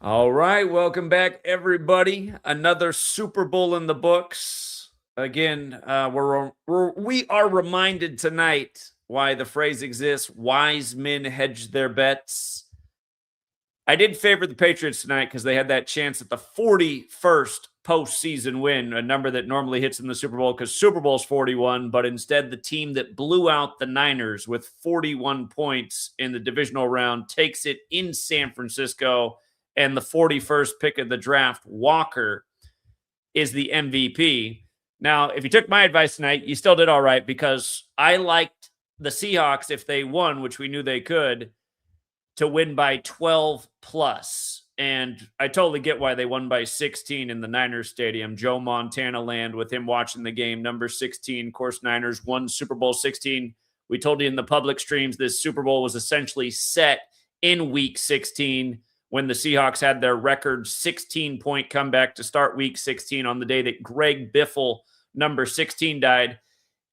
All right, welcome back, everybody. Another Super Bowl in the books. Again, we are reminded tonight why the phrase exists: "Wise men hedge their bets." I did favor the Patriots tonight because they had that chance at the 41st postseason win, a number that normally hits in the Super Bowl because Super Bowl's 41, but instead the team that blew out the Niners with 41 points in the divisional round takes it in San Francisco, and the 41st pick of the draft, Walker, is the MVP. Now, if you took my advice tonight, you still did all right because I liked the Seahawks if they won, which we knew they could, to win by 12 plus. And I totally get why they won by 16 in the Niners stadium. Joe Montana land with him watching the game, number 16. Of course, Niners won Super Bowl 16. We told you in the public streams this Super Bowl was essentially set in week 16 when the Seahawks had their record 16-point comeback to start week 16 on the day that Greg Biffle, number 16, died.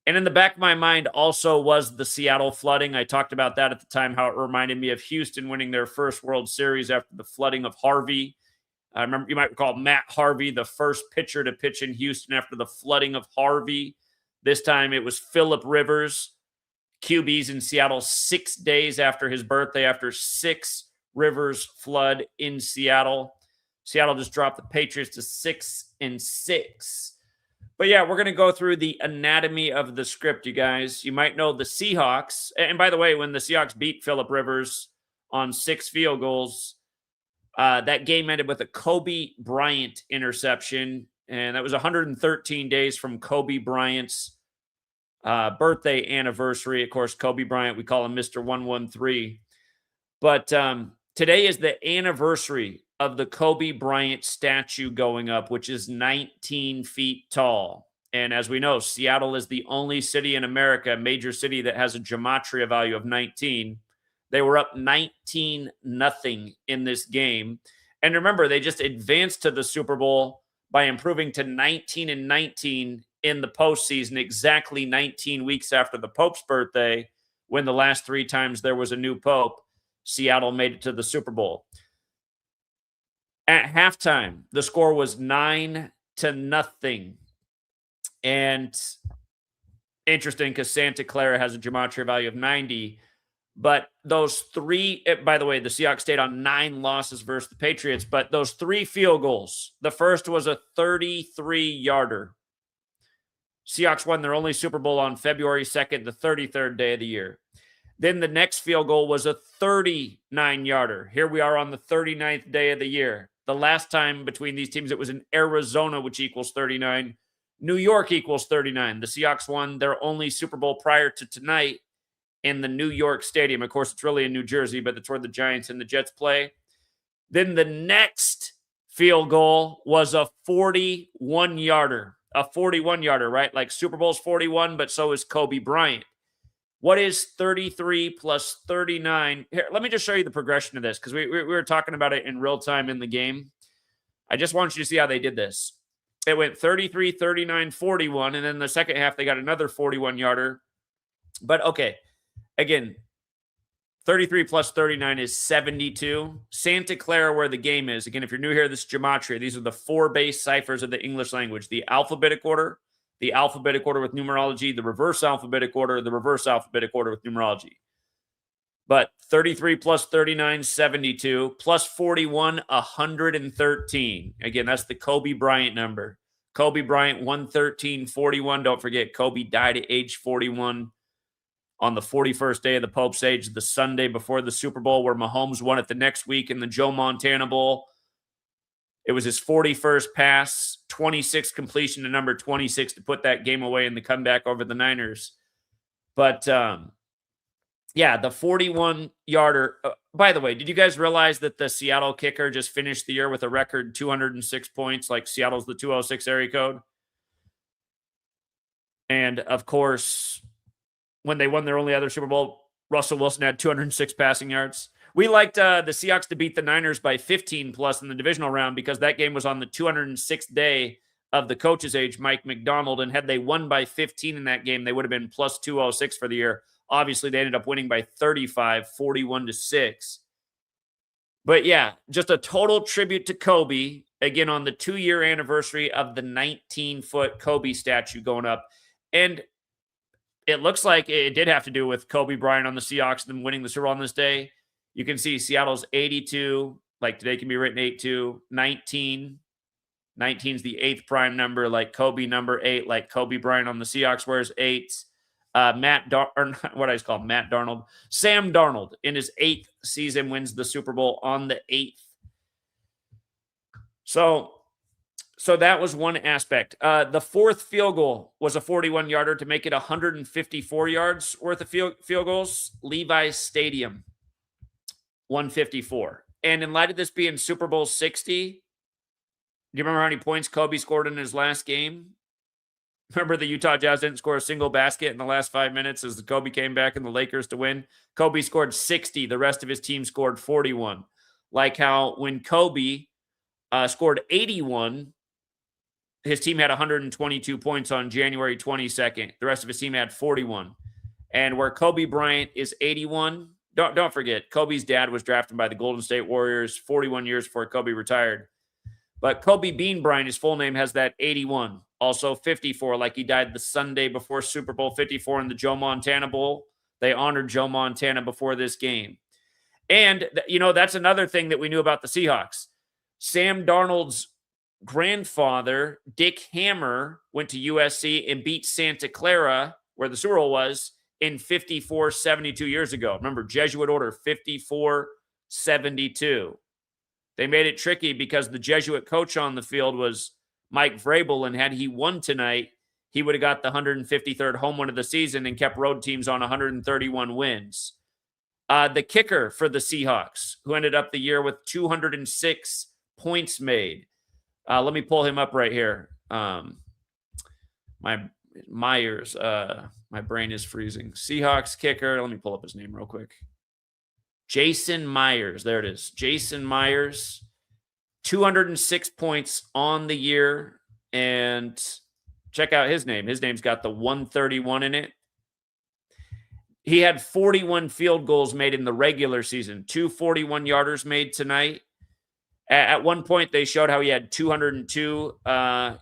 And in the back of my mind also was the Seattle flooding. I talked about that at the time, how it reminded me of Houston winning their first World Series after the flooding of Harvey. I remember, you might recall Matt Harvey, the first pitcher to pitch in Houston after the flooding of Harvey. This time it was Phillip Rivers, QBs in Seattle 6 days after his birthday, after 6 rivers flood in Seattle. Seattle just dropped the Patriots to 6-6. But yeah, we're going to go through the anatomy of the script, you guys. You might know the Seahawks. And by the way, when the Seahawks beat Phillip Rivers on 6 field goals, that game ended with a Kobe Bryant interception. And that was 113 days from Kobe Bryant's birthday anniversary. Of course, Kobe Bryant, we call him Mr. 113. But today is the anniversary of the Kobe Bryant statue going up, which is 19 feet tall. And as we know, Seattle is the only city in America, a major city, that has a gematria value of 19. They were up 19-0 in this game. And remember, they just advanced to the Super Bowl by improving to 19-19 in the postseason, exactly 19 weeks after the Pope's birthday, when the last 3 times there was a new Pope, Seattle made it to the Super Bowl. At halftime, the score was 9-0. And interesting because Santa Clara has a gematria value of 90. But those 3, by the way, the Seahawks stayed on 9 losses versus the Patriots. But those 3 field goals, the first was a 33-yarder. Seahawks won their only Super Bowl on February 2nd, the 33rd day of the year. Then the next field goal was a 39-yarder. Here we are on the 39th day of the year. The last time between these teams, it was in Arizona, which equals 39. New York equals 39. The Seahawks won their only Super Bowl prior to tonight in the New York Stadium. Of course, it's really in New Jersey, but that's where the Giants and the Jets play. Then the next field goal was a 41-yarder. A 41-yarder, right? Like Super Bowl's 41, but so is Kobe Bryant. What is 33 plus 39? Here, let me just show you the progression of this because we were talking about it in real time in the game. I just want you to see how they did this. It went 33, 39, 41, and then the second half they got another 41-yarder. But okay, again, 33 plus 39 is 72. Santa Clara, where the game is, again, if you're new here, this is gematria. These are the 4 base ciphers of the English language: the alphabetic order, the alphabetic order with numerology, the reverse alphabetic order with numerology. But 33 plus 39, 72, plus 41, 113. Again, that's the Kobe Bryant number. Kobe Bryant, 113-41. Don't forget, Kobe died at age 41 on the 41st day of the Pope's age, the Sunday before the Super Bowl, where Mahomes won it the next week in the Joe Montana Bowl. It was his 41st pass, 26 completion to number 26 to put that game away in the comeback over the Niners. But, yeah, the 41-yarder. By the way, did you guys realize that the Seattle kicker just finished the year with a record 206 points, like Seattle's the 206 area code? And, of course, when they won their only other Super Bowl, Russell Wilson had 206 passing yards. We liked the Seahawks to beat the Niners by 15 plus in the divisional round because that game was on the 206th day of the coach's age, Mike McDonald. And had they won by 15 in that game, they would have been plus 206 for the year. Obviously, they ended up winning by 35, 41-6. But yeah, just a total tribute to Kobe, again, on the 2-year anniversary of the 19-foot Kobe statue going up. And it looks like it did have to do with Kobe Bryant on the Seahawks and them winning the Super Bowl on this day. You can see Seattle's 82, like today can be written 8-2, 19. 19 is the 8th prime number, like Kobe number 8, like Kobe Bryant on the Seahawks wears 8. Sam Darnold in his 8th season wins the Super Bowl on the 8th. So that was one aspect. The 4th field goal was a 41-yarder to make it 154 yards worth of field goals. Levi's Stadium, 154. And in light of this being Super Bowl 60, do you remember how many points Kobe scored in his last game? Remember the Utah Jazz didn't score a single basket in the last 5 minutes as Kobe came back and the Lakers to win? Kobe scored 60. The rest of his team scored 41. Like how when Kobe scored 81, his team had 122 points on January 22nd. The rest of his team had 41. And where Kobe Bryant is 81, don't forget, Kobe's dad was drafted by the Golden State Warriors 41 years before Kobe retired. But Kobe Bean Bryant, his full name, has that 81. Also 54, like he died the Sunday before Super Bowl 54 in the Joe Montana Bowl. They honored Joe Montana before this game. And, that's another thing that we knew about the Seahawks. Sam Darnold's grandfather, Dick Hammer, went to USC and beat Santa Clara, where the Super Bowl was, in 72 years ago. Remember, Jesuit order, 72. They made it tricky because the Jesuit coach on the field was Mike Vrabel, and had he won tonight, he would have got the 153rd home win of the season and kept road teams on 131 wins. The kicker for the Seahawks, who ended up the year with 206 points made. Let me pull him up right here. My brain is freezing. Seahawks kicker. Let me pull up his name real quick. Jason Myers. There it is. Jason Myers, 206 points on the year. And check out his name. His name's got the 131 in it. He had 41 field goals made in the regular season, 2 41-yarders made tonight. At one point, they showed how he had 202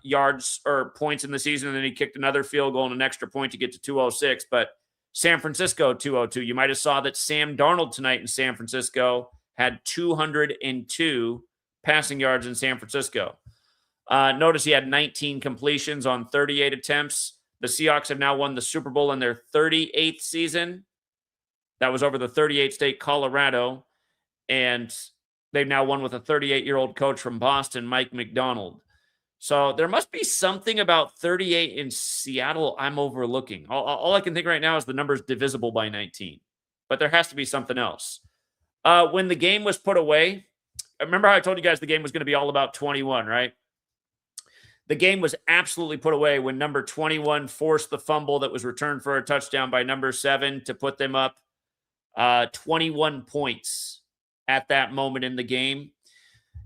yards or points in the season, and then he kicked another field goal and an extra point to get to 206. But San Francisco, 202. You might have saw that Sam Darnold tonight in San Francisco had 202 passing yards in San Francisco. Notice he had 19 completions on 38 attempts. The Seahawks have now won the Super Bowl in their 38th season. That was over the 38th state, Colorado. And they've now won with a 38-year-old coach from Boston, Mike McDonald. So there must be something about 38 in Seattle I'm overlooking. All I can think right now is the number's divisible by 19. But there has to be something else. When the game was put away, remember how I told you guys the game was going to be all about 21, right? The game was absolutely put away when number 21 forced the fumble that was returned for a touchdown by number 7 to put them up 21 points at that moment in the game.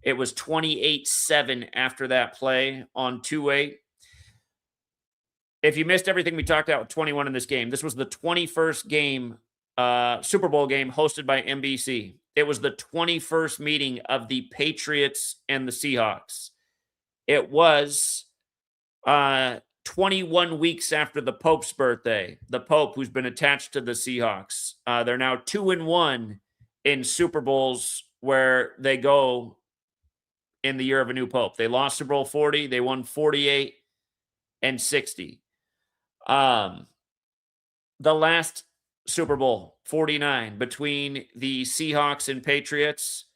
It was 28-7 after that play on 2-8. If you missed everything we talked about with 21 in this game, this was the 21st game, Super Bowl game hosted by NBC. It was the 21st meeting of the Patriots and the Seahawks. It was 21 weeks after the Pope's birthday. The Pope, who's been attached to the Seahawks. They're now 2-1 in Super Bowls where they go in the year of a new Pope. They lost Super Bowl 40. They won 48 and 60. The last Super Bowl, 49, between the Seahawks and Patriots.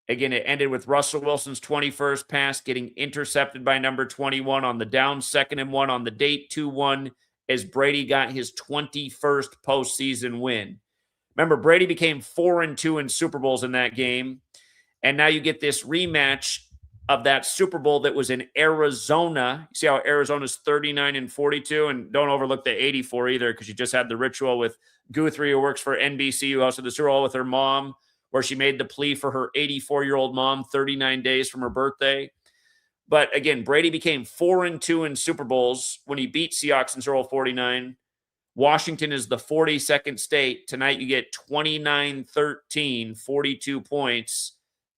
Again, it ended with Russell Wilson's 21st pass getting intercepted by number 21 on the down 2nd and 1 on the date 2-1 as Brady got his 21st postseason win. Remember, Brady became 4-2 in Super Bowls in that game. And now you get this rematch of that Super Bowl that was in Arizona. You see how Arizona's 39-42? And don't overlook the 84 either, because you just had the ritual with Guthrie, who works for NBC, who hosted the Super Bowl with her mom, where she made the plea for her 84-year-old mom 39 days from her birthday. But again, Brady became 4-2 in Super Bowls when he beat Seahawks in Super Bowl 49. Washington is the 42nd state. Tonight you get 29-13, 42 points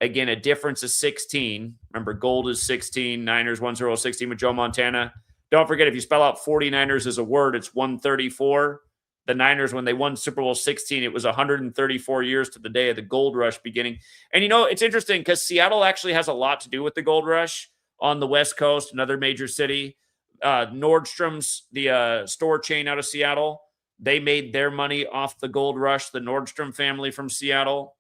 Again, a difference of 16. Remember, gold is 16. Niners won Super Bowl 16 with Joe Montana. Don't forget, if you spell out 49ers as a word, it's 134. The Niners, when they won Super Bowl 16, it was 134 years to the day of the gold rush beginning. And, it's interesting because Seattle actually has a lot to do with the gold rush on the West Coast, another major city. Nordstrom's, the store chain out of Seattle, they made their money off the gold rush, the Nordstrom family from Seattle.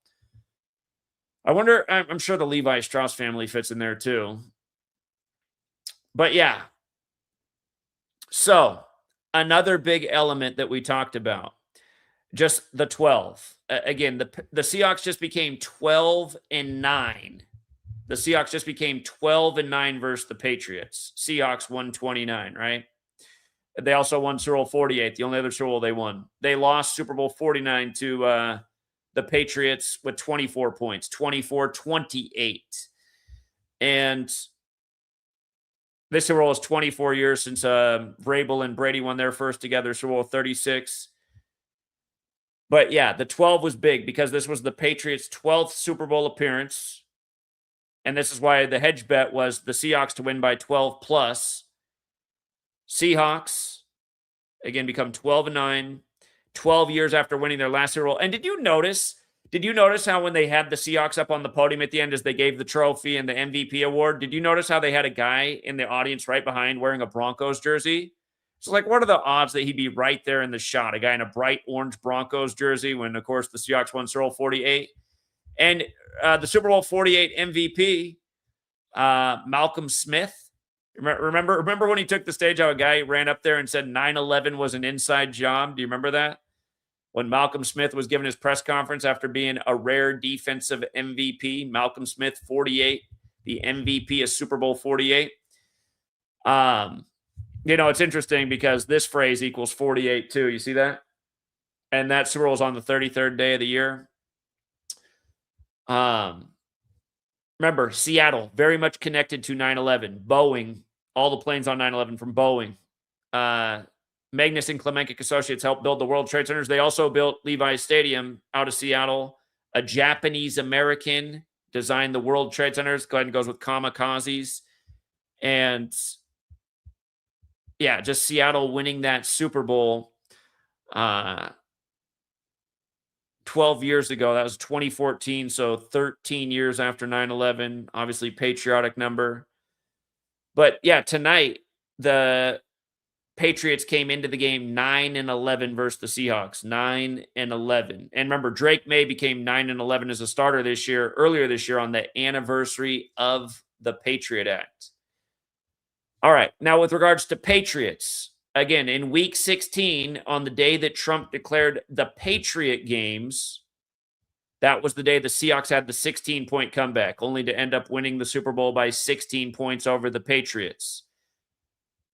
I wonder, I'm sure the Levi Strauss family fits in there too. But yeah. So, another big element that we talked about, just the 12. Again, the Seahawks just became 12-9. The Seahawks just became 12-9 versus the Patriots. Seahawks won 29, right? They also won Super Bowl 48, the only other Super Bowl they won. They lost Super Bowl 49 to the Patriots with 24 points, 24-28. And this Super Bowl is 24 years since Vrabel and Brady won their first together, Super Bowl 36. But yeah, the 12 was big because this was the Patriots' 12th Super Bowl appearance. And this is why the hedge bet was the Seahawks to win by 12 plus. Seahawks, again, become 12-9, 12 years after winning their last Super Bowl. And did you notice how when they had the Seahawks up on the podium at the end as they gave the trophy and the MVP award, did you notice how they had a guy in the audience right behind wearing a Broncos jersey? So, like, what are the odds that he'd be right there in the shot? A guy in a bright orange Broncos jersey when, of course, the Seahawks won Super Bowl 48. And the Super Bowl 48 MVP, Malcolm Smith. Remember when he took the stage, how a guy ran up there and said 9/11 was an inside job? Do you remember that? When Malcolm Smith was given his press conference after being a rare defensive MVP, Malcolm Smith, 48, the MVP of Super Bowl 48. It's interesting because this phrase equals 48 too. You see that? And that Super Bowl is on the 33rd day of the year. Remember, Seattle, very much connected to 9/11. Boeing, all the planes on 9/11 from Boeing. Magnus and Klemenkic Associates helped build the World Trade Centers. They also built Levi's Stadium out of Seattle. A Japanese-American designed the World Trade Centers. Go ahead and goes with kamikazes. And, yeah, just Seattle winning that Super Bowl 12 years ago. That was 2014, so 13 years after 9/11. Obviously, patriotic number. But, yeah, tonight, the Patriots came into the game 9-11 versus the Seahawks. 9-11. And remember, Drake May became 9-11 as a starter earlier this year on the anniversary of the Patriot Act. All right. Now, with regards to Patriots, again, in week 16, on the day that Trump declared the Patriot games, that was the day the Seahawks had the 16-point comeback, only to end up winning the Super Bowl by 16 points over the Patriots.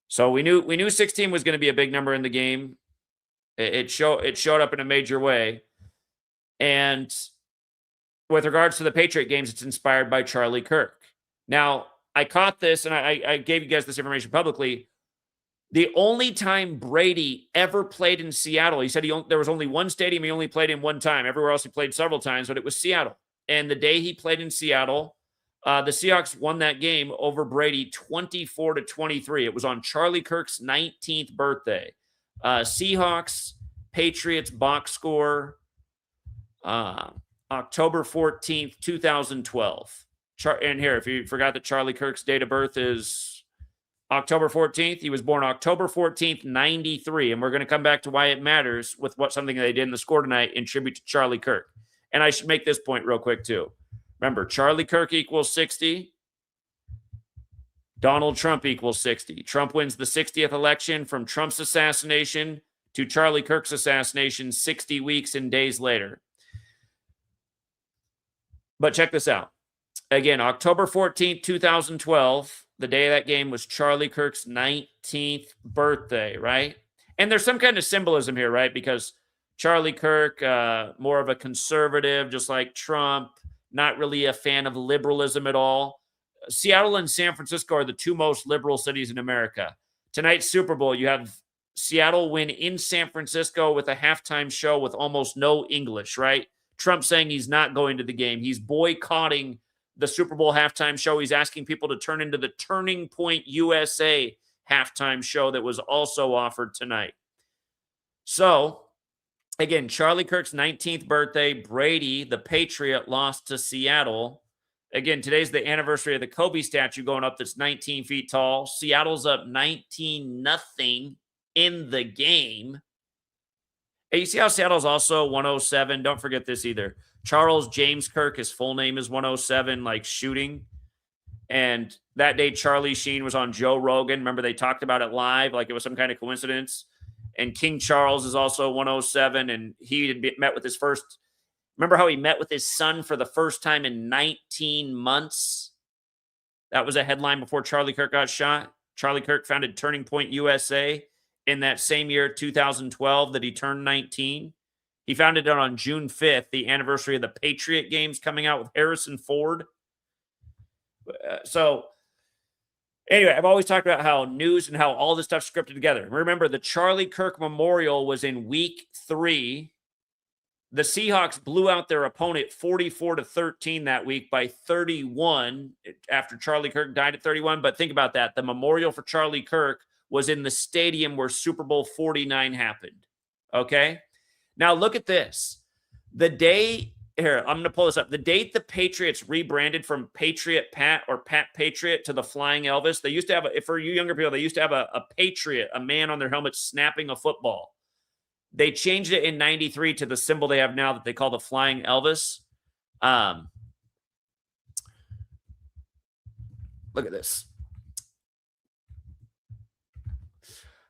So we knew 16 was going to be a big number in the game. It showed up in a major way. And with regards to the Patriot games, it's inspired by Charlie Kirk. Now, I caught this, and I gave you guys this information publicly. The only time Brady ever played in Seattle, he said there was only one stadium he only played in one time. Everywhere else he played several times, but it was Seattle. And the day he played in Seattle, the Seahawks won that game over Brady 24-23. It was on Charlie Kirk's 19th birthday. Seahawks, Patriots box score, October 14th, 2012. And here, if you forgot that Charlie Kirk's date of birth is October 14th, he was born October 14th, 93. And we're going to come back to why it matters with something they did in the score tonight in tribute to Charlie Kirk. And I should make this point real quick too. Remember, Charlie Kirk equals 60. Donald Trump equals 60. Trump wins the 60th election from Trump's assassination to Charlie Kirk's assassination 60 weeks and days later. But check this out. Again, October 14th, 2012, the day of that game was Charlie Kirk's 19th birthday, right? And there's some kind of symbolism here, right? Because Charlie Kirk, more of a conservative, just like Trump, not really a fan of liberalism at all. Seattle and San Francisco are the two most liberal cities in America. Tonight's Super Bowl, you have Seattle win in San Francisco with a halftime show with almost no English, right? Trump saying he's not going to the game. He's boycotting the Super Bowl halftime show. He's asking people to turn into the Turning Point USA halftime show that was also offered tonight. So, again, Charlie Kirk's 19th birthday. Brady, the Patriot, lost to Seattle. Again, today's the anniversary of the Kobe statue going up that's 19 feet tall. Seattle's up 19-0 in the game. And you see how Seattle's also 107? Don't forget this either. Charles James Kirk, his full name is 107, like shooting. And that day, Charlie Sheen was on Joe Rogan. Remember, they talked about it live like it was some kind of coincidence. And King Charles is also 107, and he had met with his first. Remember how he met with his son for the first time in 19 months? That was a headline before Charlie Kirk got shot. Charlie Kirk founded Turning Point USA in that same year, 2012, that he turned 19. He founded it on June 5th, the anniversary of the Patriot games coming out with Harrison Ford. So anyway, I've always talked about how news and how all this stuff's scripted together. Remember, the Charlie Kirk Memorial was in week 3. The Seahawks blew out their opponent 44-13 that week by 31 after Charlie Kirk died at 31. But think about that. The memorial for Charlie Kirk was in the stadium where Super Bowl 49 happened. Okay? Now look at this. The day, here, I'm going to pull this up. The date the Patriots rebranded from Patriot Pat or Pat Patriot to the Flying Elvis, they used to have, for you younger people, they used to have a Patriot, a man on their helmet snapping a football. They changed it in 93 to the symbol they have now that they call the Flying Elvis. Look at this.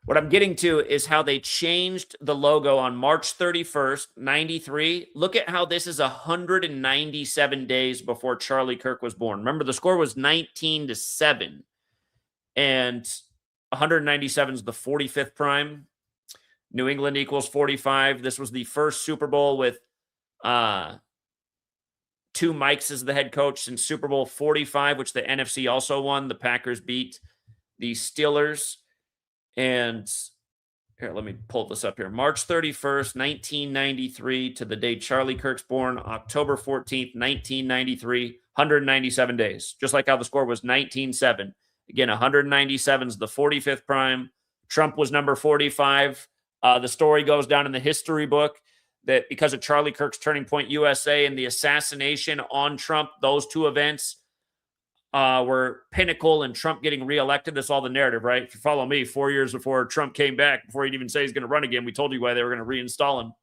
What I'm getting to is how they changed the logo on March 31st, 93. Look at how this is 197 days before Charlie Kirk was born. Remember, the score was 19-7. And 197 is the 45th prime. New England equals 45. This was the first Super Bowl with 2 Mikes as the head coach since Super Bowl 45, which the NFC also won. The Packers beat the Steelers. And here, let me pull this up here. March 31st, 1993 to the day Charlie Kirk's born, October 14th, 1993, 197 days. Just like how the score was 19-7. Again, 197 is the 45th prime. Trump was number 45. The story goes down in the history book that because of Charlie Kirk's Turning Point USA and the assassination on Trump, those 2 events were pinnacle and Trump getting reelected. That's all the narrative, right? If you follow me, 4 years before Trump came back, before he'd even say he's going to run again, we told you why they were going to reinstall him.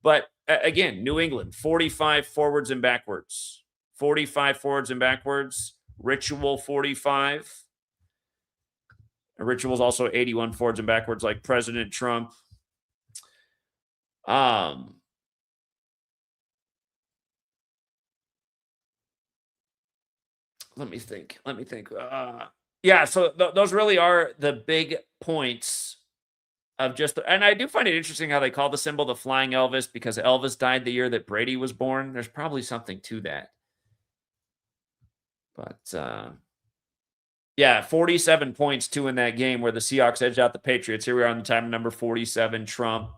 But again, New England, 45 forwards and backwards. 45 forwards and backwards. Ritual 45. Ritual's also 81 forwards and backwards like President Trump. Let me think. Yeah, so those really are the big points of just, and I do find it interesting how they call the symbol the Flying Elvis because Elvis died the year that Brady was born. There's probably something to that. But, yeah, 47 points, 2 in that game where the Seahawks edged out the Patriots. Here we are on the time of number 47, Trump.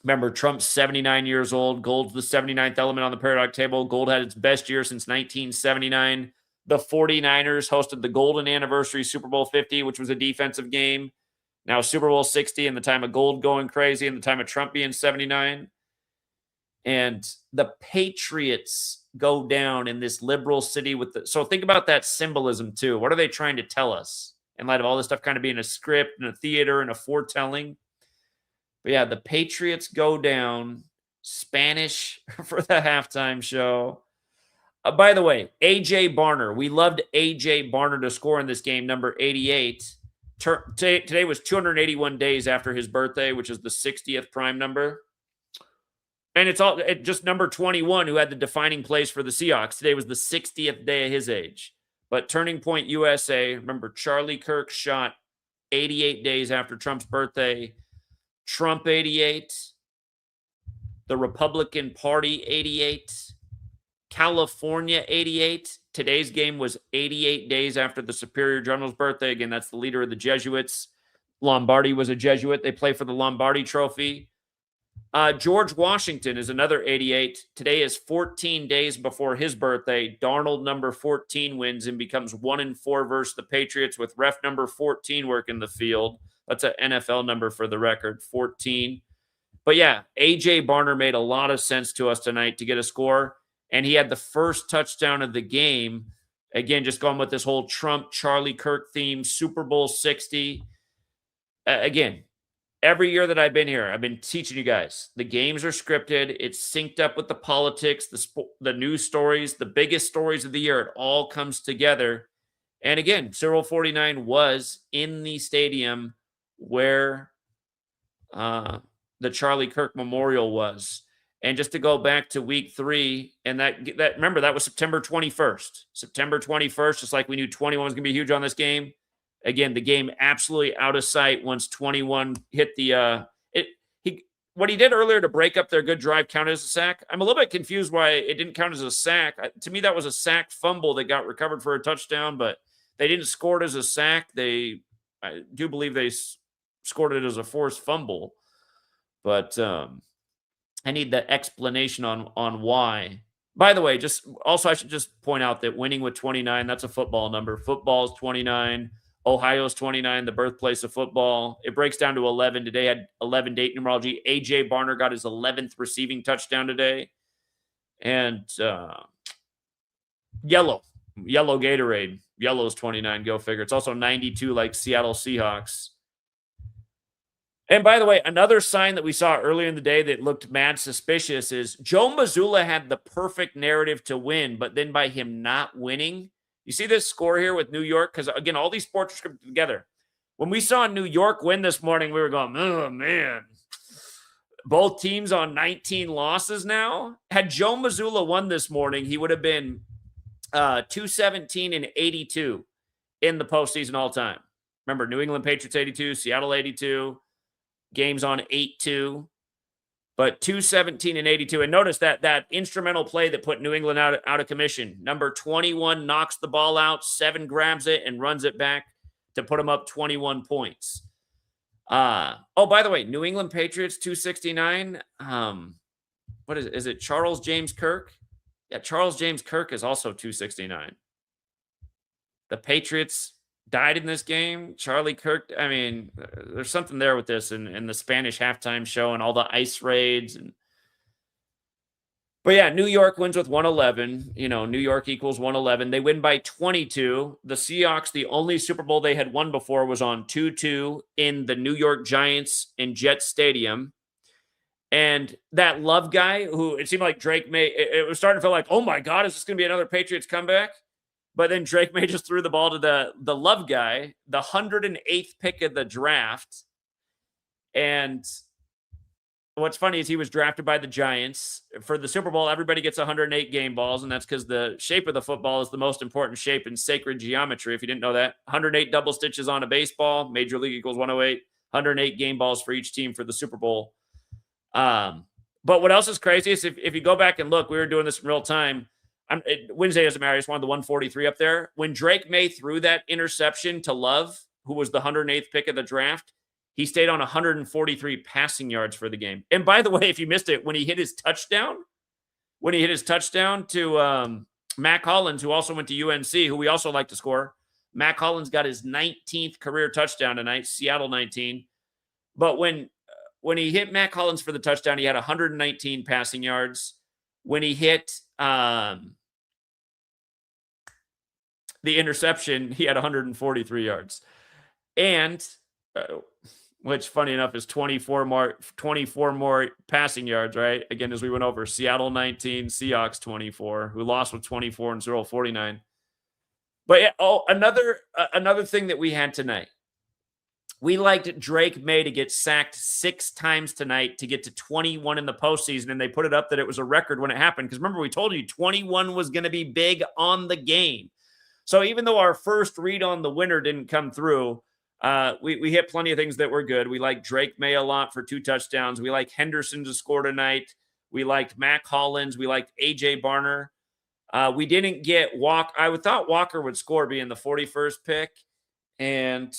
Remember, Trump's 79 years old. Gold's the 79th element on the periodic table. Gold had its best year since 1979. The 49ers hosted the golden anniversary Super Bowl 50, which was a defensive game. Now Super Bowl 60 in the time of Gold going crazy and the time of Trump being 79. And the Patriots go down in this liberal city with the, so think about that symbolism too. What are they trying to tell us in light of all this stuff kind of being a script and a theater and a foretelling? But yeah, the Patriots go down, Spanish for the halftime show. By the way, A.J. Barner. We loved A.J. Barner to score in this game, number 88. Today was 281 days after his birthday, which is the 60th prime number. And it's just number 21 who had the defining plays for the Seahawks. Today was the 60th day of his age. But Turning Point USA, remember Charlie Kirk shot 88 days after Trump's birthday. Trump 88. The Republican Party 88. California 88. Today's game was 88 days after the Superior General's birthday. Again, that's the leader of the Jesuits. Lombardi was a Jesuit. They play for the Lombardi Trophy. George Washington is another 88. Today is 14 days before his birthday. Darnold, number 14, wins and becomes 1-4 versus the Patriots with ref number 14 working the field. That's an NFL number for the record, 14. But yeah, A.J. Barner made a lot of sense to us tonight to get a score, and he had the first touchdown of the game. Again, just going with this whole Trump, Charlie Kirk theme, Super Bowl 60. Again, every year that I've been here, I've been teaching you guys, the games are scripted. It's synced up with the politics, the news stories, the biggest stories of the year. It all comes together. And again, Super Bowl 49 was in the stadium where the Charlie Kirk Memorial was. And just to go back to week 3, and that remember, that was September 21st. September 21st, just like we knew 21 was going to be huge on this game. Again, the game absolutely out of sight once 21 hit the what he did earlier to break up their good drive counted as a sack. I'm a little bit confused why it didn't count as a sack. To me, that was a sack fumble that got recovered for a touchdown, but they didn't score it as a sack. I do believe they scored it as a forced fumble. But I need the explanation on why. By the way, I should just point out that winning with 29, that's a football number. Football is 29. Ohio's 29, the birthplace of football. It breaks down to 11. Today had 11 date numerology. A.J. Barner got his 11th receiving touchdown today. And yellow Gatorade. Yellow's 29, go figure. It's also 92 like Seattle Seahawks. And by the way, another sign that we saw earlier in the day that looked mad suspicious is Joe Mazzulla had the perfect narrative to win, but then by him not winning, you see this score here with New York? Because, again, all these sports are scripted together. When we saw New York win this morning, we were going, oh, man. Both teams on 19 losses now. Had Joe Mazzulla won this morning, he would have been 217-82 in the postseason all time. Remember, New England Patriots 82, Seattle 82. Games on 8-2, but 217-82. And notice that instrumental play that put New England out of commission. Number 21 knocks the ball out, 7 grabs it, and runs it back to put them up 21 points. By the way, New England Patriots 269. What is it? Charles James Kirk? Yeah, Charles James Kirk is also 269. The Patriots died in this game. Charlie Kirk, I mean, there's something there with this and the Spanish halftime show and all the ice raids. But yeah, New York wins with 111. New York equals 111. They win by 22. The Seahawks, the only Super Bowl they had won before was on 2-2 in the New York Giants in Jet Stadium. And that Love guy, who it seemed like Drake May, it was starting to feel like, oh my God, is this going to be another Patriots comeback? But then Drake May just threw the ball to the Love guy, the 108th pick of the draft. And what's funny is he was drafted by the Giants. For the Super Bowl, everybody gets 108 game balls, and that's because the shape of the football is the most important shape in sacred geometry, if you didn't know that. 108 double stitches on a baseball, Major League equals 108, 108 game balls for each team for the Super Bowl. But what else is crazy is if you go back and look, we were doing this in real time. Wednesday doesn't matter. I just wanted the 143 up there. When Drake May threw that interception to Love, who was the 108th pick of the draft, he stayed on 143 passing yards for the game. And by the way, if you missed it, when he hit his touchdown to Mac Hollins, who also went to UNC, who we also like to score, Mac Hollins got his 19th career touchdown tonight, Seattle 19. But when he hit Mac Hollins for the touchdown, he had 119 passing yards. When he hit the interception, he had 143 yards. And which, funny enough, is 24 more passing yards, right? Again, as we went over, Seattle 19, Seahawks 24, who lost with 24 and 0-49. But yeah, another thing that we had tonight. We liked Drake May to get sacked 6 times tonight to get to 21 in the postseason, and they put it up that it was a record when it happened. Because remember, we told you 21 was going to be big on the game. So even though our first read on the winner didn't come through, we hit plenty of things that were good. We liked Drake May a lot for 2 touchdowns. We liked Henderson to score tonight. We liked Mac Hollins. We liked A.J. Barner. We didn't get Walker. I thought Walker would score being the 41st pick. And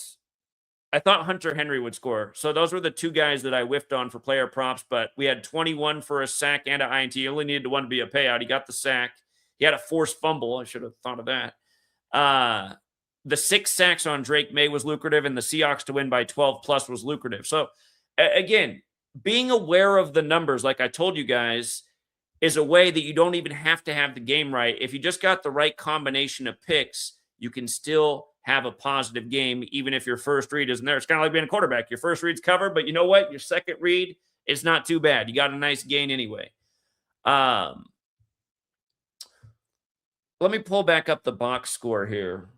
I thought Hunter Henry would score. So those were the two guys that I whiffed on for player props, but we had 21 for a sack and an INT. He only needed one to be a payout. He got the sack. He had a forced fumble. I should have thought of that. The 6 sacks on Drake May was lucrative, and the Seahawks to win by 12 plus was lucrative. So again, being aware of the numbers, like I told you guys, is a way that you don't even have to have the game right. If you just got the right combination of picks, you can still have a positive game, even if your first read isn't there. It's kind of like being a quarterback. Your first read's covered, but you know what? Your second read is not too bad. You got a nice gain anyway. Let me pull back up the box score here.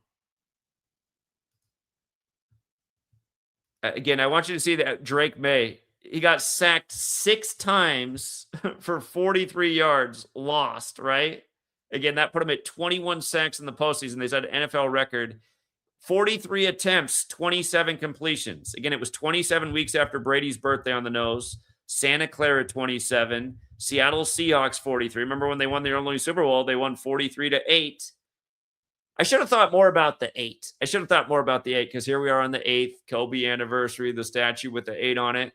Again, I want you to see that Drake May, he got sacked 6 times for 43 yards, lost, right? Again, that put him at 21 sacks in the postseason. They said NFL record. 43 attempts, 27 completions. Again, it was 27 weeks after Brady's birthday on the nose. Santa Clara 27. Seattle Seahawks 43. Remember when they won their only Super Bowl? They won 43-8. I should have thought more about the 8. I should have thought more about the 8 because here we are on the 8th Kobe anniversary, the statue with the 8 on it.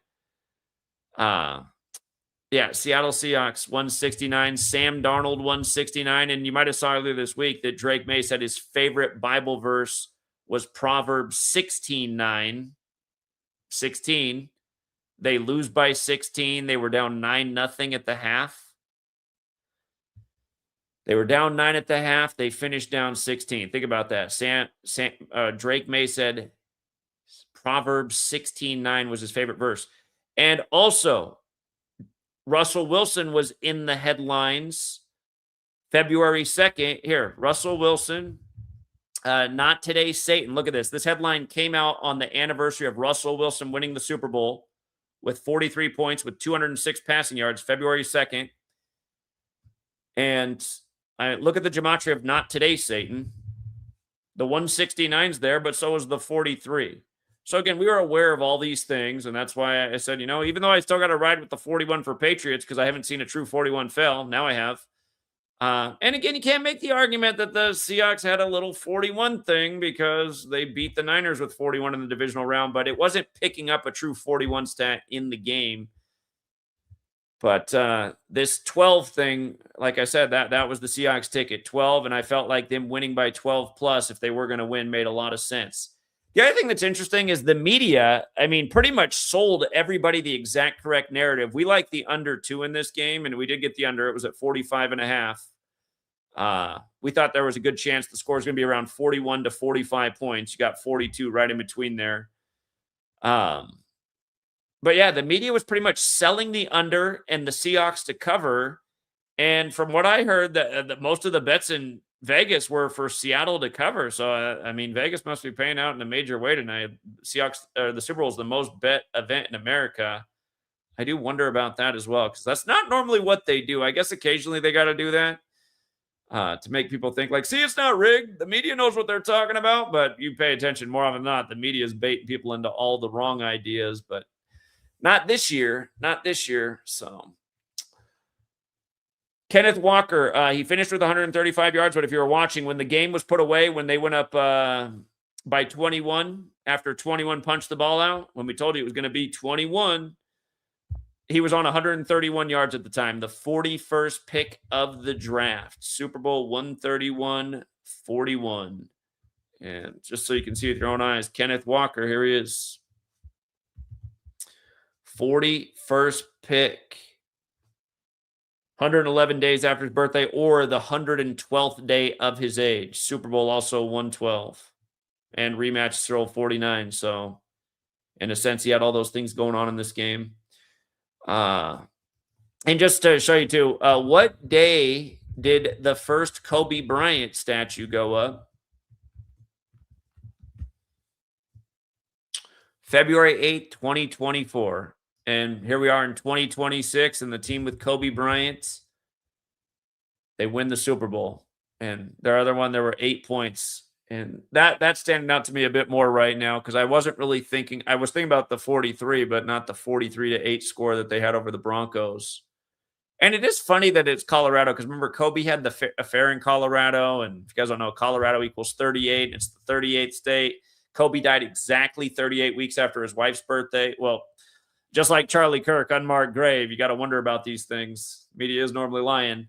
Yeah, Seattle Seahawks 169, Sam Darnold 169, and you might have saw earlier this week that Drake May said his favorite Bible verse was Proverbs 16:9. 16. They lose by 16. They were down 9-0 at the half. They were down 9 at the half. They finished down 16. Think about that. Drake May said Proverbs 16:9 was his favorite verse. And also, Russell Wilson was in the headlines February 2nd. Here, Russell Wilson, not today, Satan. Look at this. This headline came out on the anniversary of Russell Wilson winning the Super Bowl with 43 points with 206 passing yards, February 2nd. And I look at the gematria of not today, Satan. The 169's there, but so is the 43. So again, we were aware of all these things, and that's why I said, even though I still got to ride with the 41 for Patriots because I haven't seen a true 41 fail, now I have. And again, you can't make the argument that the Seahawks had a little 41 thing because they beat the Niners with 41 in the divisional round, but it wasn't picking up a true 41 stat in the game. But this 12 thing, like I said, that was the Seahawks ticket, 12, and I felt like them winning by 12 plus if they were going to win made a lot of sense. The other thing that's interesting is the media, pretty much sold everybody the exact correct narrative. We like the under 2 in this game, and we did get the under. It was at 45.5. We thought there was a good chance the score is going to be around 41 to 45 points. You got 42 right in between there. But yeah, the media was pretty much selling the under and the Seahawks to cover. And from what I heard, that most of the bets in Vegas were for Seattle to cover. So, Vegas must be paying out in a major way tonight. Seahawks, the Super Bowl is the most bet event in America. I do wonder about that as well, because that's not normally what they do. I guess occasionally they got to do that to make people think like, see, it's not rigged. The media knows what they're talking about, but you pay attention more often than not. The media is baiting people into all the wrong ideas, but not this year. Not this year. So Kenneth Walker, he finished with 135 yards, but if you were watching, when the game was put away, when they went up by 21, after 21 punched the ball out, when we told you it was going to be 21, he was on 131 yards at the time, the 41st pick of the draft. Super Bowl 131-41. And just so you can see with your own eyes, Kenneth Walker, here he is. 41st pick. 111 days after his birthday, or the 112th day of his age. Super Bowl also 112. And rematch Super Bowl 49. So, in a sense, he had all those things going on in this game. And just to show you, too, what day did the first Kobe Bryant statue go up? February 8th, 2024. And here we are in 2026, and the team with Kobe Bryant, they win the Super Bowl. And their other one, there were 8 points. And that's standing out to me a bit more right now because I wasn't really thinking. I was thinking about the 43, but not the 43-8 score that they had over the Broncos. And it is funny that it's Colorado because remember, Kobe had the affair in Colorado. And if you guys don't know, Colorado equals 38. It's the 38th state. Kobe died exactly 38 weeks after his wife's birthday. Well, just like Charlie Kirk, unmarked grave. You got to wonder about these things. Media is normally lying.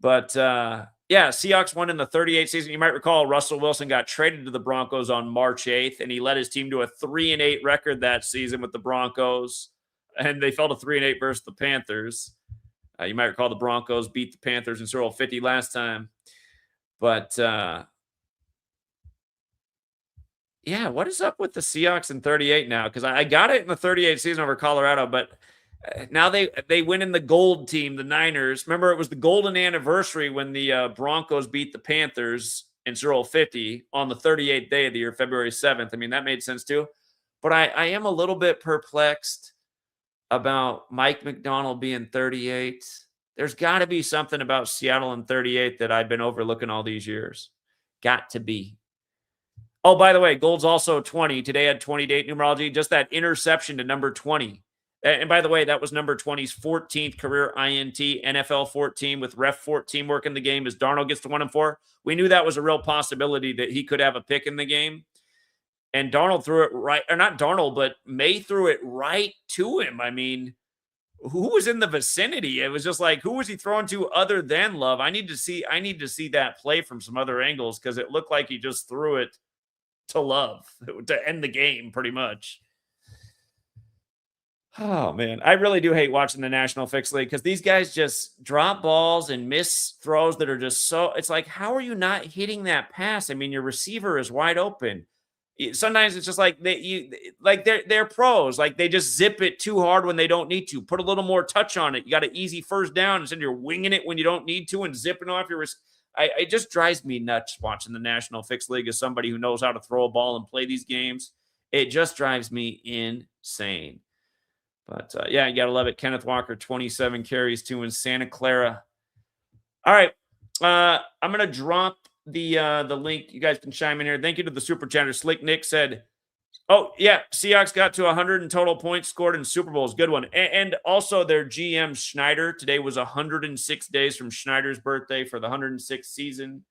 But yeah, Seahawks won in the 38 season. You might recall Russell Wilson got traded to the Broncos on March 8th, and he led his team to a 3-8 record that season with the Broncos. And they fell to 3-8 versus the Panthers. You might recall the Broncos beat the Panthers in Super Bowl 50 last time. But yeah, what is up with the Seahawks in 38 now? Because I got it in the 38 season over Colorado, but now they win in the gold team, the Niners. Remember, it was the golden anniversary when the Broncos beat the Panthers in Super Bowl 50 on the 38th day of the year, February 7th. I mean, that made sense too. But I am a little bit perplexed about Mike McDonald being 38. There's got to be something about Seattle in 38 that I've been overlooking all these years. Got to be. Oh, by the way, Gold's also 20. Today had 20 date numerology. Just that interception to number 20. And by the way, that was number 20's 14th career INT, NFL 14 with ref 14 working the game as Darnold gets to 1-4. We knew that was a real possibility that he could have a pick in the game. And Darnold threw it right, or not Darnold, but May threw it right to him. I mean, who was in the vicinity? It was just like, who was he throwing to other than Love? I need to see that play from some other angles because it looked like he just threw it to Love to end the game pretty much. Oh, man. I really do hate watching the National Fixed League because these guys just drop balls and miss throws that are just so – it's like, how are you not hitting that pass? I mean, your receiver is wide open. Sometimes it's just like they're pros. Like they just zip it too hard when they don't need to. Put a little more touch on it. You got an easy first down instead you're winging it when you don't need to and zipping off your wrist. It just drives me nuts watching the National Fixed League as somebody who knows how to throw a ball and play these games. It just drives me insane. But yeah, you got to love it. Kenneth Walker, 27 carries, 2 in Santa Clara. All right. I'm going to drop the link. You guys can chime in here. Thank you to the super chatter. Slick Nick said, oh yeah, Seahawks got to 100 in total points scored in Super Bowls. Good one. And also their GM Schneider, today was 106 days from Schneider's birthday for the 106th season.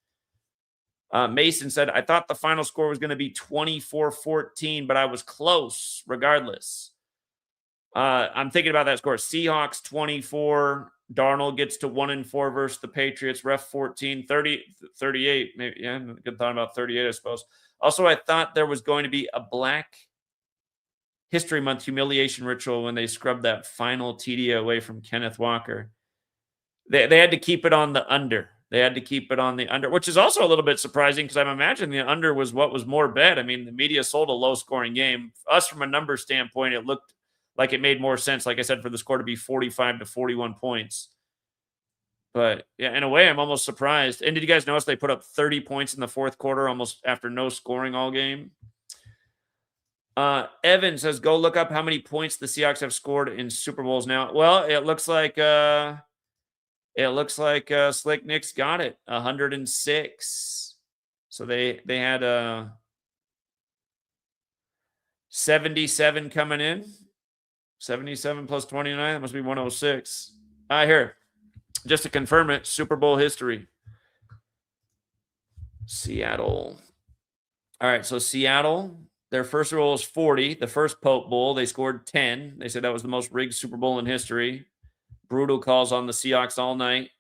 Mason said, I thought the final score was going to be 24-14, but I was close regardless. I'm thinking about that score. Seahawks 24, Darnold gets to 1-4 versus the Patriots. Ref 14, 30, 38. Maybe, yeah, good thought about 38, I suppose. Also, I thought there was going to be a Black History Month humiliation ritual when they scrubbed that final TD away from Kenneth Walker. They had to keep it on the under. They had to keep it on the under, which is also a little bit surprising because I'm imagining the under was what was more bet. I mean, the media sold a low-scoring game. Us, from a number standpoint, it looked like it made more sense, like I said, for the score to be 45-41 points. But yeah, in a way, I'm almost surprised. And did you guys notice they put up 30 points in the fourth quarter, almost after no scoring all game? Evan says, go look up how many points the Seahawks have scored in Super Bowls now. Well, it looks like Slick Nick's got it, 106. So they had 77 coming in. 77 plus 29, that must be 106. Here, just to confirm it, Super Bowl history. Seattle. All right, so Seattle, their first Super Bowl was 40. The first Pope Bowl, they scored 10. They said that was the most rigged Super Bowl in history. Brutal calls on the Seahawks all night.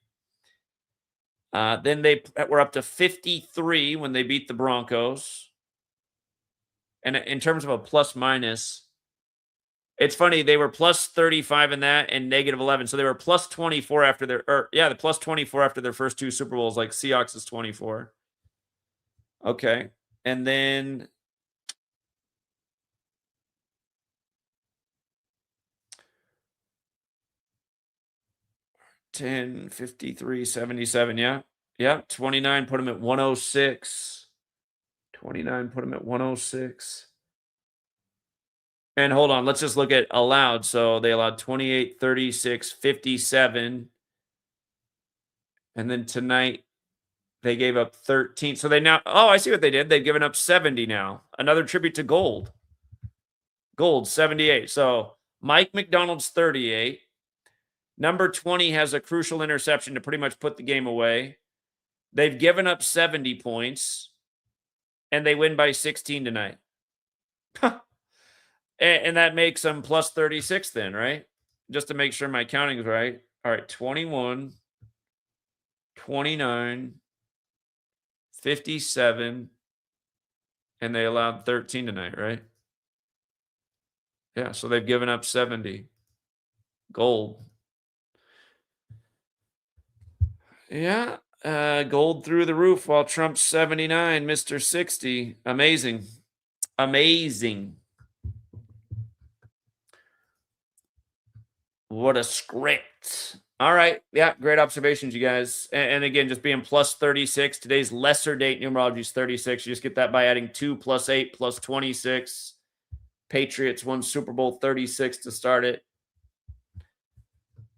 Then they were up to 53 when they beat the Broncos. And in terms of a plus-minus, it's funny, they were plus 35 in that and negative 11. So they were plus 24 after the plus 24 after their first 2 Super Bowls, like Seahawks is 24. Okay. And then $10, 53, 77. Yeah. Yeah. 29 put them at 106. 29 put them at 106. And hold on, let's just look at allowed. So they allowed 28, 36, 57. And then tonight they gave up 13. So they now, oh, I see what they did. They've given up 70 now. Another tribute to Gold. Gold, 78. So Mike McDonald's 38. Number 20 has a crucial interception to pretty much put the game away. They've given up 70 points. and they win by 16 tonight. And that makes them plus 36 then, right? Just to make sure my counting is right. All right, 21, 29, 57, and they allowed 13 tonight, right? Yeah, so they've given up 70. Gold. Yeah, gold through the roof while Trump's 79, Mr. 60. Amazing. Amazing. What a script. All right. Yeah, great observations, you guys. And again, just being plus 36. Today's lesser date numerology is 36. You just get that by adding 2 plus 8 plus 26. Patriots won Super Bowl 36 to start it.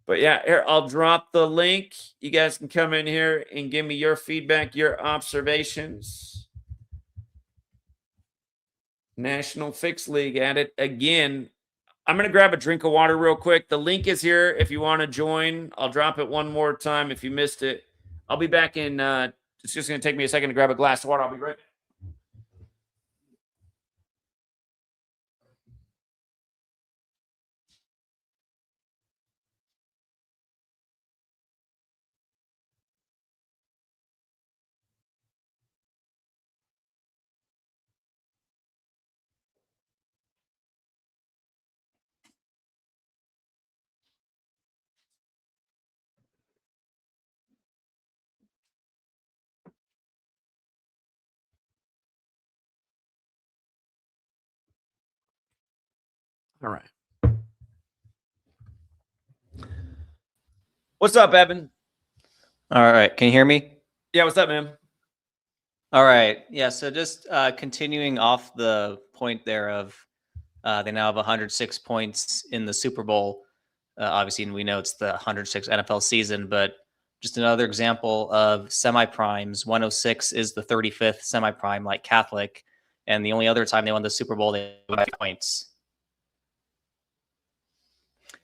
But yeah, here, I'll drop the link. You guys can come in here and give me your feedback, your observations. National Fix League at it again. I'm going to grab a drink of water real quick. The link is here if you want to join. I'll drop it one more time if you missed it. I'll be back in. It's just going to take me a second to grab a glass of water. I'll be right back. All right. What's up, Evan? All right. Can you hear me? Yeah, what's up, man? All right. Yeah. So just continuing off the point there of they now have 106 points in the Super Bowl. Obviously, and we know it's the 106th NFL season, but just another example of semi-primes. 106 is the 35th semi-prime, like Catholic, and the only other time they won the Super Bowl, they won 5 points.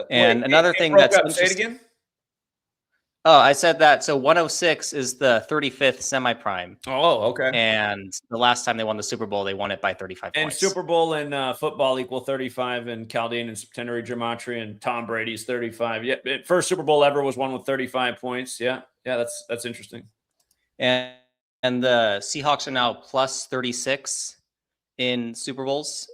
And wait, another thing that's interesting. Say it again. Oh, I said that. So 106 is the 35th semi-prime. Oh, okay. And the last time they won the Super Bowl, they won it by 35 And points. Super Bowl and football equal 35, and Chaldean and Septenary Gematria and Tom Brady's 35. Yeah, first Super Bowl ever was one with 35 points. Yeah, that's interesting. And the Seahawks are now plus 36 in Super Bowls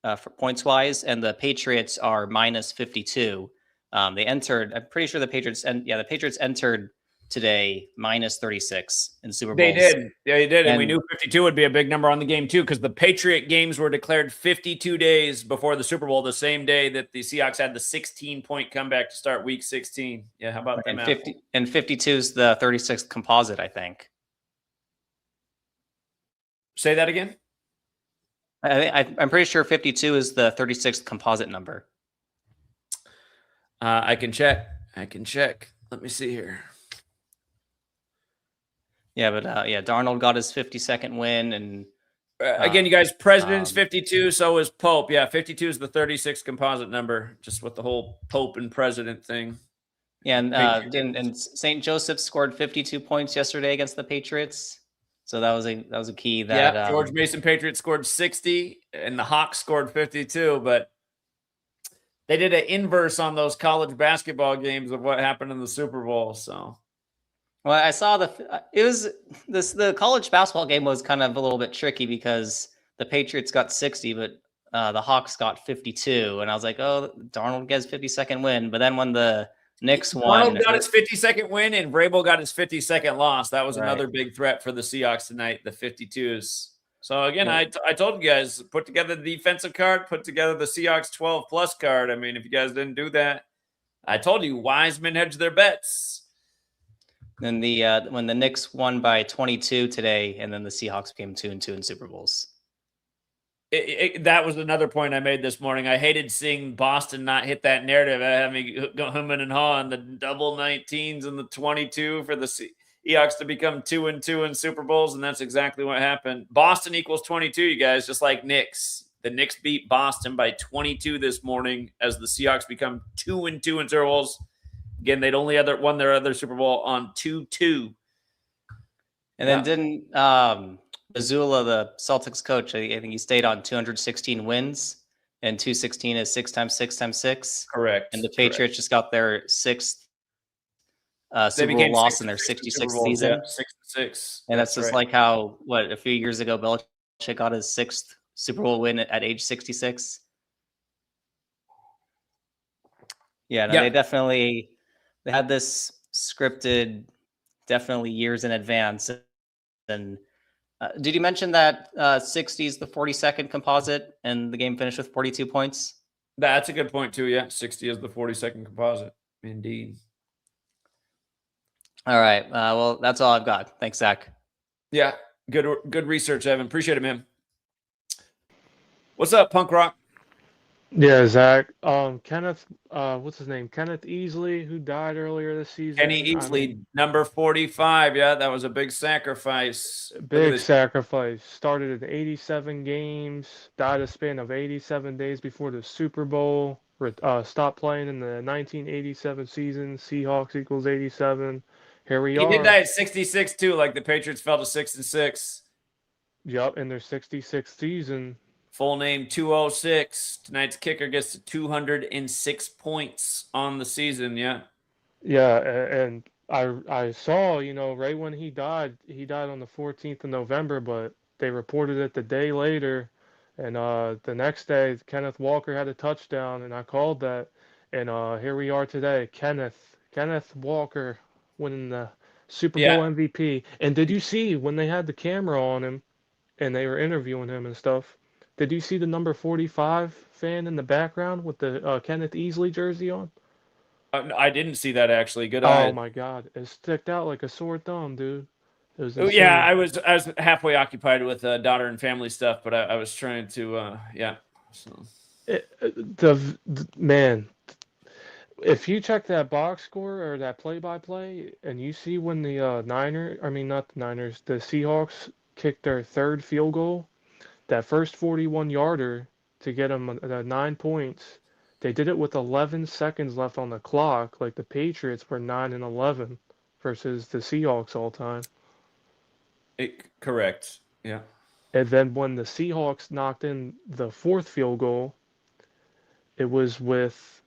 for points wise, and the Patriots are minus 52. They entered. I'm pretty sure the Patriots the Patriots entered today minus 36 in Super Bowls. They did. Yeah, they did. And we knew 52 would be a big number on the game too, because the Patriot games were declared 52 days before the Super Bowl, the same day that the Seahawks had the 16-point comeback to start Week 16. Yeah, how about that? And 52 is the 36th composite, I think. Say that again. I'm pretty sure 52 is the 36th composite number. I can check. Let me see here. Yeah, but Darnold got his 52nd win, and again, you guys, President's 52, so is Pope. Yeah, 52 is the 36th composite number, just with the whole Pope and President thing. Yeah, and St. Joseph scored 52 points yesterday against the Patriots. So that was a key. That George Mason Patriots scored 60, and the Hawks scored 52, but they did an inverse on those college basketball games of what happened in the Super Bowl. So, well, I saw the college basketball game was kind of a little bit tricky because the Patriots got 60, but the Hawks got 52, and I was like, oh, Darnold gets 52nd win. But then when the Knicks won, Darnold got his 52nd win, and Vrabel got his 52nd loss. That was another big threat for the Seahawks tonight, the 52s. So, again, I told you guys, put together the defensive card, put together the Seahawks 12-plus card. I mean, if you guys didn't do that, I told you, wise men hedge their bets. Then when the Knicks won by 22 today, and then the Seahawks became 2-2 in Super Bowls. That was another point I made this morning. I hated seeing Boston not hit that narrative, having humming and hawing the double 19s and the 22 for the Seahawks to become 2-2 in Super Bowls, and that's exactly what happened. Boston equals 22, you guys, just like Knicks. The Knicks beat Boston by 22 this morning as the Seahawks become 2-2 in Super Bowls. Again, they'd only won their other Super Bowl on 2-2. And then Mazzulla, the Celtics coach, I think he stayed on 216 wins, and 216 is 6 times 6 times 6. Correct. And the Patriots just got their sixth They Super Bowl became loss 6 in and their 6 in 66th Super Bowls. Yeah, season. 6 and 6. And that's just right. like how, a few years ago, Belichick got his sixth Super Bowl win at age 66. Yeah, no, Yeah. they had this scripted definitely years in advance. And did you mention that 60 is the 42nd composite and the game finished with 42 points? That's a good point too. Yeah, 60 is the 42nd composite. Indeed. All right. Well, that's all I've got. Thanks, Zach. Yeah, good research, Evan. Appreciate it, man. What's up, punk rock? Yeah, Zach. Kenneth, what's his name? Kenneth Easley, who died earlier this season. Kenny Easley, number 45. Yeah, that was a big sacrifice. Big sacrifice. Started in 87 games, died a span of 87 days before the Super Bowl. Stopped playing in the 1987 season. Seahawks equals 87. Here we He are. did die at 66 too. Like the Patriots fell to 6 and 6. Yup, in their 66th season. Full name 206. Tonight's kicker gets to 206 points on the season. Yeah. Yeah, and I saw, right when he died on the 14th of November, but they reported it the day later, and the next day Kenneth Walker had a touchdown, and I called that, and here we are today, Kenneth Walker winning the Super Bowl MVP. And did you see when they had the camera on him and they were interviewing him and stuff? Did you see the number 45 fan in the background with the Kenneth Easley jersey on? I didn't see that actually. Good Oh eyes. my God, it sticked out like a sore thumb, dude. It was Oh, insane. yeah, I was halfway occupied with daughter and family stuff, but I was trying to yeah. So. Man, if you check that box score or that play-by-play, and you see when the not the Niners, the Seahawks kicked their third field goal, that first 41-yarder to get them 9 points, they did it with 11 seconds left on the clock, like the Patriots were 9 and 11 versus the Seahawks all time. Correct. Yeah. And then when the Seahawks knocked in the fourth field goal, it was with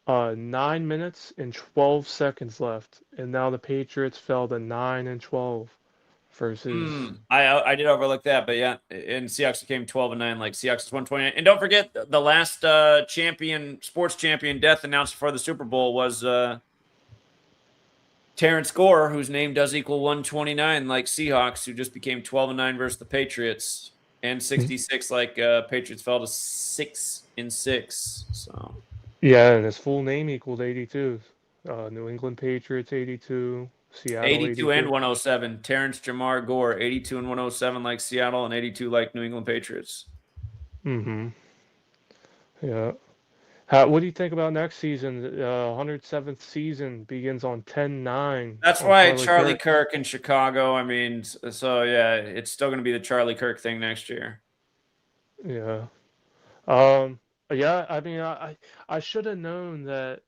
9 minutes and 12 seconds left, and now the Patriots fell to 9 and 12 versus. I did overlook that, but yeah, and Seahawks became 12 and 9. Like Seahawks is 129. And don't forget the last sports champion death announced for the Super Bowl was Terrence Gore, whose name does equal 129, like Seahawks, who just became 12 and 9 versus the Patriots, and 66, like Patriots fell to 6 and 6. So Yeah, and his full name equaled 82. New England Patriots 82, Seattle 82 and 107. Terrence Jamar Gore, 82 and 107 like Seattle, and 82 like New England Patriots. Mm-hmm. Yeah. What do you think about next season? 107th season begins on 10-9. That's why Charlie Kirk in Chicago. I mean, so yeah, it's still going to be the Charlie Kirk thing next year. Yeah. Yeah, I mean, I should have known that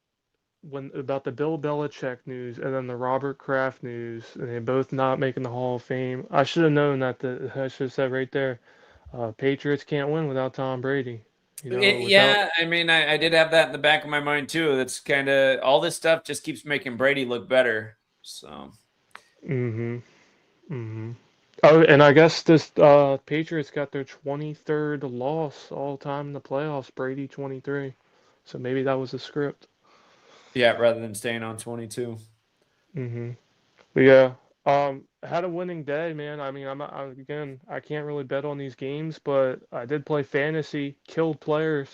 about the Bill Belichick news and then the Robert Kraft news, and they both not making the Hall of Fame. I should have known that I should have said right there, Patriots can't win without Tom Brady. Yeah, I mean, I did have that in the back of my mind too. That's kind of all this stuff just keeps making Brady look better. So. Oh, and I guess this Patriots got their 23rd loss all time in the playoffs. Brady 23, so maybe that was the script. Yeah, rather than staying on 22. But yeah, had a winning day, man. I mean, I can't really bet on these games, but I did play fantasy. Killed player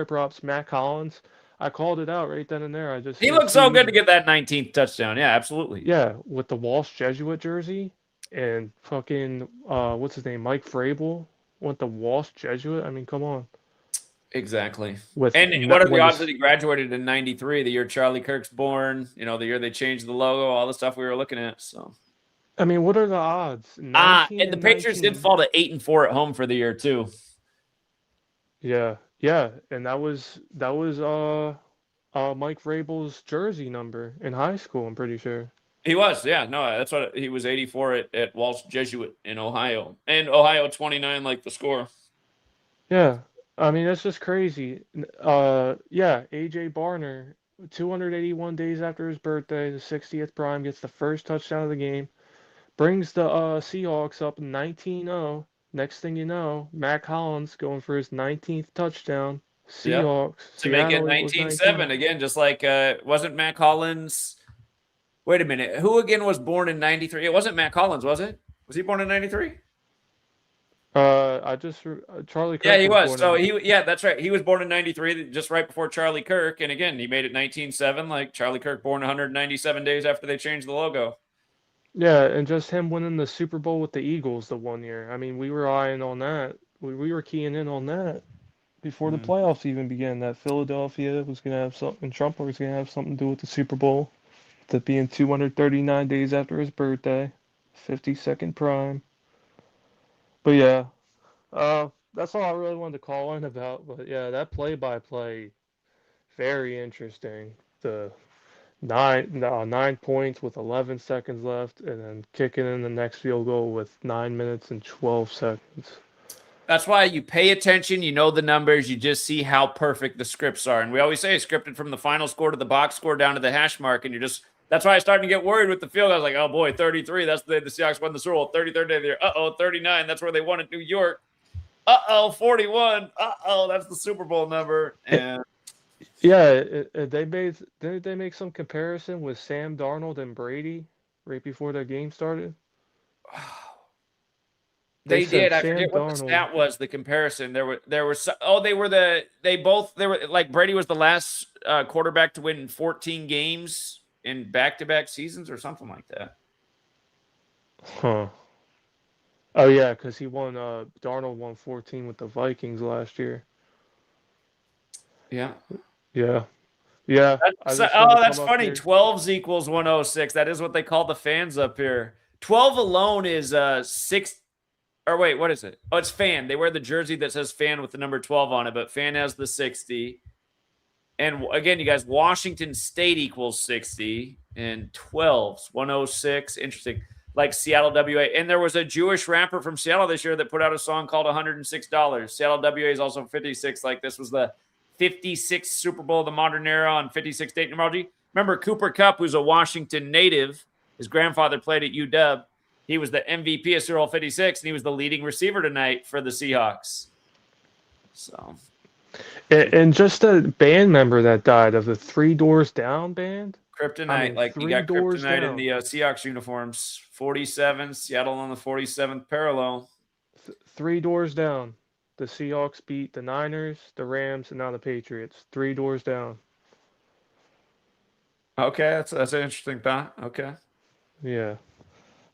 props. Matt Collins, I called it out right then and there. He looked so good to get that 19th touchdown. Yeah, absolutely. Yeah, with the Walsh Jesuit jersey and fucking what's his name, Mike Vrabel went the Walsh Jesuit. I mean, come on. Exactly. And what are the odds that he graduated in 93, the year Charlie Kirk's born, the year they changed the logo, all the stuff we were looking at. So, I mean, what are the odds? And the Patriots did fall to 8-4 at home for the year too. Yeah, and that was Mike Vrabel's jersey number in high school, I'm pretty sure. He was, yeah. No, that's what he was 84 at Walsh Jesuit in Ohio. And Ohio 29, like the score. Yeah, I mean that's just crazy. Yeah, AJ Barner, 281 days after his birthday, the 60th prime, gets the first touchdown of the game, brings the Seahawks up 19-0. Next thing you know, Mac Hollins going for his 19th touchdown. Yep. Seahawks, To make it Seattle equals 19-7 again, just like wasn't Mac Hollins. Wait a minute. Who again was born in 93? It wasn't Mac Hollins, was it? Was he born in 93? Charlie Kirk Yeah, he was. born So in- yeah, that's right. He was born in 93, just right before Charlie Kirk. And again, he made it 19-7, like Charlie Kirk born 197 days after they changed the logo. Yeah, and just him winning the Super Bowl with the Eagles the one year. I mean, we were eyeing on that. We were keying in on that before the playoffs even began. That Philadelphia was going to have something, Trump was going to have something to do with the Super Bowl. That being 239 days after his birthday, 52nd prime. But yeah, that's all I really wanted to call in about. But yeah, that play-by-play, very interesting. The 9 points with 11 seconds left, and then kicking in the next field goal with 9 minutes and 12 seconds. That's why you pay attention. You know the numbers. You just see how perfect the scripts are. And we always say scripted from the final score to the box score down to the hash mark. And that's why I started to get worried with the field. I was like, oh boy, 33. That's the day the Seahawks won the Super Bowl. 33rd day of the year. 39. That's where they won at New York. 41. That's the Super Bowl number. And yeah, didn't they make some comparison with Sam Darnold and Brady right before the game started? They said did. I Sam forget what the Darnold. stat was. The comparison. They were like Brady was the last quarterback to win 14 games in back-to-back seasons or something like that. Huh. Oh yeah, because Darnold won 14 with the Vikings last year. Yeah. Yeah. Yeah. That's funny. 12s equals 106. That is what they call the fans up here. 12 alone is 6. Or wait, what is it? Oh, it's fan. They wear the jersey that says fan with the number 12 on it, but fan has the 60. And again, you guys, Washington State equals 60 and 12s, 106. Interesting. Like Seattle WA. And there was a Jewish rapper from Seattle this year that put out a song called $106. Seattle WA is also 56. Like this was the 56th Super Bowl of the modern era on 56 date numerology. Remember Cooper Kupp, who's a Washington native. His grandfather played at UW. He was the MVP of Super Bowl 56, and he was the leading receiver tonight for the Seahawks. So, and just a band member that died of the Three Doors Down band. Kryptonite, you got Kryptonite in the Seahawks uniforms. 47, Seattle on the 47th parallel. 3 doors down. The Seahawks beat the Niners, the Rams, and now the Patriots. 3 doors down. Okay, that's an interesting thought. Okay. Yeah.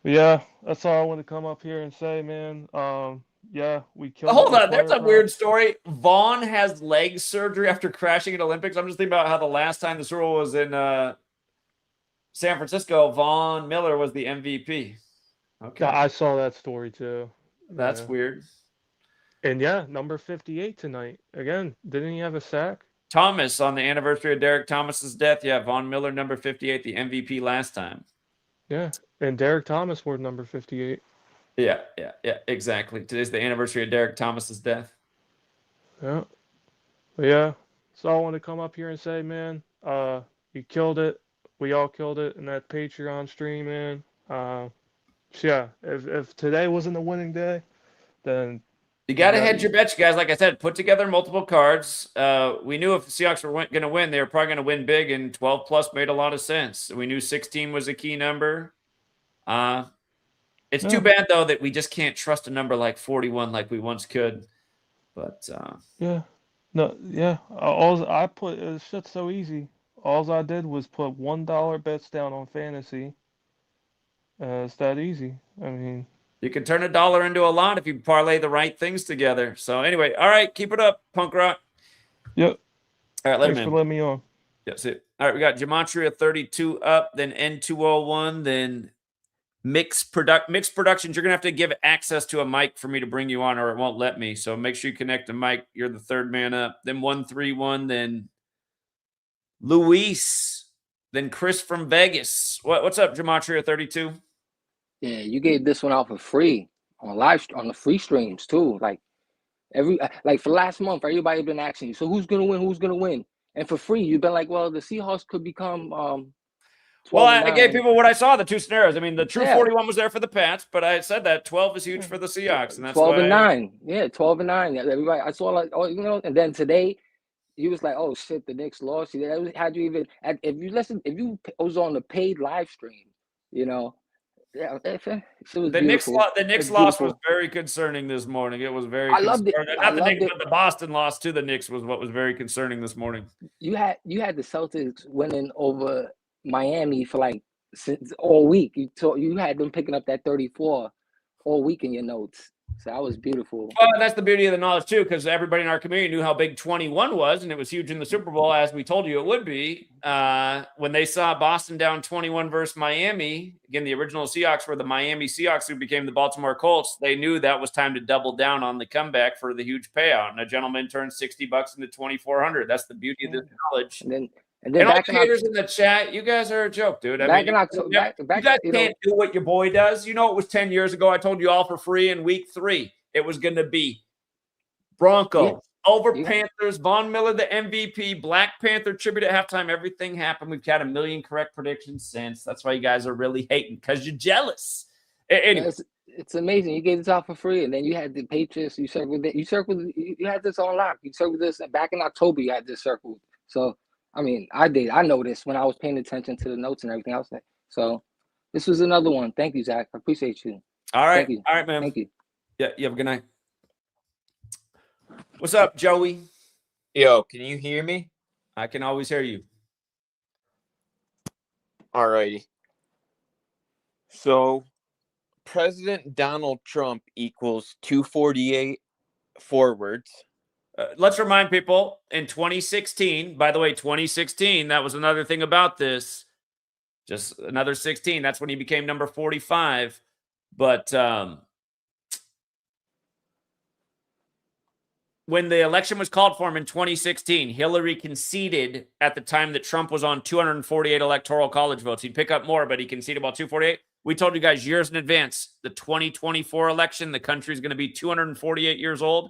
Yeah, that's all I want to come up here and say, man. Yeah, we killed. Hold on, there's a weird story. Vaughn has leg surgery after crashing at Olympics. I'm just thinking about how the last time the Super Bowl was in San Francisco, Von Miller was the MVP. Okay, I saw that story too. That's weird. And yeah, number 58 tonight. Again, didn't he have a sack? Thomas on the anniversary of Derek Thomas's death. Yeah, Von Miller, number 58, the MVP last time. Yeah, and Derek Thomas wore number 58. Yeah, exactly. Today's the anniversary of Derek Thomas's death. Yeah. But yeah, so I want to come up here and say, man, you killed it. We all killed it in that Patreon stream, man. Yeah, if today wasn't a winning day, then you got to hedge your bets, you guys. Like I said, put together multiple cards. We knew if the Seahawks were going to win, they were probably going to win big, and 12 plus made a lot of sense. We knew 16 was a key number. It's too bad though that we just can't trust a number like 41 like we once could. But all I put it's just so easy. All I did was put $1 bets down on fantasy. It's that easy. I mean, you can turn $1 into a lot if you parlay the right things together. So anyway, all right, keep it up, punk rock. Yep. All right, Thanks for letting me on. That's it. All right, we got Gematria 32 up, then N201, then Mixed Productions. You're gonna have to give access to a mic for me to bring you on, or it won't let me. So make sure you connect the mic. You're the third man up. Then 131. Then Luis Then Chris from Vegas. What's up, Gematria32? Yeah, you gave this one out for free on the free streams too. Like for last month, everybody been asking you, so who's gonna win? Who's gonna win? And for free, you've been like, well, the Seahawks could become 12 Well, and I gave 9. people what I saw, the two scenarios. I mean, the true Yeah. 41 was there for the Pats, but I said that 12 is huge for the Seahawks, and that's 12 why and 9. Yeah, 12 and 9. Everybody, I saw like, oh, and then today, he was like, oh shit, the Knicks lost. Had you even if you was on the paid live stream, yeah, it was the beautiful. Knicks loss was very concerning this morning. It was very I loved it. concerning. I Not the loved Knicks, it. but the Boston loss to the Knicks was what was very concerning this morning. You had the Celtics winning over Miami for like since all week. You had them picking up that 34 all week in your notes. So that was beautiful. Well, that's the beauty of the knowledge too, because everybody in our community knew how big 21 was, and it was huge in the Super Bowl, as we told you it would be. When they saw Boston down 21 versus Miami, again, the original Seahawks were the Miami Seahawks who became the Baltimore Colts. They knew that was time to double down on the comeback for the huge payout, and a gentleman turned $60 into $2,400. That's the beauty of this knowledge. And then all back the haters in the chat, you guys are a joke, dude. I mean, in October, you guys can't do what your boy does. You know, it was 10 years ago. I told you all for free in week 3. It was going to be Broncos over Panthers, Von Miller, the MVP, Black Panther tribute at halftime. Everything happened. We've had 1 million correct predictions since. That's why you guys are really hating, because you're jealous. Anyway. It's amazing. You gave this out for free, and then you had the Patriots. You circled it. You had this on lock. You circled this back in October. You had this circled. So, I mean, I did. I noticed when I was paying attention to the notes and everything else. So, this was another one. Thank you, Zach. I appreciate you. All right. Thank you. All right, man. Thank you. Yeah, you have a good night. What's up, Joey? Yo, can you hear me? I can always hear you. All righty. So, President Donald Trump equals 248 forwards. Let's remind people, in 2016, by the way, 2016, that was another thing about this. Just another 16. That's when he became number 45. But when the election was called for him in 2016, Hillary conceded at the time that Trump was on 248 electoral college votes. He'd pick up more, but he conceded about 248. We told you guys years in advance, the 2024 election, the country's going to be 248 years old.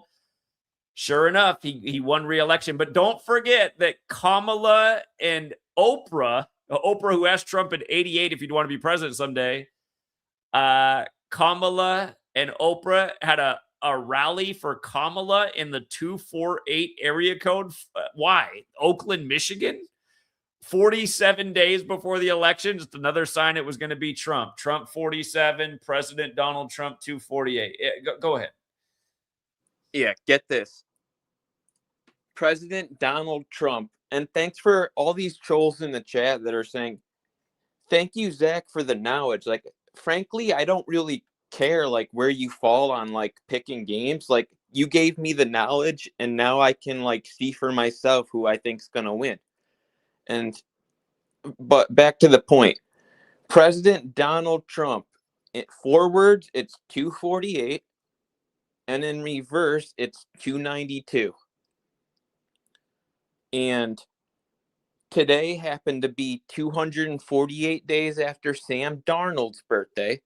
Sure enough, he won re-election. But don't forget that Kamala and Oprah, who asked Trump at 88 if he'd want to be president someday, Kamala and Oprah had a rally for Kamala in the 248 area code. Why? Oakland, Michigan? 47 days before the election, just another sign it was going to be Trump. Trump 47, President Donald Trump 248. Go ahead. Yeah, get this. President Donald Trump, and thanks for all these trolls in the chat that are saying, thank you, Zach, for the knowledge. Like, frankly, I don't really care, like, where you fall on, like, picking games. Like, you gave me the knowledge, and now I can, like, see for myself who I think's going to win. But back to the point. President Donald Trump, forwards, it's 248. And in reverse, it's 292. And today happened to be 248 days after Sam Darnold's birthday.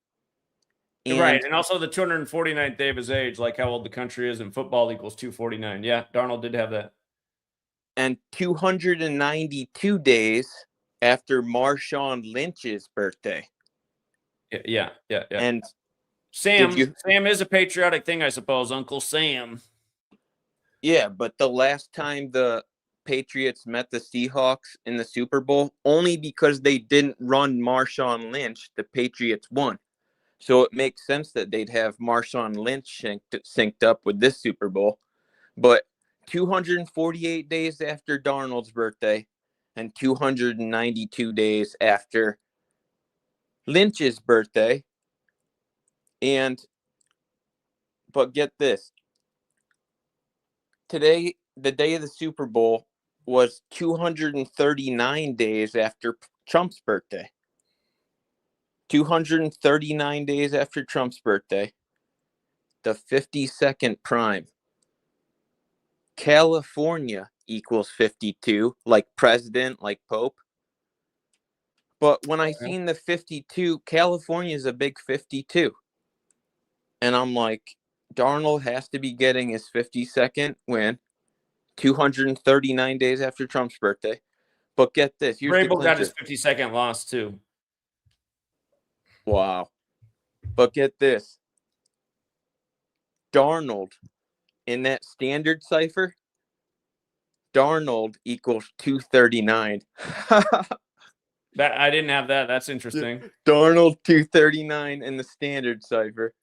Right, and also the 249th day of his age, like how old the country is in football equals 249. Yeah, Darnold did have that. And 292 days after Marshawn Lynch's birthday. Yeah. And Sam is a patriotic thing, I suppose. Uncle Sam. Yeah, but the last time the Patriots met the Seahawks in the Super Bowl, only because they didn't run Marshawn Lynch, the Patriots won. So it makes sense that they'd have Marshawn Lynch synced up with this Super Bowl. But 248 days after Darnold's birthday and 292 days after Lynch's birthday. But get this. Today, the day of the Super Bowl, was 239 days after Trump's birthday. 239 days after Trump's birthday. The 52nd prime. California equals 52, like president, like Pope. But when I seen the 52, California's a big 52. And I'm like, Darnold has to be getting his 52nd win 239 days after Trump's birthday. But get this. Here's the Vrabel got his clincher. 52nd loss, too. Wow. But get this. Darnold, in that standard cipher, Darnold equals 239. That I didn't have that. That's interesting. Darnold 239 in the standard cipher.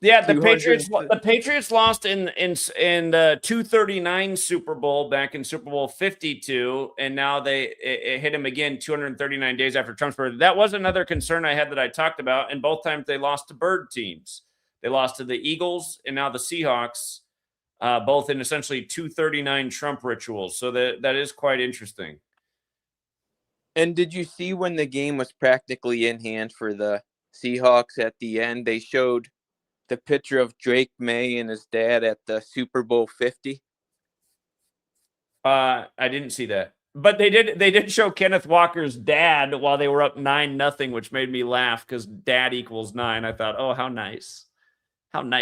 Yeah, the 200 Patriots lost in the 239 Super Bowl back in Super Bowl 52, and now it hit him again 239 days after Trump's birthday. That was another concern I had that I talked about, and both times they lost to bird teams. They lost to the Eagles and now the Seahawks, both in essentially 239 Trump rituals. So that is quite interesting. And did you see when the game was practically in hand for the Seahawks at the end? They showed the picture of Drake May and his dad at the Super Bowl 50. I didn't see that, but they did show Kenneth Walker's dad while they were up 9-0, which made me laugh because dad equals 9. I thought, oh, how nice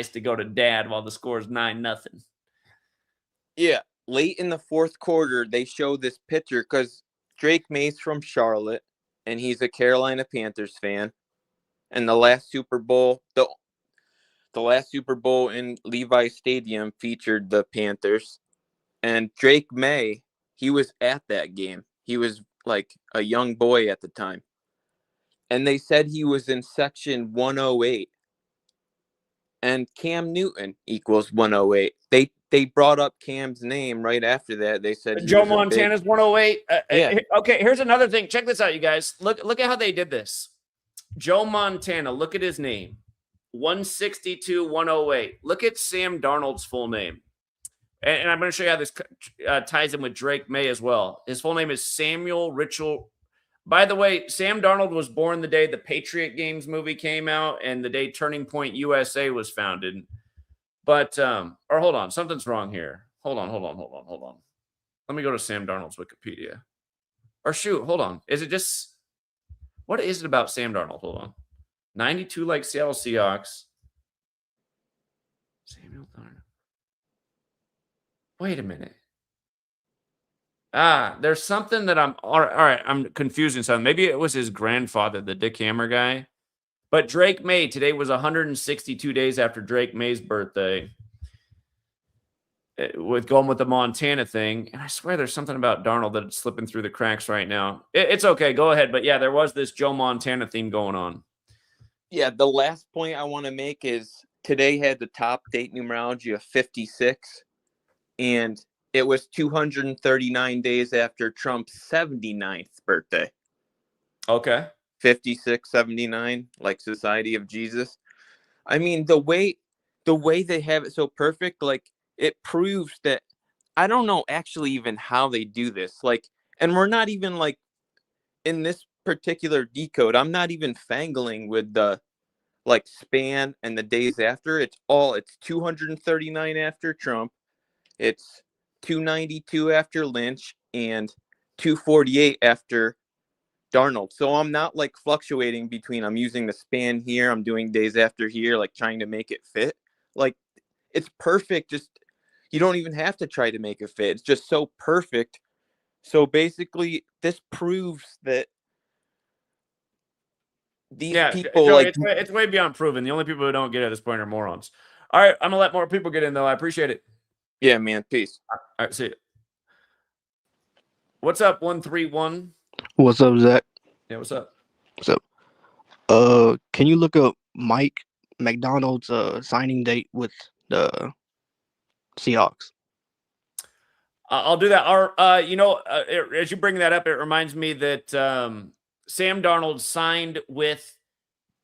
to go to dad while the score is 9-0. Yeah, late in the fourth quarter, they showed this picture because Drake May's from Charlotte, and he's a Carolina Panthers fan. And the last Super Bowl, the last Super Bowl in Levi Stadium featured the Panthers. And Drake May, he was at that game. He was like a young boy at the time. And they said he was in section 108. And Cam Newton equals 108. They brought up Cam's name right after that. They said Joe Montana's 108. Yeah. Okay, here's another thing. Check this out, you guys. Look at how they did this. Joe Montana, look at his name. 162, 108. Look at Sam Darnold's full name. And I'm going to show you how this ties in with Drake May as well. His full name is Samuel Richel. By the way, Sam Darnold was born the day the Patriot Games movie came out and the day Turning Point USA was founded. But, or hold on, something's wrong here. Hold on. Let me go to Sam Darnold's Wikipedia. Or shoot, hold on. Is it just, what is it about Sam Darnold? Hold on. 92 like Seattle Seahawks. Samuel Darnold. Wait a minute. There's something that all right, I'm confusing something. Maybe it was his grandfather, the Dick Hammer guy. But Drake May, today was 162 days after Drake May's birthday. With going with the Montana thing. And I swear there's something about Darnold that's slipping through the cracks right now. It's okay. Go ahead. But yeah, there was this Joe Montana theme going on. Yeah, the last point I want to make is today had the top date numerology of 56. And it was 239 days after Trump's 79th birthday. Okay. 56, 79, like Society of Jesus. I mean, the way they have it so perfect, like it proves that I don't know actually even how they do this. Like, and we're not even like in this particular decode. I'm not even fangling with the like span and the days after. It's 239 after Trump. It's 292 after Lynch and 248 after Darnold. So I'm not like fluctuating between I'm using the span here, I'm doing days after here, like trying to make it fit. Like it's perfect. Just you don't even have to try to make it fit. It's just so perfect. So basically this proves that these people Joey, like it's way beyond proven. The only people who don't get it at this point are morons. All right, I'm gonna let more people get in though. I appreciate it. yeah, man. Peace. All right, see you. What's up, 131? What's up, Zach? Yeah, what's up? What's up? Can you look up Mike McDonald's signing date with the Seahawks? I'll do that. As you bring that up, it reminds me that Sam Darnold signed with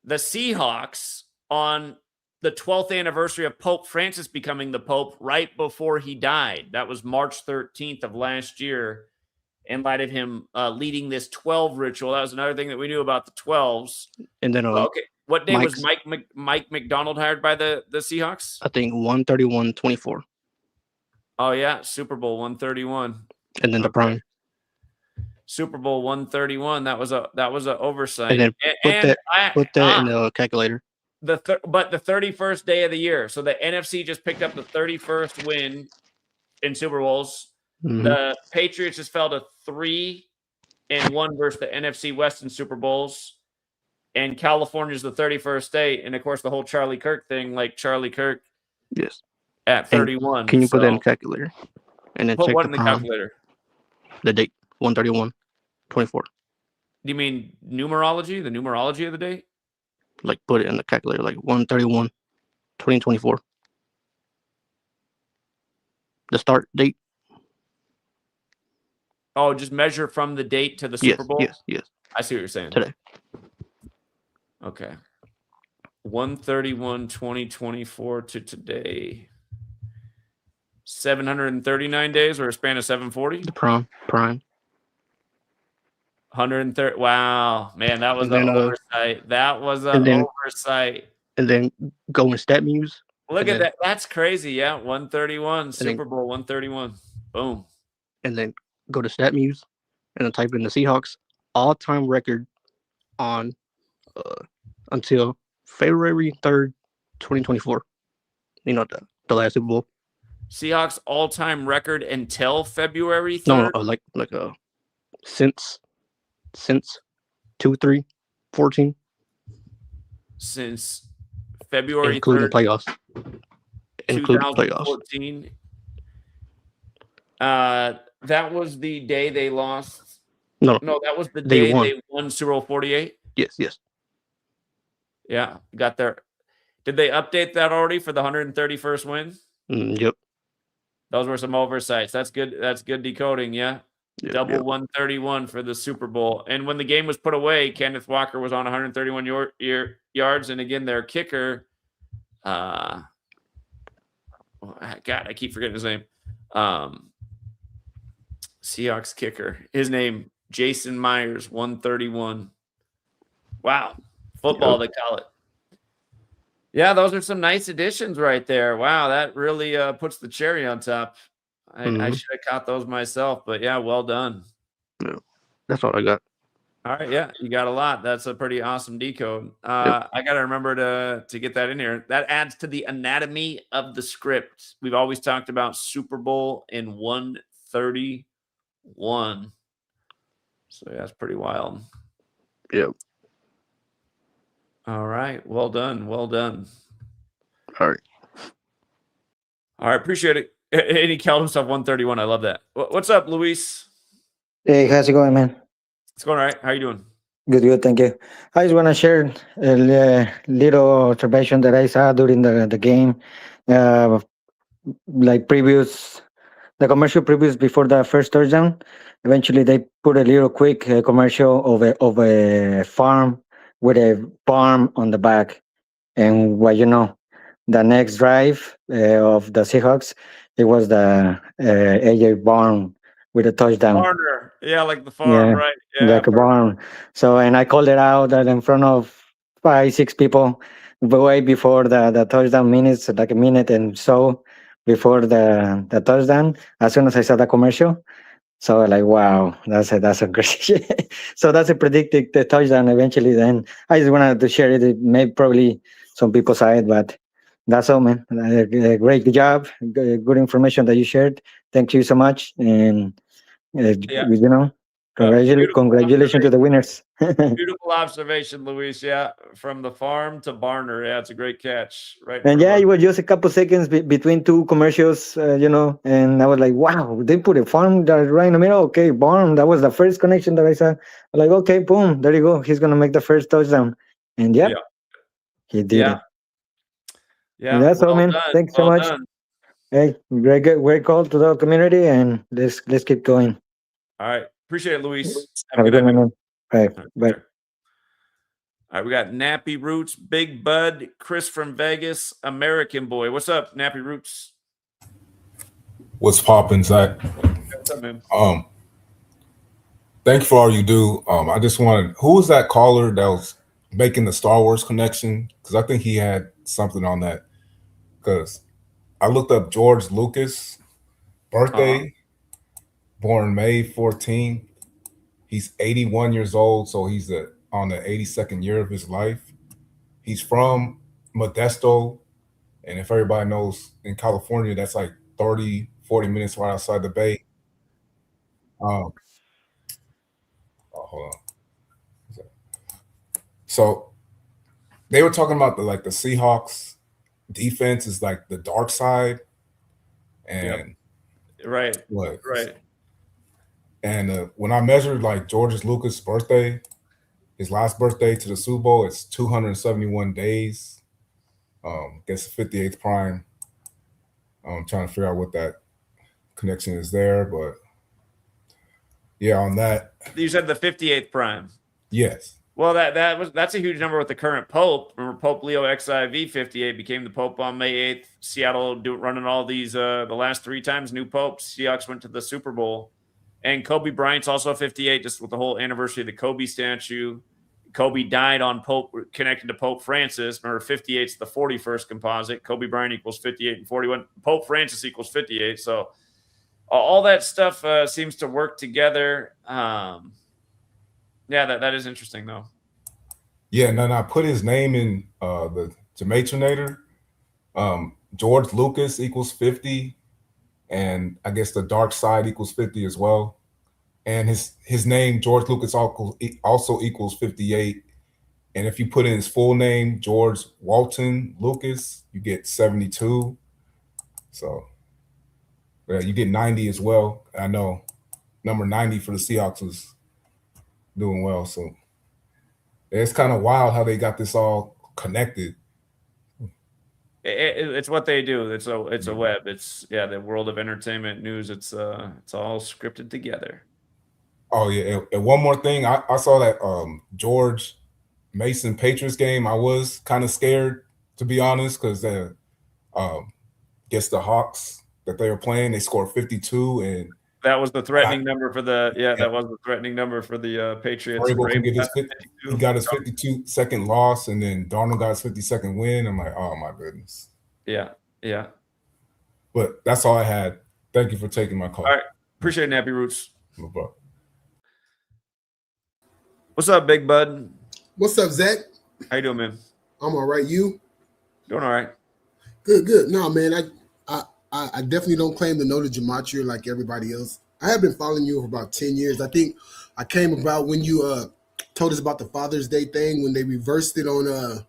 the Seahawks on the 12th anniversary of Pope Francis becoming the Pope right before he died. That was March 13th of last year. In light of him leading this 12 ritual. That was another thing that we knew about the 12s. And then okay, what day was Mike McDonald hired by the Seahawks? I think 131-24. Oh yeah, Super Bowl 131. And then the prime. Super Bowl 131. That was a oversight. And then put that in the calculator. But the 31st day of the year. So the NFC just picked up the 31st win in Super Bowls. Mhm. The Patriots just fell to 3-1 versus the NFC West in Super Bowls. And California's the 31st state. And of course, the whole Charlie Kirk thing, like Charlie Kirk Yes. at 31. Can you put that in the calculator? And then Put check what the in the prime, calculator? the date, 1/31/24. Do you mean numerology? The numerology of the date? Like put it in the calculator, like 1/31/2024. The start date. Oh, just measure from the date to the Super Bowl? Yes. I see what you're saying. Today. Okay. 1/31/2024 to today. 739 days or a span of 740? The prime. 130. Wow, man, that was And then, an oversight. That was an oversight. And then go in StatMuse. Look at that. That's crazy. Yeah, 131. Super Bowl 131. Boom. And then go to StatMuse and then type in the Seahawks all-time record on until February 3rd, 2024. You know, the last Super Bowl. Seahawks all-time record until February 3rd? No, like since 2/3/14. Since February including 3rd, playoffs. Including playoffs. 2014. That was the day they lost. No, that was the day they won Super Bowl 48. Yes. Yeah, got there. Did they update that already for the 131st win? Yep. Those were some oversights. That's good. That's good decoding. Yeah. Yep, Double 131 for the Super Bowl. And when the game was put away, Kenneth Walker was on 131 yards. And again, their kicker, God, I keep forgetting his name. Seahawks kicker. His name, Jason Myers, 131. Wow. Football, they call it. Yeah, those are some nice additions right there. Wow, that really puts the cherry on top. I should have caught those myself, but yeah, well done. Yeah, that's all I got. All right, yeah, you got a lot. That's a pretty awesome decode. I got to remember to get that in here. That adds to the anatomy of the script. We've always talked about Super Bowl in 131. So yeah, that's pretty wild. Yep. All right, well done. All right. Appreciate it. And he called himself 131. I love that. What's up, Luis? Hey, how's it going, man? It's going all right. How you doing? Good, thank you. I just want to share a little observation that I saw during the game. Like the commercial previous before the first touchdown. Eventually, they put a little quick commercial of a farm with a barn on the back. And what the next drive of the Seahawks, it was the AJ barn with a touchdown. Barner. Yeah, like the farm, right? Yeah, like a barn. So, and I called it out in front of 5-6 people way before the touchdown minutes, like a minute and so before the touchdown. As soon as I saw the commercial, so like, wow, that's a crazy. So that's a predicted the touchdown eventually. Then I just wanted to share it. It may probably some people saw it, but that's all, man. Great job. Good information that you shared. Thank you so much. And congratulations to the winners. Beautiful observation, Luis. Yeah, from the farm to Barner. Yeah, it's a great catch. Right. And yeah, it was just a couple seconds between two commercials, and I was like, wow, they put a farm right in the middle. Okay, barn. That was the first connection that I saw. I'm like, okay, boom, there you go. He's gonna make the first touchdown. And he did it. Yeah, and that's all, man. Thanks so much. Done. Hey, great call to the community, and let's keep going. All right. Appreciate it, Luis. Have a good one, man. All right. Bye. All right. We got Nappy Roots, Big Bud, Chris from Vegas, American Boy. What's up, Nappy Roots? What's poppin', Zach? What's up, man? Thank you for all you do. I just wanted, who was that caller that was making the Star Wars connection? Because I think he had something on that. Because I looked up George Lucas' birthday, born May 14th. He's 81 years old, so he's on the 82nd year of his life. He's from Modesto, and if everybody knows, in California, that's like 30, 40 minutes right outside the Bay. Oh, hold on. So they were talking about the Seahawks defense is like the dark side, and right. And when I measured like George Lucas' birthday, his last birthday to the Super Bowl, it's 271 days. Gets the 58th prime. I'm trying to figure out what that connection is there, but yeah, on that. You said the 58th prime. Yes. Well, that's a huge number with the current Pope. Remember, Pope Leo XIV 58 became the Pope on May 8th. Seattle running all these the last 3 times new popes. Seahawks went to the Super Bowl. And Kobe Bryant's also 58, just with the whole anniversary of the Kobe statue. Kobe died on Pope, connected to Pope Francis. Remember, 58 is the 41st composite. Kobe Bryant equals 58 and 41. Pope Francis equals 58. So all that stuff seems to work together. Yeah, that is interesting, though. Yeah, and then I put his name in the Gematrinator. George Lucas equals 50. And I guess the dark side equals 50 as well. And his name, George Lucas, also equals 58. And if you put in his full name, George Walton Lucas, you get 72. So yeah, you get 90 as well. I know number 90 for the Seahawks was doing well. So it's kind of wild how they got this all connected. It's what they do. It's a web. It's the world of entertainment news. It's all scripted together. Oh yeah, and one more thing, I saw that George Mason Patriots game. I was kind of scared, to be honest, because guess the Hawks that they were playing, they scored 52, and that was the threatening number for the that was the threatening number for the Patriots. He got his 52-second loss, and then Darnold got his 52nd win. I'm like, oh my goodness. Yeah. But that's all I had. Thank you for taking my call. All right, appreciate it, Nappy Roots. No problem. What's up, Big Bud? What's up, Zach? How you doing, man? I'm all right. You? Doing all right. Good. No, man, I definitely don't claim to know the gematria like everybody else. I have been following you for about 10 years. I think I came about when you told us about the Father's Day thing when they reversed it on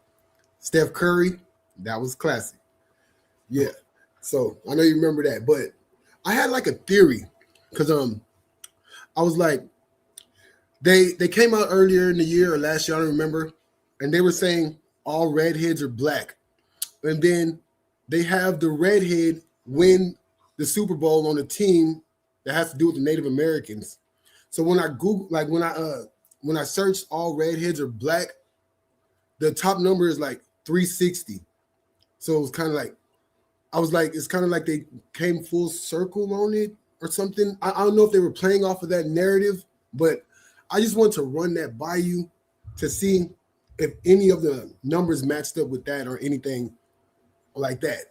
Steph Curry. That was classic. Yeah. So I know you remember that. But I had like a theory because I was like, they came out earlier in the year or last year, I don't remember, and they were saying all redheads are black. And then they have the redhead win the Super Bowl on a team that has to do with the Native Americans. So when I Google, like when I searched all redheads are black, the top number is like 360. So it was kind of like, I was like, it's kind of like they came full circle on it or something. I don't know if they were playing off of that narrative, but I just want to run that by you to see if any of the numbers matched up with that or anything like that.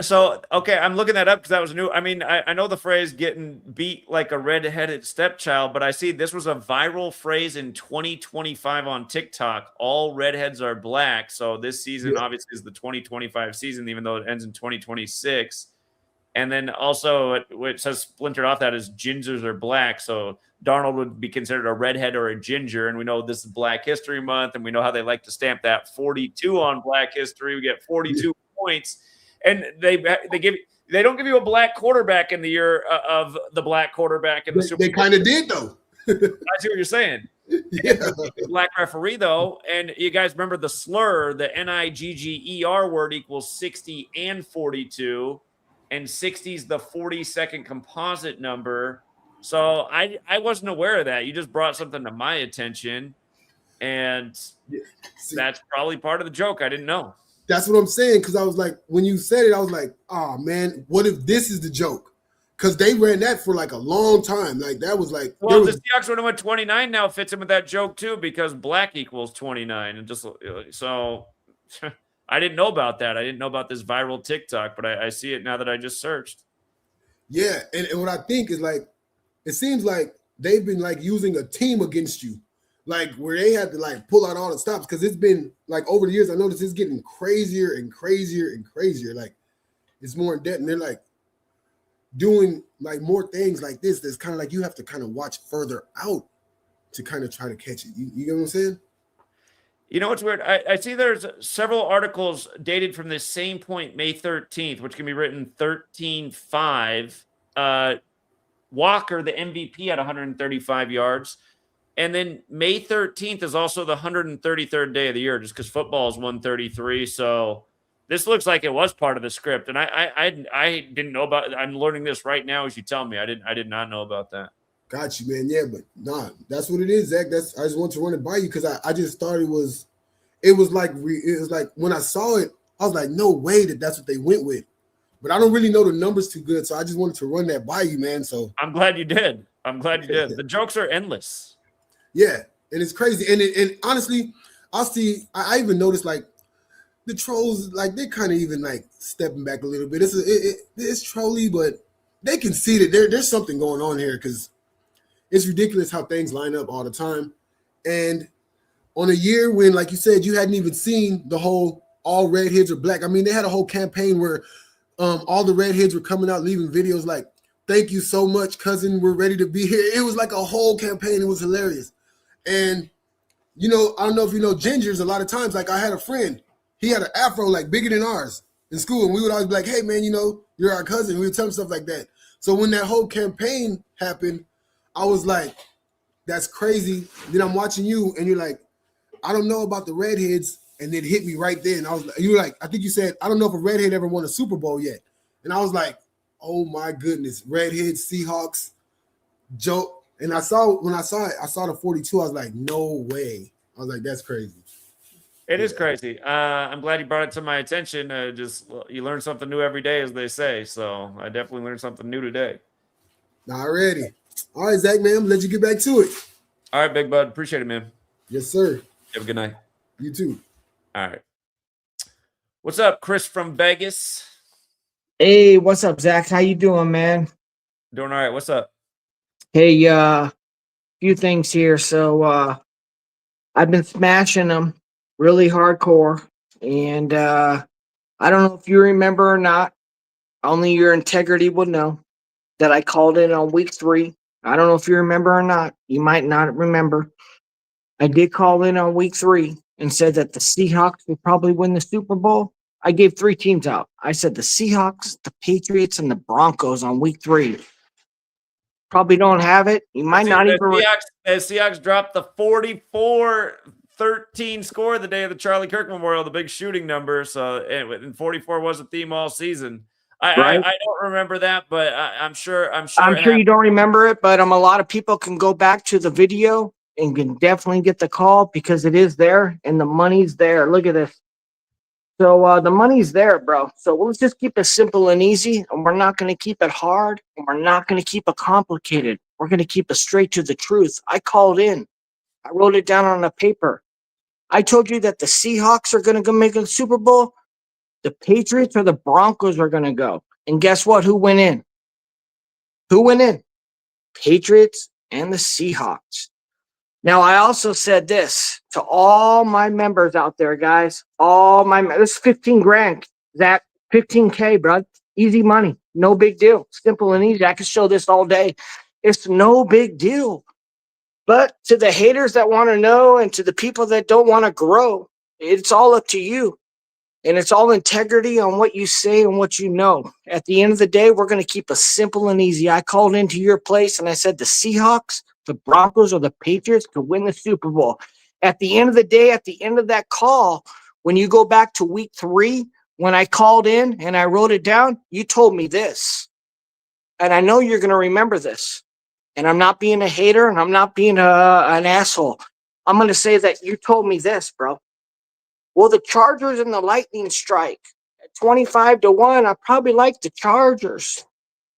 So, okay, I'm looking that up because that was new. I mean, I know the phrase getting beat like a red-headed stepchild, but I see this was a viral phrase in 2025 on TikTok. All redheads are black. So this season obviously is the 2025 season, even though it ends in 2026. And then also it says splintered off that is gingers are black. So Darnold would be considered a redhead or a ginger. And we know this is Black History Month, and we know how they like to stamp that 42 on Black History. We get 42 points. And they don't give you a black quarterback in the year of the black quarterback in the Super Bowl. They kind of did, though. I see what you're saying. Yeah. Black referee, though. And you guys remember the slur, the NIGGER word equals 60 and 42. And 60 is the 42nd composite number. So I wasn't aware of that. You just brought something to my attention. And that's probably part of the joke. I didn't know. That's what I'm saying, because I was like, when you said it, I was like, oh, man, what if this is the joke? Because they ran that for like a long time. Like, that was like. Well, the Seahawks would have went 29 now fits in with that joke, too, because black equals 29. And just so I didn't know about that. I didn't know about this viral TikTok, but I see it now that I just searched. Yeah. And what I think is like, it seems like they've been like using a team against you, like where they had to like pull out all the stops, because it's been like over the years I noticed it's getting crazier and crazier and crazier. Like it's more in depth, and they're like doing like more things like this. That's kind of like you have to kind of watch further out to kind of try to catch it. You get what I'm saying? You know what's weird? I see there's several articles dated from this same point, May 13th, which can be written 13-5. Walker, the MVP, at 135 yards. And then May 13th is also the 133rd day of the year, just because football is 133. So this looks like it was part of the script. And I didn't know about it. I'm learning this right now as you tell me. I did not know about that. Got you, man. Yeah, but nah, that's what it is, Zach. I just want to run it by you because I just thought it was like when I saw it, I was like, no way that's what they went with. But I don't really know the numbers too good, so I just wanted to run that by you, man. So I'm glad you did. The jokes are endless. Yeah, and it's crazy. And honestly, I even noticed like the trolls, like they're kind of even like stepping back a little bit. It's trolly, but they can see that there's something going on here because it's ridiculous how things line up all the time. And on a year when, like you said, you hadn't even seen the whole all redheads are black. I mean, they had a whole campaign where all the redheads were coming out, leaving videos like, "Thank you so much, cousin. We're ready to be here." It was like a whole campaign. It was hilarious. And, you know, I don't know if you know gingers, a lot of times, like I had a friend, he had an afro like bigger than ours in school. And we would always be like, "Hey, man, you know, you're our cousin." We would tell him stuff like that. So when that whole campaign happened, I was like, that's crazy. Then I'm watching you and you're like, "I don't know about the redheads." And it hit me right then. You were like, I think you said, "I don't know if a redhead ever won a Super Bowl yet." And I was like, oh my goodness, redheads, Seahawks, Joe. And when I saw it, I saw the 42. I was like, no way. I was like, that's crazy. It is crazy. I'm glad you brought it to my attention. You learn something new every day, as they say. So I definitely learned something new today. Alrighty. All right, Zach, man, let you get back to it. All right, big bud. Appreciate it, man. Yes, sir. Have a good night. You too. All right. What's up, Chris from Vegas? Hey, what's up, Zach? How you doing, man? Doing all right. What's up? Hey, few things here. So I've been smashing them really hardcore, and I don't know if you remember or not. Only your integrity would know that I called in on week 3. I don't know if you remember or not. You might not remember. I did call in on week 3 and said that the Seahawks would probably win the Super Bowl. I gave 3 teams out. I said the Seahawks, the Patriots, and the Broncos on week 3. Probably don't have it. You might not even. The Seahawks dropped the 44-13 score the day of the Charlie Kirk Memorial, the big shooting number. So, and 44 was a theme all season. I don't remember that, but I'm sure. I'm sure you don't remember it, but a lot of people can go back to the video and can definitely get the call because it is there and the money's there. Look at this. So the money's there, bro. So let's just keep it simple and easy, and we're not going to keep it hard, and we're not going to keep it complicated. We're going to keep it straight to the truth. I called in. I wrote it down on a paper. I told you that the Seahawks are going to go make a Super Bowl. The Patriots or the Broncos are going to go. And guess what? Who went in? Who went in? Patriots and the Seahawks. Now, I also said this to all my members out there, guys. This is 15 grand, Zach. 15K, bro. Easy money. No big deal. Simple and easy. I can show this all day. It's no big deal. But to the haters that want to know and to the people that don't want to grow, it's all up to you. And it's all integrity on what you say and what you know. At the end of the day, we're going to keep it simple and easy. I called into your place and I said the Seahawks, the Broncos, or the Patriots could win the Super Bowl. At the end of the day, at the end of that call, when you go back to week 3, when I called in and I wrote it down, you told me this. And I know you're going to remember this. And I'm not being a hater and I'm not being an asshole. I'm going to say that you told me this, bro. Well, the Chargers and the Lightning strike at 25-1. I probably like the Chargers.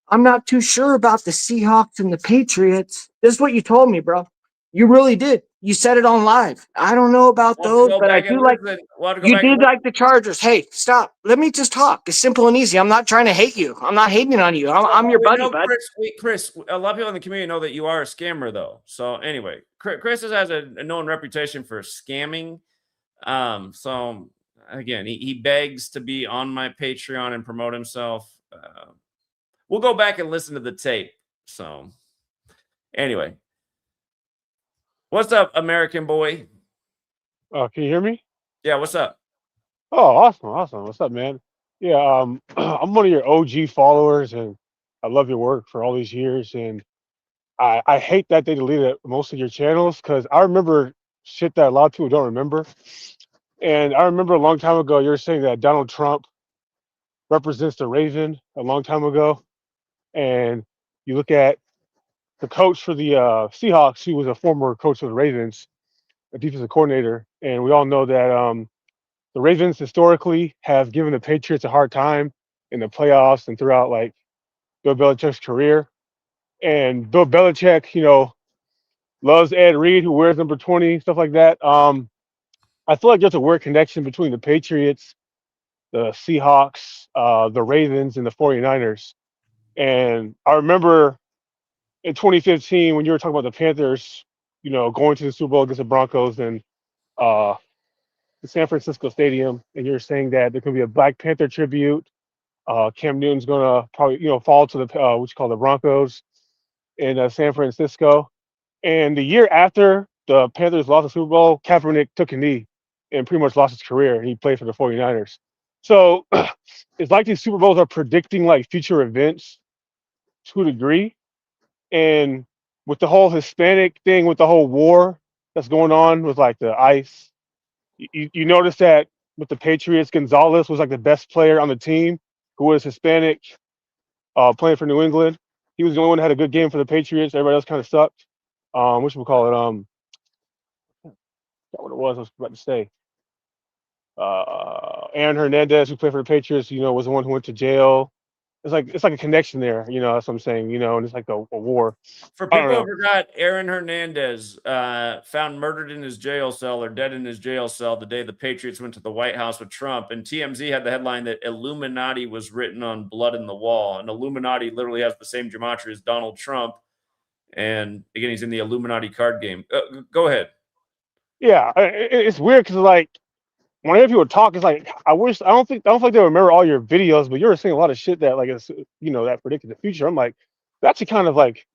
I'm not too sure about the Seahawks and the Patriots. This is what you told me, bro. You really did. You said it on live. I don't know about We'll have to those, go but I back and do like. listen. We'll have to go You back and did listen. like the Chargers. Hey, stop. Let me just talk. It's simple and easy. I'm not trying to hate you. I'm not hating on you. I'm your We buddy, know, bud. Chris, a lot of people in the community know that you are a scammer, though. So anyway, Chris has a known reputation for scamming. So again, he begs to be on my Patreon and promote himself. We'll go back and listen to the tape. So anyway, what's up, American boy? Can you hear me? Yeah, what's up? Oh, awesome. What's up, man? Yeah, I'm one of your OG followers, and I love your work for all these years. And I hate that they deleted most of your channels because I remember shit that a lot of people don't remember. And I remember a long time ago, you were saying that Donald Trump represents the Raven a long time ago. And you look at the coach for the Seahawks, who was a former coach of the Ravens, a defensive coordinator, and we all know that the Ravens historically have given the Patriots a hard time in the playoffs and throughout like Bill Belichick's career. And Bill Belichick, loves Ed Reed, who wears number 20, stuff like that. I feel like there's a weird connection between the Patriots, the Seahawks, the Ravens, and the 49ers. And I remember in 2015 when you were talking about the Panthers, going to the Super Bowl against the Broncos and uh, the San Francisco Stadium, and you're saying that there could be a Black Panther tribute. Cam Newton's gonna probably, fall to the what you call the Broncos in San Francisco. And the year after the Panthers lost the Super Bowl, Kaepernick took a knee and pretty much lost his career. And he played for the 49ers. So it's like these Super Bowls are predicting like future events to a degree. And with the whole Hispanic thing, with the whole war that's going on with like the ICE, you notice that with the Patriots, Gonzalez was like the best player on the team who was Hispanic, playing for New England. He was the only one that had a good game for the Patriots. Everybody else kind of sucked. What should we call it? Forgot what it was. I was about to say. Aaron Hernandez, who played for the Patriots, was the one who went to jail. It's like a connection there. That's what I'm saying. And it's like a war. For I don't people know. who forgot, Aaron Hernandez found murdered in his jail cell or dead in his jail cell the day the Patriots went to the White House with Trump. And TMZ had the headline that Illuminati was written on blood in the wall. And Illuminati literally has the same gematria as Donald Trump. And again, he's in the Illuminati card game. Go ahead. Yeah, it's weird because like whenever people talk, it's like I don't think they remember all your videos, but you were saying a lot of shit that like it's that predicted the future. I'm like, that's actually kind of like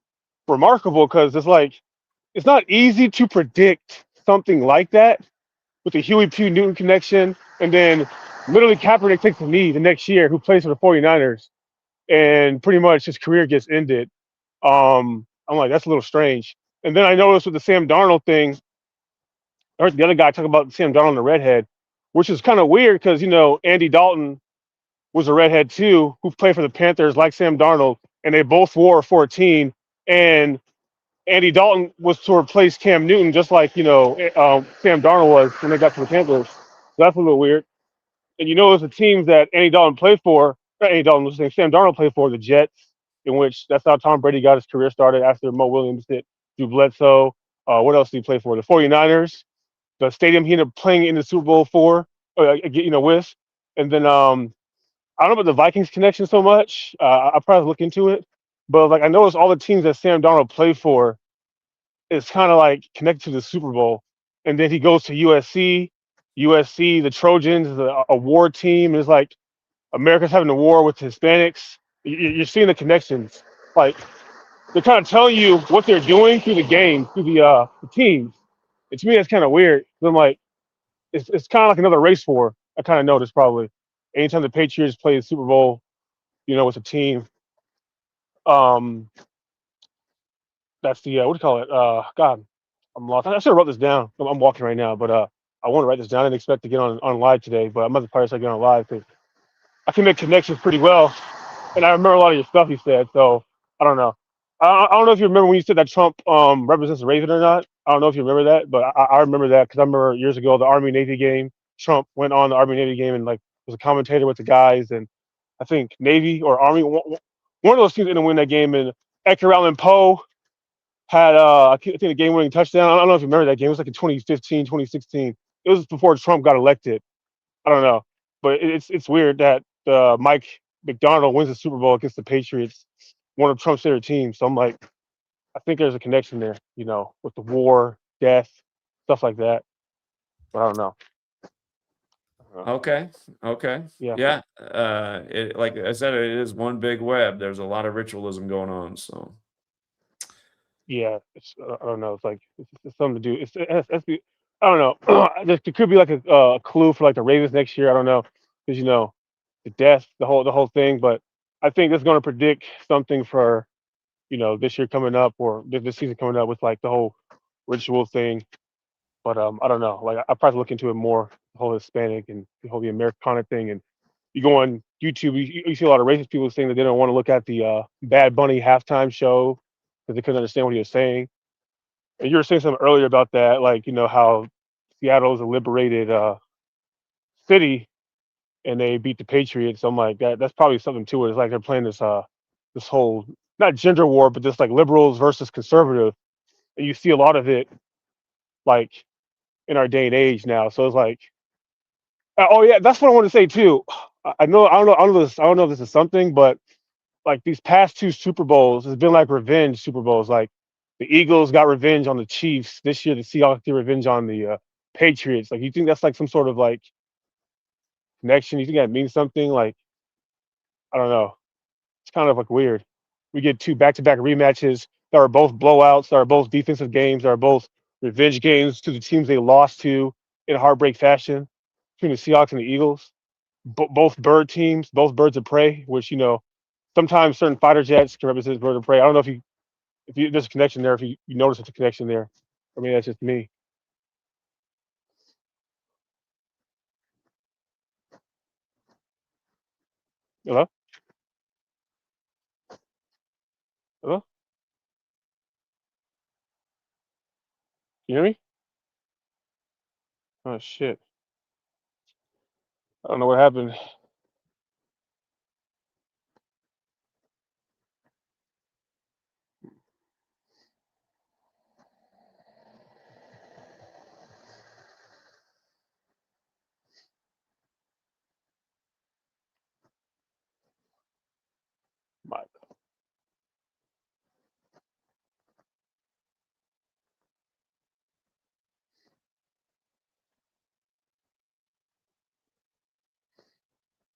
remarkable because it's like it's not easy to predict something like that with the Huey P. Newton connection, and then literally Kaepernick takes a knee the next year, who plays for the 49ers, and pretty much his career gets ended. I'm like, that's a little strange. And then I noticed with the Sam Darnold thing, I heard the other guy talk about Sam Darnold and the redhead, which is kind of weird because Andy Dalton was a redhead too, who played for the Panthers like Sam Darnold, and they both wore 14. And Andy Dalton was to replace Cam Newton, just like Sam Darnold was when they got to the Panthers. So that's a little weird. And it's the teams that Andy Dalton played for. Not Andy Dalton was saying Sam Darnold played for, the Jets, in which that's how Tom Brady got his career started after Mo Williams hit Drew Bledsoe. What else did he play for? The 49ers, the stadium he ended up playing in the Super Bowl with. And then I don't know about the Vikings connection so much. I'll probably look into it. But like I noticed all the teams that Sam Darnold played for is kind of like connected to the Super Bowl. And then he goes to USC. USC, the Trojans, is a war team. It's like America's having a war with Hispanics. You're seeing the connections. Like they're kind of telling you what they're doing through the game, through the teams. And to me, that's kind of weird. I'm like, it's kind of like another race war. I kind of noticed probably. Anytime the Patriots play the Super Bowl, with a team, that's the what do you call it? God, I'm lost. I should have wrote this down. I'm walking right now, but I want to write this down. I didn't expect to get on live today, but I'm about to probably start getting on live because I can make connections pretty well, and I remember a lot of your stuff you said. So I don't know. I don't know if you remember when you said that Trump represents the Raven or not. I don't know if you remember that, but I remember that because I remember years ago the Army Navy game. Trump went on the Army Navy game and like was a commentator with the guys, and I think Navy or Army, one of those teams didn't win that game, and Edgar Allan Poe had I think the game winning touchdown. I don't know if you remember that game. It was like in 2015, 2016. It was before Trump got elected. I don't know, but it's weird that Mike McDonald wins the Super Bowl against the Patriots, one of Trump's favorite teams. So I'm like, I think there's a connection there, with the war, death, stuff like that. But I don't know. Okay. Okay. Yeah. Yeah. Like I said, it is one big web. There's a lot of ritualism going on. So Yeah, I don't know. It's like it's something to do. I don't know. There could be like a clue for like the Ravens next year. I don't know because the death, the whole thing. But I think it's going to predict something for this year coming up or this season coming up with like the whole ritual thing. But I don't know. Like I probably look into it more, the whole Hispanic and the Americana thing. And you go on YouTube, you see a lot of racist people saying that they don't want to look at the Bad Bunny halftime show because they couldn't understand what he was saying. And you were saying something earlier about that, like how Seattle is a liberated city and they beat the Patriots. So I'm like that's probably something to it. It's like they're playing this whole not gender war, but just like liberals versus conservative. And you see a lot of it like in our day and age now. So it's like, oh yeah, that's what I want to say too. I don't know if this is something, but like these past two Super Bowls has been like revenge Super Bowls. Like the Eagles got revenge on the Chiefs this year. The Seahawks get revenge on the Patriots. Like you think that's like some sort of like connection? You think that means something? Like I don't know. It's kind of like weird. We get two back-to-back rematches that are both blowouts, that are both defensive games, that are both revenge games to the teams they lost to in heartbreak fashion between the Seahawks and the Eagles. Both bird teams, both birds of prey, which sometimes certain fighter jets can represent bird of prey. I don't know if there's a connection there, if you notice it's a connection there. I mean, that's just me. Hello? Hello? Can you hear me? Oh shit. I don't know what happened. My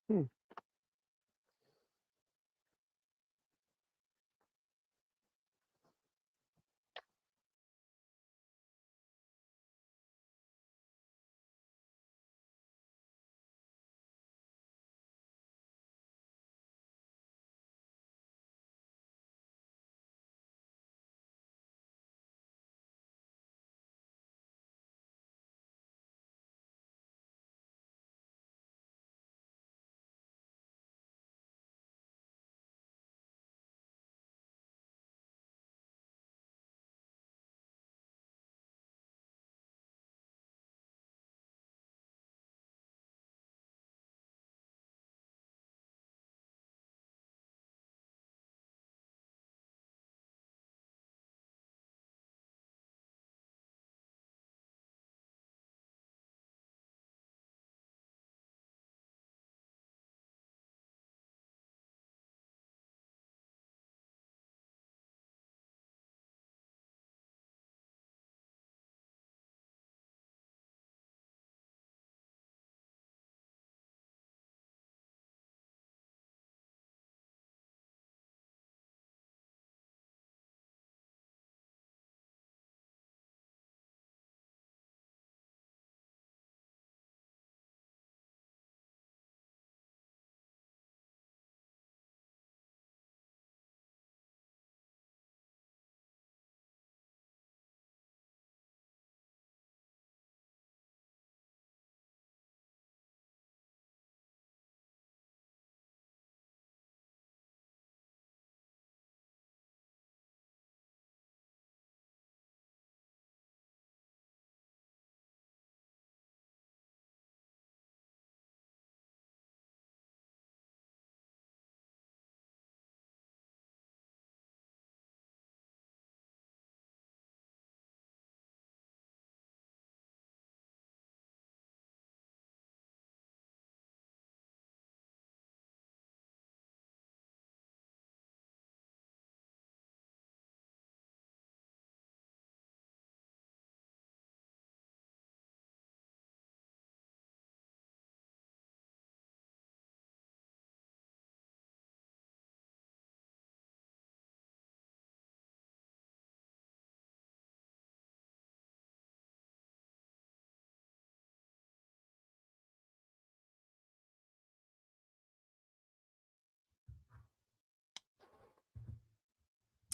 hmm.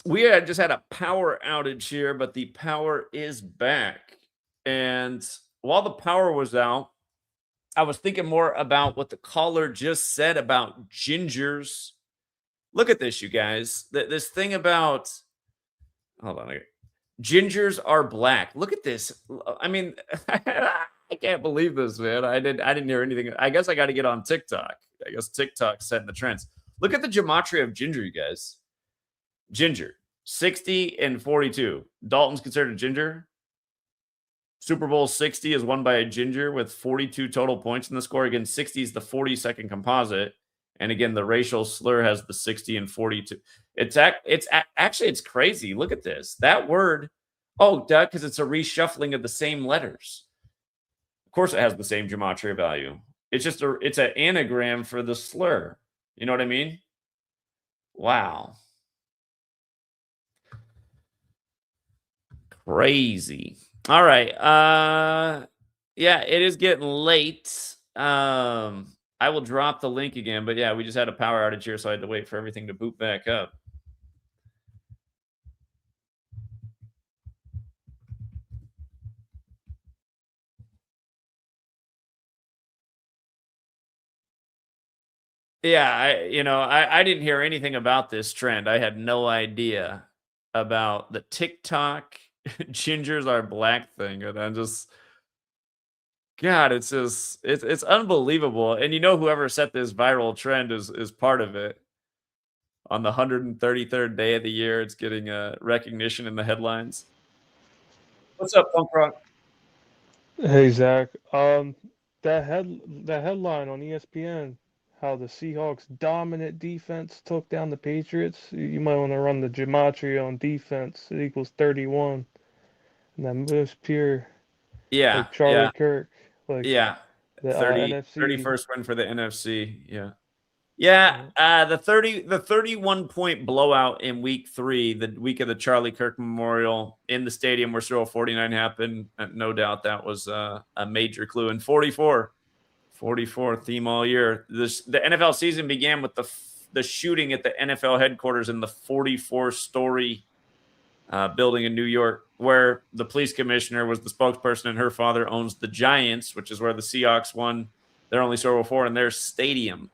we had just had a power outage here, but the power is back. And while the power was out, I was thinking more about what the caller just said about gingers. Look at this, you guys. This thing about, hold on. Gingers are black. Look at this. I mean, I can't believe this, man. I didn't hear anything. I guess I got to get on TikTok. I guess TikTok's setting the trends. Look at the gematria of ginger, you guys. Ginger, 60 and 42. Dalton's considered a ginger. Super Bowl 60 is won by a ginger with 42 total points in the score. Again, 60 is the 42nd composite. And again, the racial slur has the 60 and 42. Actually, it's crazy. Look at this. That word, oh, duh, because it's a reshuffling of the same letters. Of course, it has the same gematria value. It's just it's an anagram for the slur. You know what I mean? Wow. Crazy. All right. Yeah, it is getting late. I will drop the link again, but yeah, we just had a power outage here, so I had to wait for everything to boot back up. Yeah, I didn't hear anything about this trend. I had no idea about the TikTok gingers are black thing, and I'm just, God, it's just it's unbelievable. And whoever set this viral trend is part of it. On the 133rd day of the year, it's getting recognition in the headlines. What's up, Punk Rock? Hey Zach, that headline on ESPN, how the Seahawks' dominant defense took down the Patriots. You might want to run the gematria on defense. It equals 31, and that moves pure, Yeah, like Charlie Kirk, like yeah. the NFC 31st win for the NFC. Yeah. Yeah, the 31-point blowout in week 3, the week of the Charlie Kirk Memorial in the stadium where Super Bowl 49 happened. No doubt that was a major clue. And 44 theme all year. The NFL season began with the shooting at the NFL headquarters in the 44-story building in New York, where the police commissioner was the spokesperson, and her father owns the Giants, which is where the Seahawks won their only Super Bowl 4 in their stadium.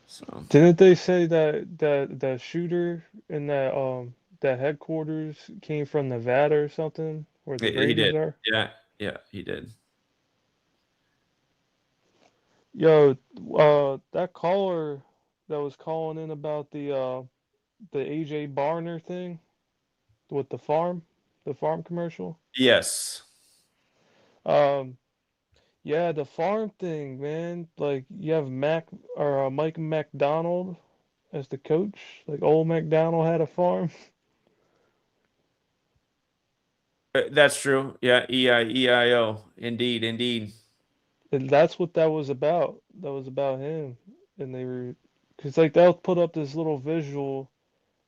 So Didn't they say that shooter in that headquarters came from Nevada or something, where the he Raiders did. are? Yeah, he did. Yo, that caller that was calling in about the AJ Barner thing with the farm commercial. Yes. Yeah, the farm thing, man. Like you have Mike McDonald as the coach. Like old McDonald had a farm. That's true. Yeah, EIO. Indeed. And that's what that was about. That was about him. And because like they'll put up this little visual,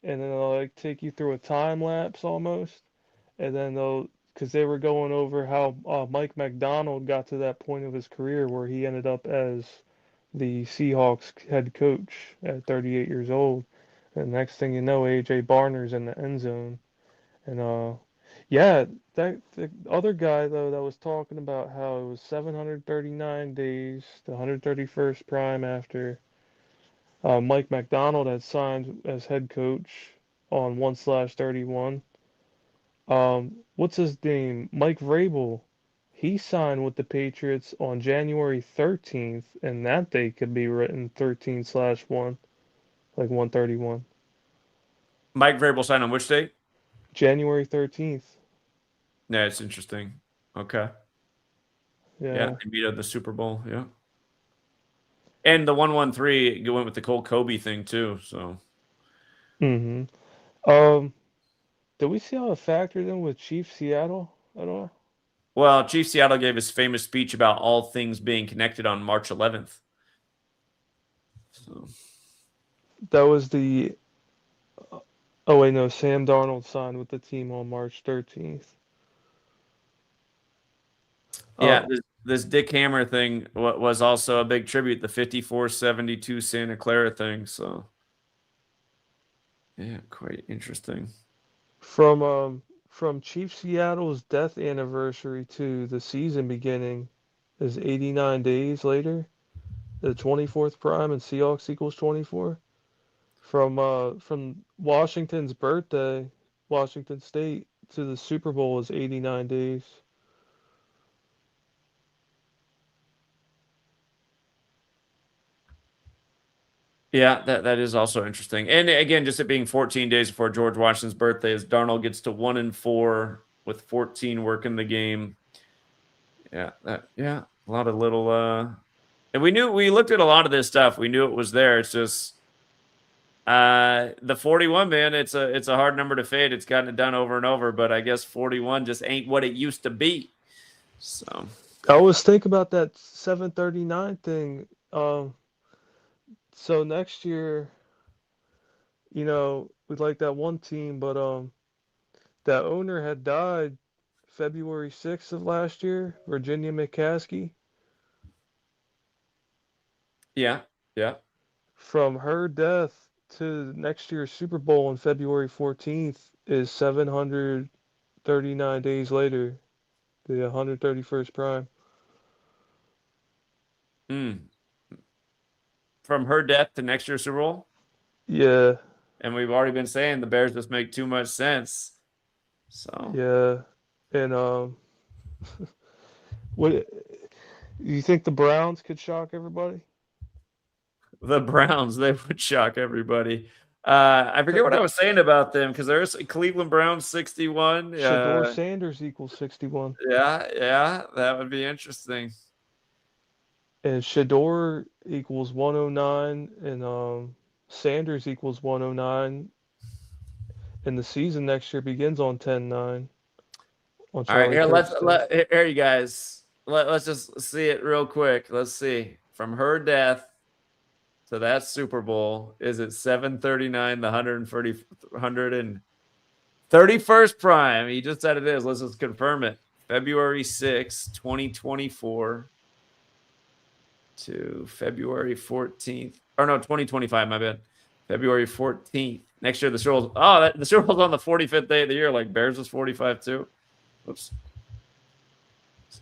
and then they'll like take you through a time lapse almost, and then because they were going over how Mike McDonald got to that point of his career where he ended up as the Seahawks head coach at 38 years old. And next thing you know, AJ Barner's in the end zone. And yeah, that the other guy though that was talking about how it was 739 days, the 131st prime after Mike McDonald had signed as head coach on 1/31. What's his name? Mike Vrabel. He signed with the Patriots on January 13th, and that date could be written 13/1, like 131. Mike Vrabel signed on which date? January 13th. Yeah, it's interesting. Okay. Yeah, they beat out the Super Bowl. Yeah. And the 113 went with the Cole Kobe thing too. So. Mm-hmm. Did we see how it factored in with Chief Seattle at all? Well, Chief Seattle gave his famous speech about all things being connected on March 11th. So. That was the. Oh wait, no. Sam Darnold signed with the team on March 13th. Yeah, this Dick Hammer thing was also a big tribute. The 5472 Santa Clara thing. So. Yeah, quite interesting. From Chief Seattle's death anniversary to the season beginning is 89 days later. The 24th prime and Seahawks equals 24. From Washington's birthday, Washington State, to the Super Bowl is 89 days. Yeah, that is also interesting. And again, just it being 14 days before George Washington's birthday, as Darnold gets to 1-4 with 14 working the game. Yeah, a lot of little and we looked at a lot of this stuff. We knew it was there. It's just the 41, man, it's a hard number to fade. It's gotten it done over and over, but I guess 41 just ain't what it used to be. So I always think about that 739 thing. So next year, we'd like that one team, but that owner had died February 6th of last year, Virginia McCaskey. yeah. From her death to next year's Super Bowl on February 14th is 739 days later, the 131st prime. From her death to next year's Super Bowl. Yeah. And we've already been saying the Bears just make too much sense. So Yeah. And what you think the Browns could shock everybody? the Browns, they would shock everybody. I forget what I was saying about them because there's Cleveland Browns 61. Shador Sanders equals 61. Yeah, that would be interesting. And Shador equals 109, and Sanders equals 109. And the season next year begins on 10-9. All right, here, here you guys. Let's just see it real quick. Let's see. From her death to that Super Bowl, is it 739, the 131st prime? He just said it is. Let's just confirm it. February 6, 2024 to February 14th. Or no, 2025, my bad. February 14th. Next year, the Super Bowl's, the Super Bowl's on the 45th day of the year. Like Bears was 45 too. Oops.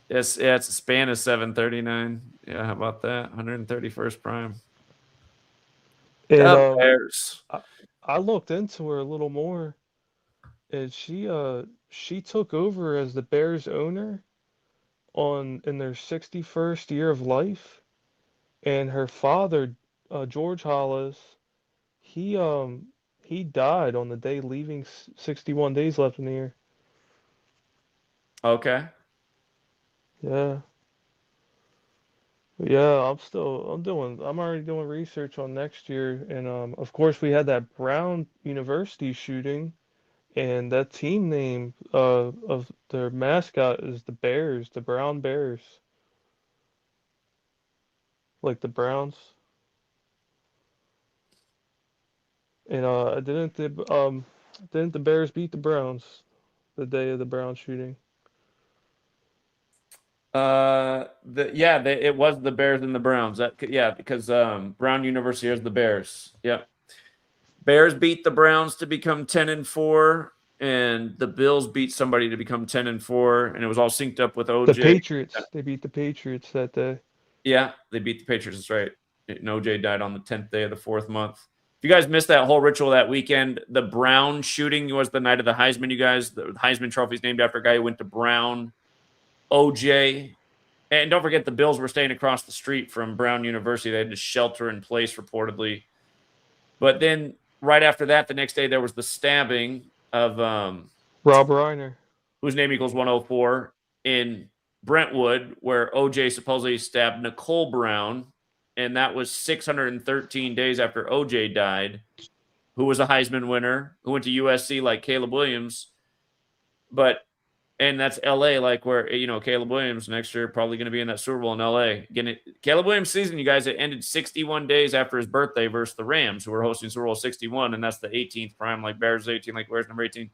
Yes, yeah, it's a span of 739. Yeah, how about that? 131st prime. And Bears. I looked into her a little more, and she took over as the Bears owner in their 61st year of life, and her father, George Hollis, he died on the day leaving 61 days left in the year. Okay. Yeah. Yeah, I'm already doing research on next year, and of course we had that Brown University shooting, and that team name of their mascot is the Bears, the Brown Bears. Like the Browns. And didn't the Bears beat the Browns the day of the Brown shooting? It was the Bears and the Browns. Because Brown University is the Bears. Yep. Bears beat the Browns to become 10-4, and the Bills beat somebody to become 10-4, and it was all synced up with OJ. The Patriots. They beat the Patriots that day. Yeah, they beat the Patriots. That's right. And OJ died on the 10th day of the 4th month. If you guys missed that whole ritual that weekend, the Brown shooting was the night of the Heisman, you guys. The Heisman Trophy is named after a guy who went to Brown. OJ. And don't forget, the Bills were staying across the street from Brown University. They had to shelter in place, reportedly. But then right after that, the next day, there was the stabbing of Rob Reiner, whose name equals 104, in Brentwood, where OJ supposedly stabbed Nicole Brown. And that was 613 days after OJ died, who was a Heisman winner, who went to USC like Caleb Williams. And that's LA, like where, Caleb Williams next year probably going to be in that Super Bowl in LA. Again, Caleb Williams' season, you guys, it ended 61 days after his birthday versus the Rams, who were hosting Super Bowl 61, and that's the 18th prime, like Bears 18, like Bears number 18.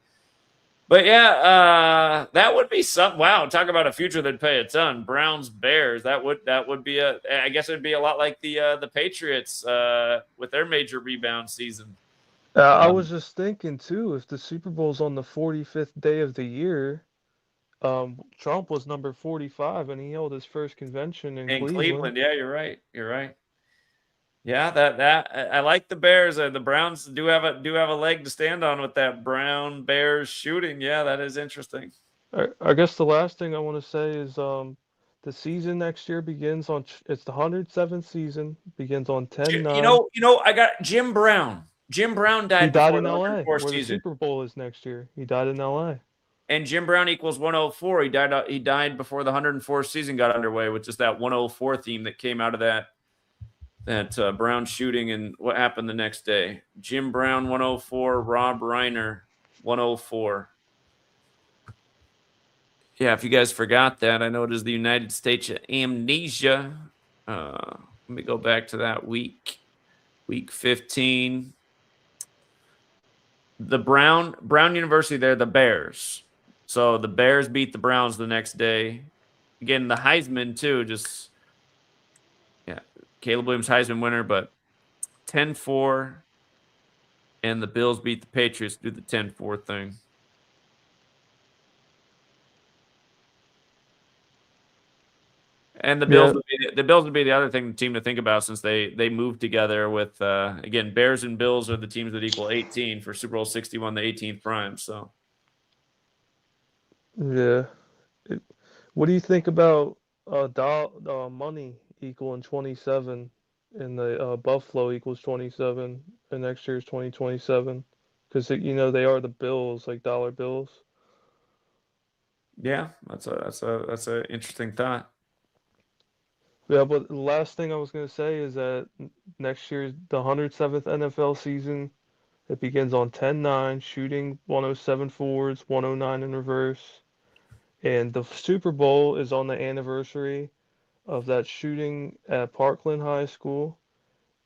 But yeah, that would be something. Wow, talk about a future that'd pay a ton. Browns, Bears, that would be I guess it'd be a lot like the Patriots with their major rebound season. I Um, was just thinking too, if the Super Bowl's on the 45th day of the year, Trump was number 45 and he held his first convention in In Cleveland. Cleveland, yeah, you're right. You're right. Yeah, I like the Bears. The Browns do have a leg to stand on with that Brown Bears shooting. Yeah, that is interesting. I guess the last thing I want to say is the season next year begins on it's the 107th season, begins on 10/9. I got Jim Brown. Jim Brown He died died before in the LA, 104 where the season. Super Bowl is next year. He died in LA. And Jim Brown equals 104. He died before the 104 season got underway, with just that 104 theme that came out of that Brown shooting and what happened the next day. Jim Brown 104, Rob Reiner 104. Yeah, if you guys forgot that, I know it is the United States of Amnesia. Let me go back to that week 15. The Brown University, they're the Bears. So the Bears beat the Browns the next day. Again, the Heisman too, just Caleb Williams Heisman winner, but 10-4, and the Bills beat the Patriots, do the 10-4 thing. And the Bills would be the other team to think about, since they moved together with again, Bears and Bills are the teams that equal 18 for Super Bowl 61, the 18th prime. So Yeah. What do you think about money equaling 27 and the Buffalo equals 27 and next year's 2027? Because they are the bills, like dollar bills. yeah, that's a interesting thought. Yeah, but the last thing I was going to say is that next year's the 107th NFL season, it begins on 10/9, shooting 107 forwards, 109 in reverse. And the Super Bowl is on the anniversary of that shooting at Parkland High School.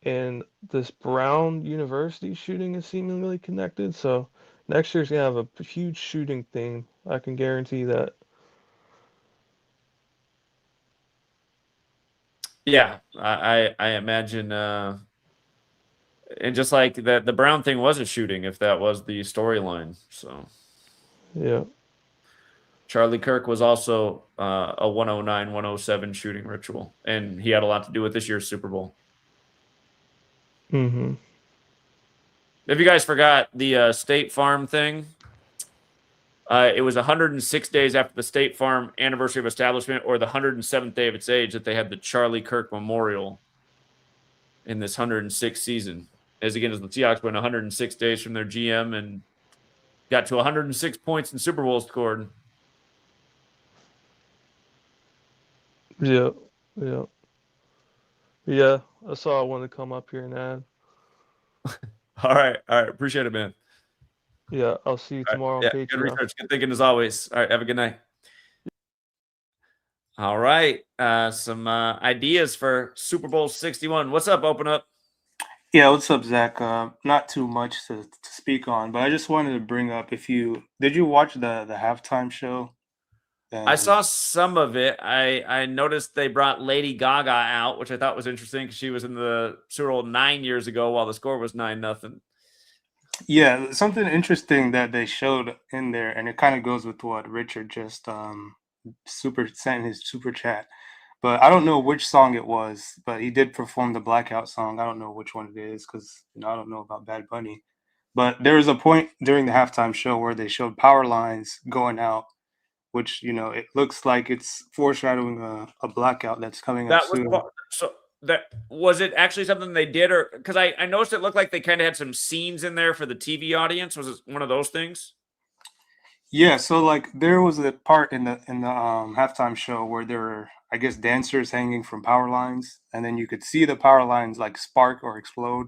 And this Brown University shooting is seemingly connected. So next year's going to have a huge shooting theme. I can guarantee that. Yeah, I imagine, and just like that, the Brown thing was a shooting, if that was the storyline. So Yeah. Charlie Kirk was also a 109, 107 shooting ritual, and he had a lot to do with this year's Super Bowl. Mm-hmm. If you guys forgot the State Farm thing, it was 106 days after the State Farm anniversary of establishment, or the 107th day of its age, that they had the Charlie Kirk Memorial in this 106th season. As the Seahawks went 106 days from their GM and got to 106 points in Super Bowl scored. Yeah. Yeah. Yeah. That's all I wanted to come up here and add. All right. Appreciate it, man. Yeah. I'll see you tomorrow on Patreon. Good research. Good thinking as always. All right. Have a good night. All right. Some ideas for Super Bowl 61. What's up? Open up. Yeah, what's up, Zach? Not too much to speak on, but I just wanted to bring up, did you watch the halftime show? I saw some of it. I noticed they brought Lady Gaga out, which I thought was interesting because she was in the Super Bowl 9 years ago while the score was 9-0. Yeah, something interesting that they showed in there, and it kind of goes with what Richard just sent in his super chat. But I don't know which song it was, but he did perform the Blackout song. I don't know which one it is because I don't know about Bad Bunny. But there was a point during the halftime show where they showed power lines going out, which, it looks like it's foreshadowing a blackout that's coming up soon. Was it actually something they did, or because I noticed it looked like they kind of had some scenes in there for the TV audience? Was it one of those things? Yeah, so like there was a part in the halftime show where there were, I guess, dancers hanging from power lines, and then you could see the power lines like spark or explode.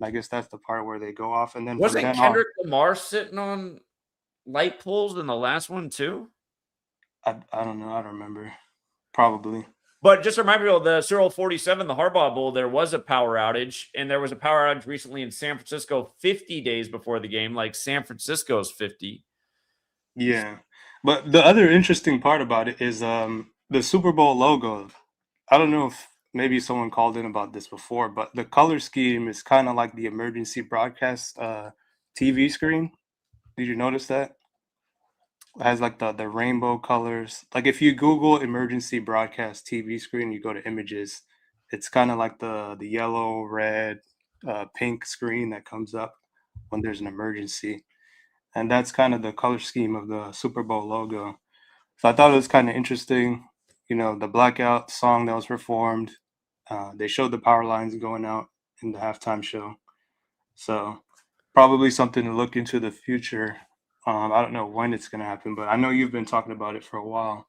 I guess that's the part where they go off, and then wasn't Kendrick Lamar sitting on light poles in the last one too? I don't know. I don't remember. Probably. But just remind me of the Super Bowl 47, the Harbaugh Bowl, there was a power outage, and there was a power outage recently in San Francisco 50 days before the game, like San Francisco's 50. Yeah. But the other interesting part about it is the Super Bowl logo. I don't know if maybe someone called in about this before, but the color scheme is kind of like the emergency broadcast TV screen. Did you notice that? It has like the rainbow colors. Like if you Google emergency broadcast TV screen, you go to images, it's kind of like the yellow, red, pink screen that comes up when there's an emergency. And that's kind of the color scheme of the Super Bowl logo. So I thought it was kind of interesting. You know, the blackout song that was performed, they showed the power lines going out in the halftime show. So probably something to look into the future. I don't know when it's going to happen, but I know you've been talking about it for a while.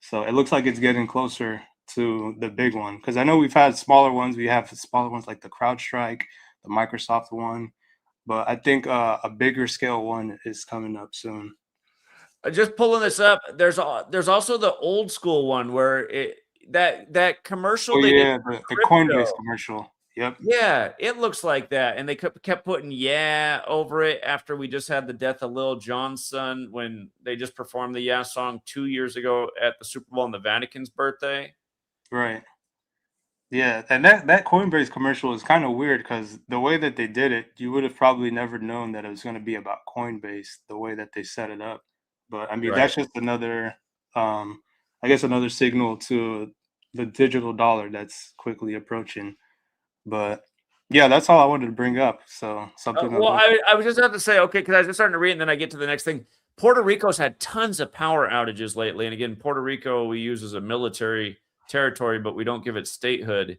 So it looks like it's getting closer to the big one, because I know we've had smaller ones. We have smaller ones like the CrowdStrike, the Microsoft one, but I think a bigger scale one is coming up soon. Just pulling this up, there's also the old school one where that commercial Oh they did yeah, for the Coinbase crypto. commercial. Yep. Yeah, it looks like that. And they kept putting "yeah" over it after we just had the death of Lil Jon's son when they just performed the "yeah" song 2 years ago at the Super Bowl on the Vatican's birthday. Right. Yeah, and that Coinbase commercial is kind of weird because the way that they did it, you would have probably never known that it was going to be about Coinbase the way that they set it up. But I mean, Right. that's just another, I guess, another signal to the digital dollar that's quickly approaching. But yeah, that's all I wanted to bring up. So something. Well, I was just about to say, okay, because I was just starting to read, and then I get to the next thing. Puerto Rico's had tons of power outages lately, and again, Puerto Rico we use as a military territory, but we don't give it statehood.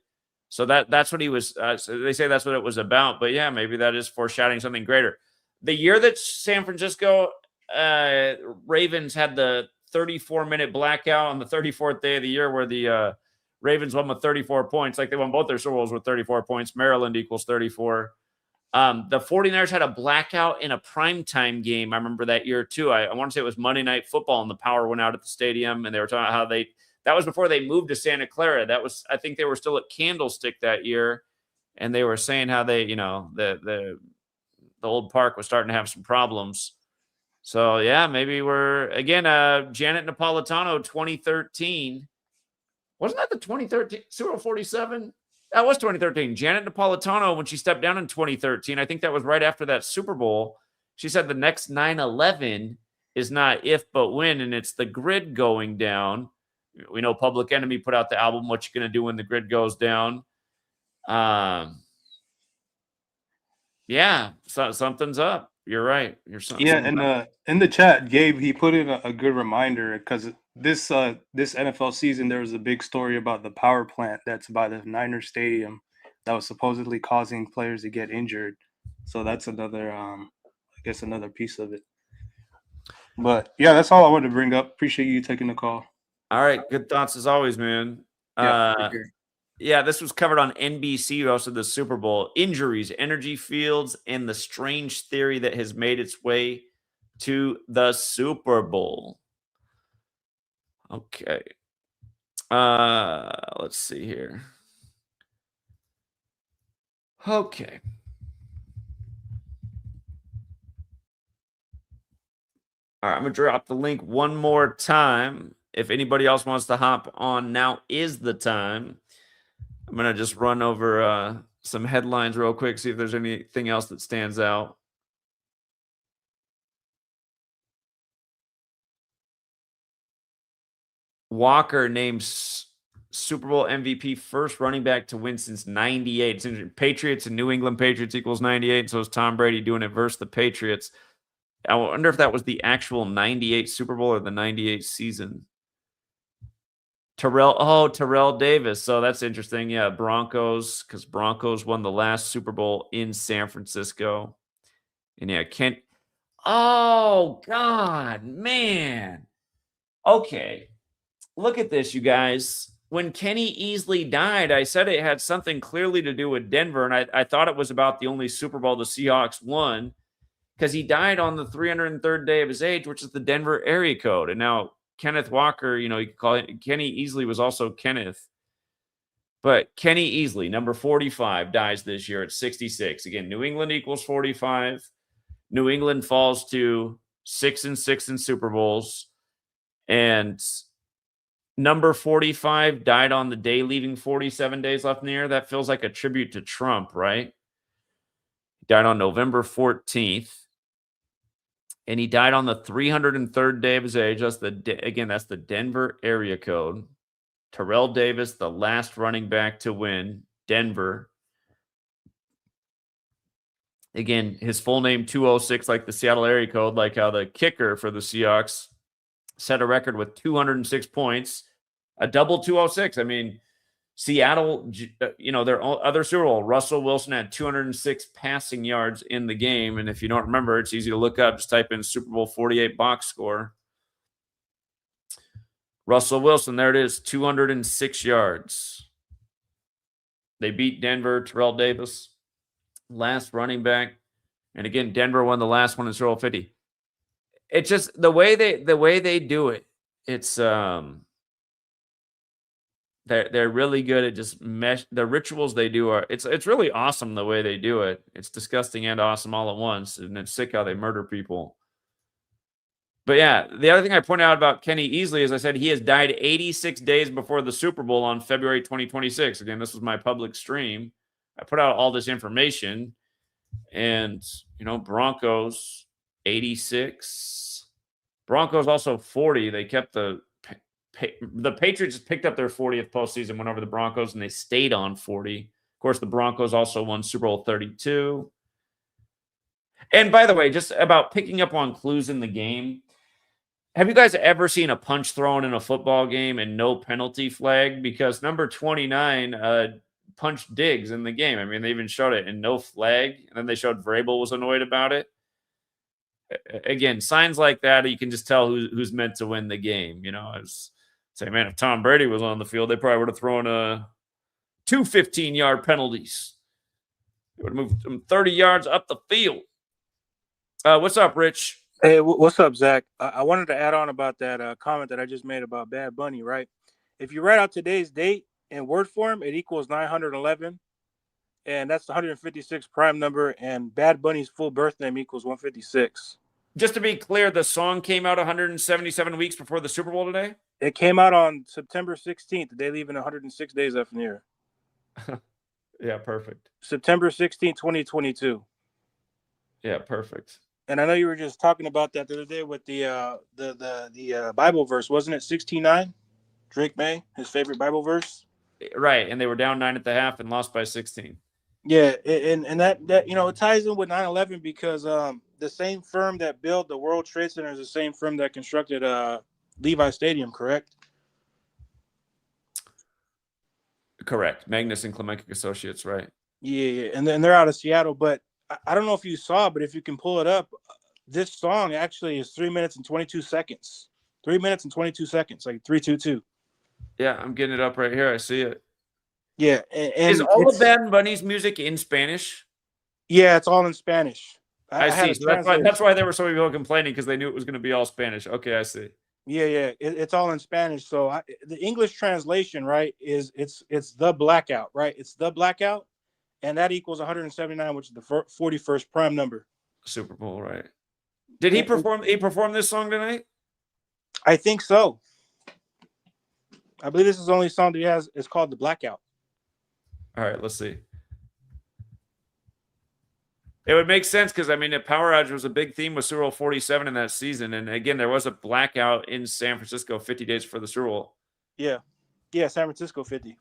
So that's what he was. So they say that's what it was about. But yeah, maybe that is foreshadowing something greater. The year that San Francisco Ravens had the 34-minute blackout on the 34th day of the year, where the Ravens won with 34 points, like they won both their Super Bowls with 34 points. Maryland equals 34. The 49ers had a blackout in a primetime game. I remember that year too. I want to say it was Monday Night Football, and the power went out at the stadium, and they were talking about how that was before they moved to Santa Clara. That was, I think they were still at Candlestick that year, and they were saying how they, the old park was starting to have some problems. So yeah, maybe we're again Janet Napolitano 2013. Wasn't that the 2013 Super Bowl 47? That was 2013. Janet Napolitano, when she stepped down in 2013, I think that was right after that Super Bowl. She said the next 9/11 is not if but when, and it's the grid going down. We know Public Enemy put out the album "What You Gonna Do When the Grid Goes Down." Yeah, so something's up. You're right. Yeah, in the chat, Gabe, he put in a good reminder because this NFL season there was a big story about the power plant that's by the Niners Stadium that was supposedly causing players to get injured. So that's another, I guess, another piece of it. But yeah, that's all I wanted to bring up. Appreciate you taking the call. All right, good thoughts as always, man. Yeah, this was covered on NBC, also the Super Bowl. Injuries, energy fields, and the strange theory that has made its way to the Super Bowl. Okay. Let's see here. Okay. All right, I'm going to drop the link one more time. If anybody else wants to hop on, now is the time. I'm going to just run over some headlines real quick, see if there's anything else that stands out. Walker names Super Bowl MVP first running back to win since 98. Patriots and New England Patriots equals 98, so is Tom Brady doing it versus the Patriots. I wonder if that was the actual 98 Super Bowl or the 98 season. Terrell Davis. So that's interesting. Yeah, Broncos, because Broncos won the last Super Bowl in San Francisco. And yeah, oh, God, man. Okay. Look at this, you guys. When Kenny Easley died, I said it had something clearly to do with Denver, and I thought it was about the only Super Bowl the Seahawks won, because he died on the 303rd day of his age, which is the Denver area code. And now Kenneth Walker, you could call it Kenny Easley was also Kenneth. But Kenny Easley, number 45, dies this year at 66. Again, New England equals 45. New England falls to 6-6 in Super Bowls. And Number 45 died on the day, leaving 47 days left in the year. That feels like a tribute to Trump, right? He died on November 14th. And he died on the 303rd day of his age. That's that's the Denver area code. Terrell Davis, the last running back to win. Denver. Again, his full name 206, like the Seattle area code, like how the kicker for the Seahawks set a record with 206 points, a double 206. I mean, Seattle, their other Super Bowl, Russell Wilson had 206 passing yards in the game. And if you don't remember, it's easy to look up. Just type in Super Bowl 48 box score. Russell Wilson, there it is, 206 yards. They beat Denver, Terrell Davis, last running back. And again, Denver won the last one in Super Bowl 50. It's just the way they do it. It's they're really good at just the rituals they do are it's really awesome the way they do it. It's disgusting and awesome all at once, and it's sick how they murder people. But yeah, the other thing I pointed out about Kenny Easley is I said he has died 86 days before the Super Bowl on February 2026. Again, this was my public stream. I put out all this information, and Broncos 86, Broncos also 40. They kept the Patriots picked up their 40th postseason, went over the Broncos, and they stayed on 40. Of course, the Broncos also won Super Bowl 32. And by the way, just about picking up on clues in the game, have you guys ever seen a punch thrown in a football game and no penalty flag? Because number 29 punched Diggs in the game. I mean, they even showed it and no flag. And then they showed Vrabel was annoyed about it. Again, signs like that, you can just tell who's meant to win the game. I was saying, man, if Tom Brady was on the field, they probably would have thrown two 15-yard penalties. They would have moved them 30 yards up the field. What's up, Rich? Hey, what's up, Zach? I wanted to add on about that comment that I just made about Bad Bunny, right? If you write out today's date in word form, it equals 911, and that's the 156 prime number, and Bad Bunny's full birth name equals 156. Just to be clear, the song came out 177 weeks before the Super Bowl today? It came out on September 16th, the day leaving 106 days left in the year. Yeah, perfect. September 16th, 2022. Yeah, perfect. And I know you were just talking about that the other day with the Bible verse, wasn't it 16:9? Drake May, his favorite Bible verse. Right, and they were down 9 at the half and lost by 16. Yeah, and that it ties in with 9/11 because the same firm that built the World Trade Center is the same firm that constructed Levi Stadium, correct? Correct. Magnus and Clementic Associates, right? Yeah, and then they're out of Seattle, but I don't know if you saw, but if you can pull it up, this song actually is 3 minutes and 22 seconds. 3 minutes and 22 seconds, like 3:22. Yeah, I'm getting it up right here. I see it. Yeah, and is all of Bad Bunny's music in Spanish? Yeah, it's all in Spanish. I see. So that's why there were so many people complaining because they knew it was going to be all Spanish. Okay, I see. Yeah, it's all in Spanish. So the English translation, right, is it's the blackout, right? It's the blackout, and that equals 179, which is the 41st prime number. Super Bowl, right? Did he perform? He performed this song tonight? I think so. I believe this is the only song that he has. It's called The Blackout. All right, let's see. It would make sense because, I mean, Power Outage was a big theme with Super Bowl 47 in that season. And again, there was a blackout in San Francisco 50 days before the Super Bowl. Yeah, San Francisco 50.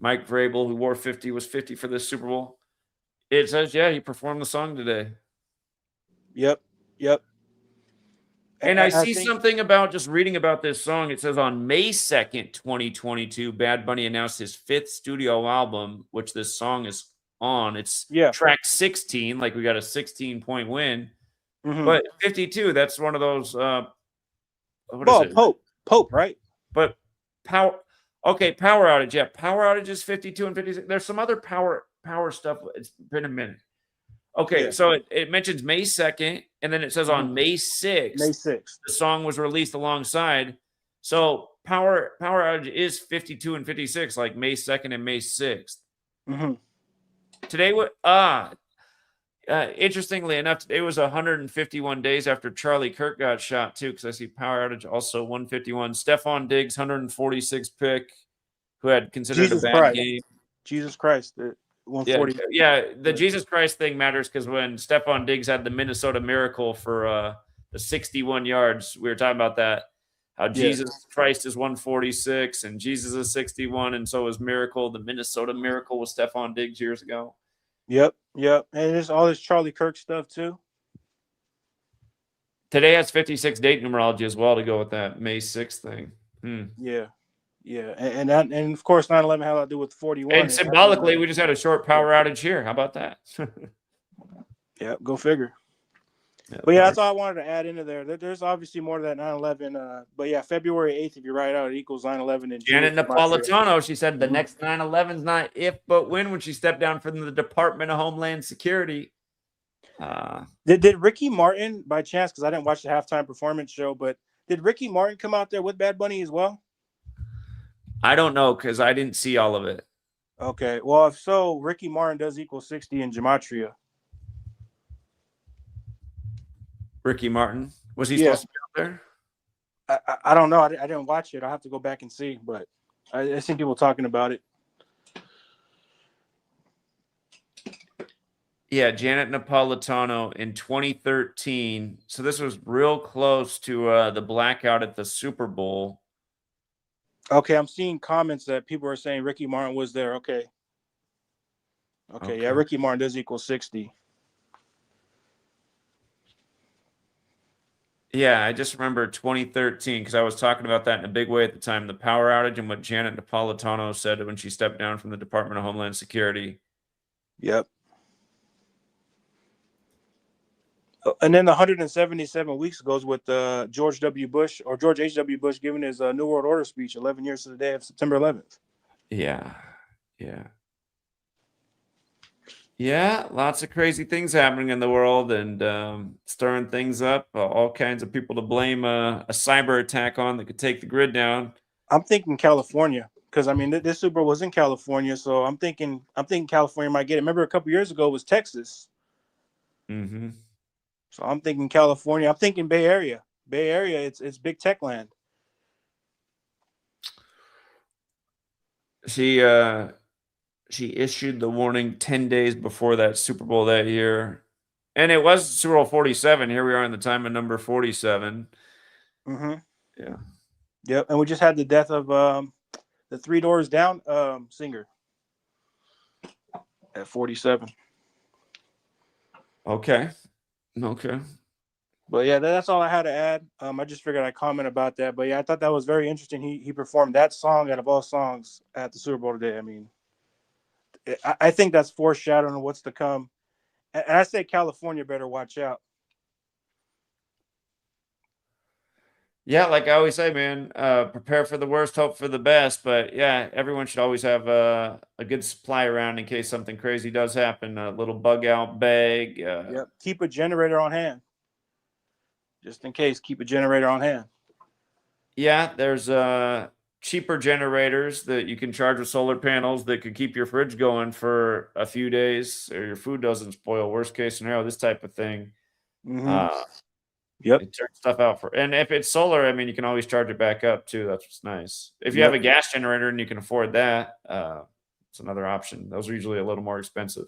Mike Vrabel, who wore 50, was 50 for this Super Bowl. It says, yeah, he performed the song today. Yep. And I see something about just reading about this song. It says on May 2nd, 2022, Bad Bunny announced his 5th studio album, which this song is on. It's track 16, like we got a 16-point win. Mm-hmm. But 52, that's one of those Pope, right? But Power Outage. Yeah, Power Outage is 52 and 56. There's some other power stuff. It's been a minute. Okay, so it mentions May 2nd, and then it says on May 6th. The song was released alongside. So Power Outage is 52 and 56, like May 2nd and May 6th. Mm-hmm. Today, Interestingly enough, it was 151 days after Charlie Kirk got shot too, because I see power outage also 151. Stephon Diggs 146 pick, who had considered Jesus a bad Christ. game. Jesus Christ. Yeah, 140. yeah. The Jesus Christ thing matters because when Stephon Diggs had the Minnesota Miracle for the 61 yards, we were talking about that. How Jesus Christ is 146 and Jesus is 61, and so is Miracle. The Minnesota Miracle was Stephon Diggs years ago. Yep. And there's all this Charlie Kirk stuff too. Today has 56 date numerology as well to go with that May 6th thing. Yeah. And of course 9/11 had a lot to do with 41. And symbolically, we just had a short power outage here. How about that? Yeah, go figure. Yeah, But yeah, that's all I wanted to add into there. There's obviously more to that 9/11. But yeah, February 8th, if you write out, it equals 9/11 in Janet Jewish Napolitano, she said the next 9/11 is not if but when she stepped down from the Department of Homeland Security. Did Ricky Martin, by chance, because I didn't watch the halftime performance show, but did Ricky Martin come out there with Bad Bunny as well? I don't know because I didn't see all of it. Okay, well, if so, Ricky Martin does equal 60 in Gematria. Ricky Martin, was he supposed to be out there? I don't know. I didn't watch it. I have to go back and see, but I seen people talking about it. Yeah, Janet Napolitano in 2013. So this was real close to the blackout at the Super Bowl. Okay, I'm seeing comments that people are saying Ricky Martin was there. Okay, yeah, Ricky Martin does equal 60. Yeah, I just remember 2013 because I was talking about that in a big way at the time, the power outage and what Janet Napolitano said when she stepped down from the Department of Homeland Security. Yep. And then the 177 weeks goes with George H.W. Bush giving his New World Order speech 11 years to the day of September 11th. Yeah, lots of crazy things happening in the world and stirring things up. All kinds of people to blame a cyber attack on that could take the grid down. I'm thinking California because I mean this Super Bowl was in California, so I'm thinking California might get it. Remember a couple years ago it was Texas. Mm-hmm. So I'm thinking California. I'm thinking Bay Area. Bay Area, it's big tech land. She issued the warning 10 days before that Super Bowl that year. And it was Super Bowl 47. Here we are in the time of number 47. Mm-hmm. Yeah. Yep. And we just had the death of the Three Doors Down singer at 47. Okay. But yeah, that's all I had to add. I just figured I'd comment about that. But yeah, I thought that was very interesting. He performed that song out of all songs at the Super Bowl today. I mean, I think that's foreshadowing what's to come. And I say California better watch out. Yeah, like I always say, man, prepare for the worst, hope for the best. But yeah, everyone should always have a good supply around in case something crazy does happen. A little bug out bag. Yep. Keep a generator on hand. Just in case, keep a generator on hand. Yeah, there's cheaper generators that you can charge with solar panels that could keep your fridge going for a few days or your food doesn't spoil. Worst case scenario, this type of thing. Mm-hmm. It turns stuff out and if it's solar, I mean, you can always charge it back up too. That's what's nice. If you have a gas generator and you can afford that, it's another option. Those are usually a little more expensive.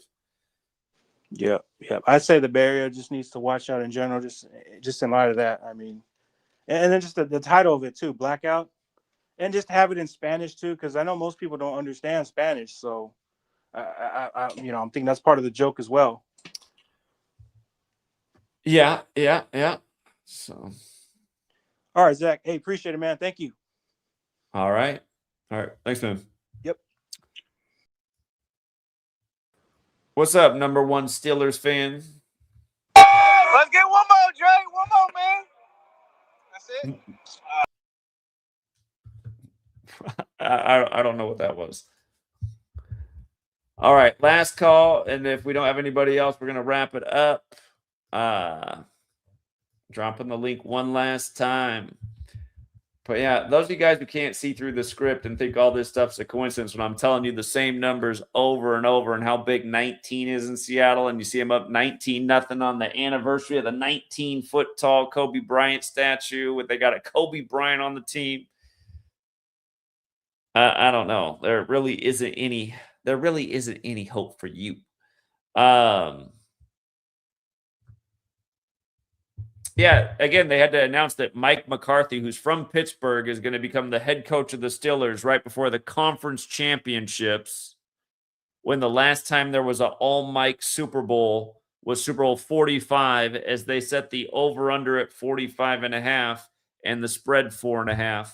Yeah. I'd say the Bay Area just needs to watch out in general, just in light of that. I mean, and then just the title of it too, Blackout, and just have it in Spanish too, because I know most people don't understand Spanish. So, I'm thinking that's part of the joke as well. Yeah. So, all right, Zach. Hey, appreciate it, man. Thank you. All right. Thanks, man. Yep. What's up, number one Steelers fan? Let's get one more, Dre. One more, man. That's it. I don't know what that was. All right, last call, and if we don't have anybody else, we're gonna wrap it up. Dropping the link one last time. But yeah, those of you guys who can't see through the script and think all this stuff's a coincidence when I'm telling you the same numbers over and over and how big 19 is in Seattle, and you see them up 19-0 on the anniversary of the 19-foot-tall Kobe Bryant statue. They got a Kobe Bryant on the team. I don't know. There really isn't any hope for you. Yeah, again, they had to announce that Mike McCarthy, who's from Pittsburgh, is going to become the head coach of the Steelers right before the conference championships, when the last time there was an all-Mike Super Bowl was Super Bowl 45, as they set the over-under at 45.5 and the spread 4.5.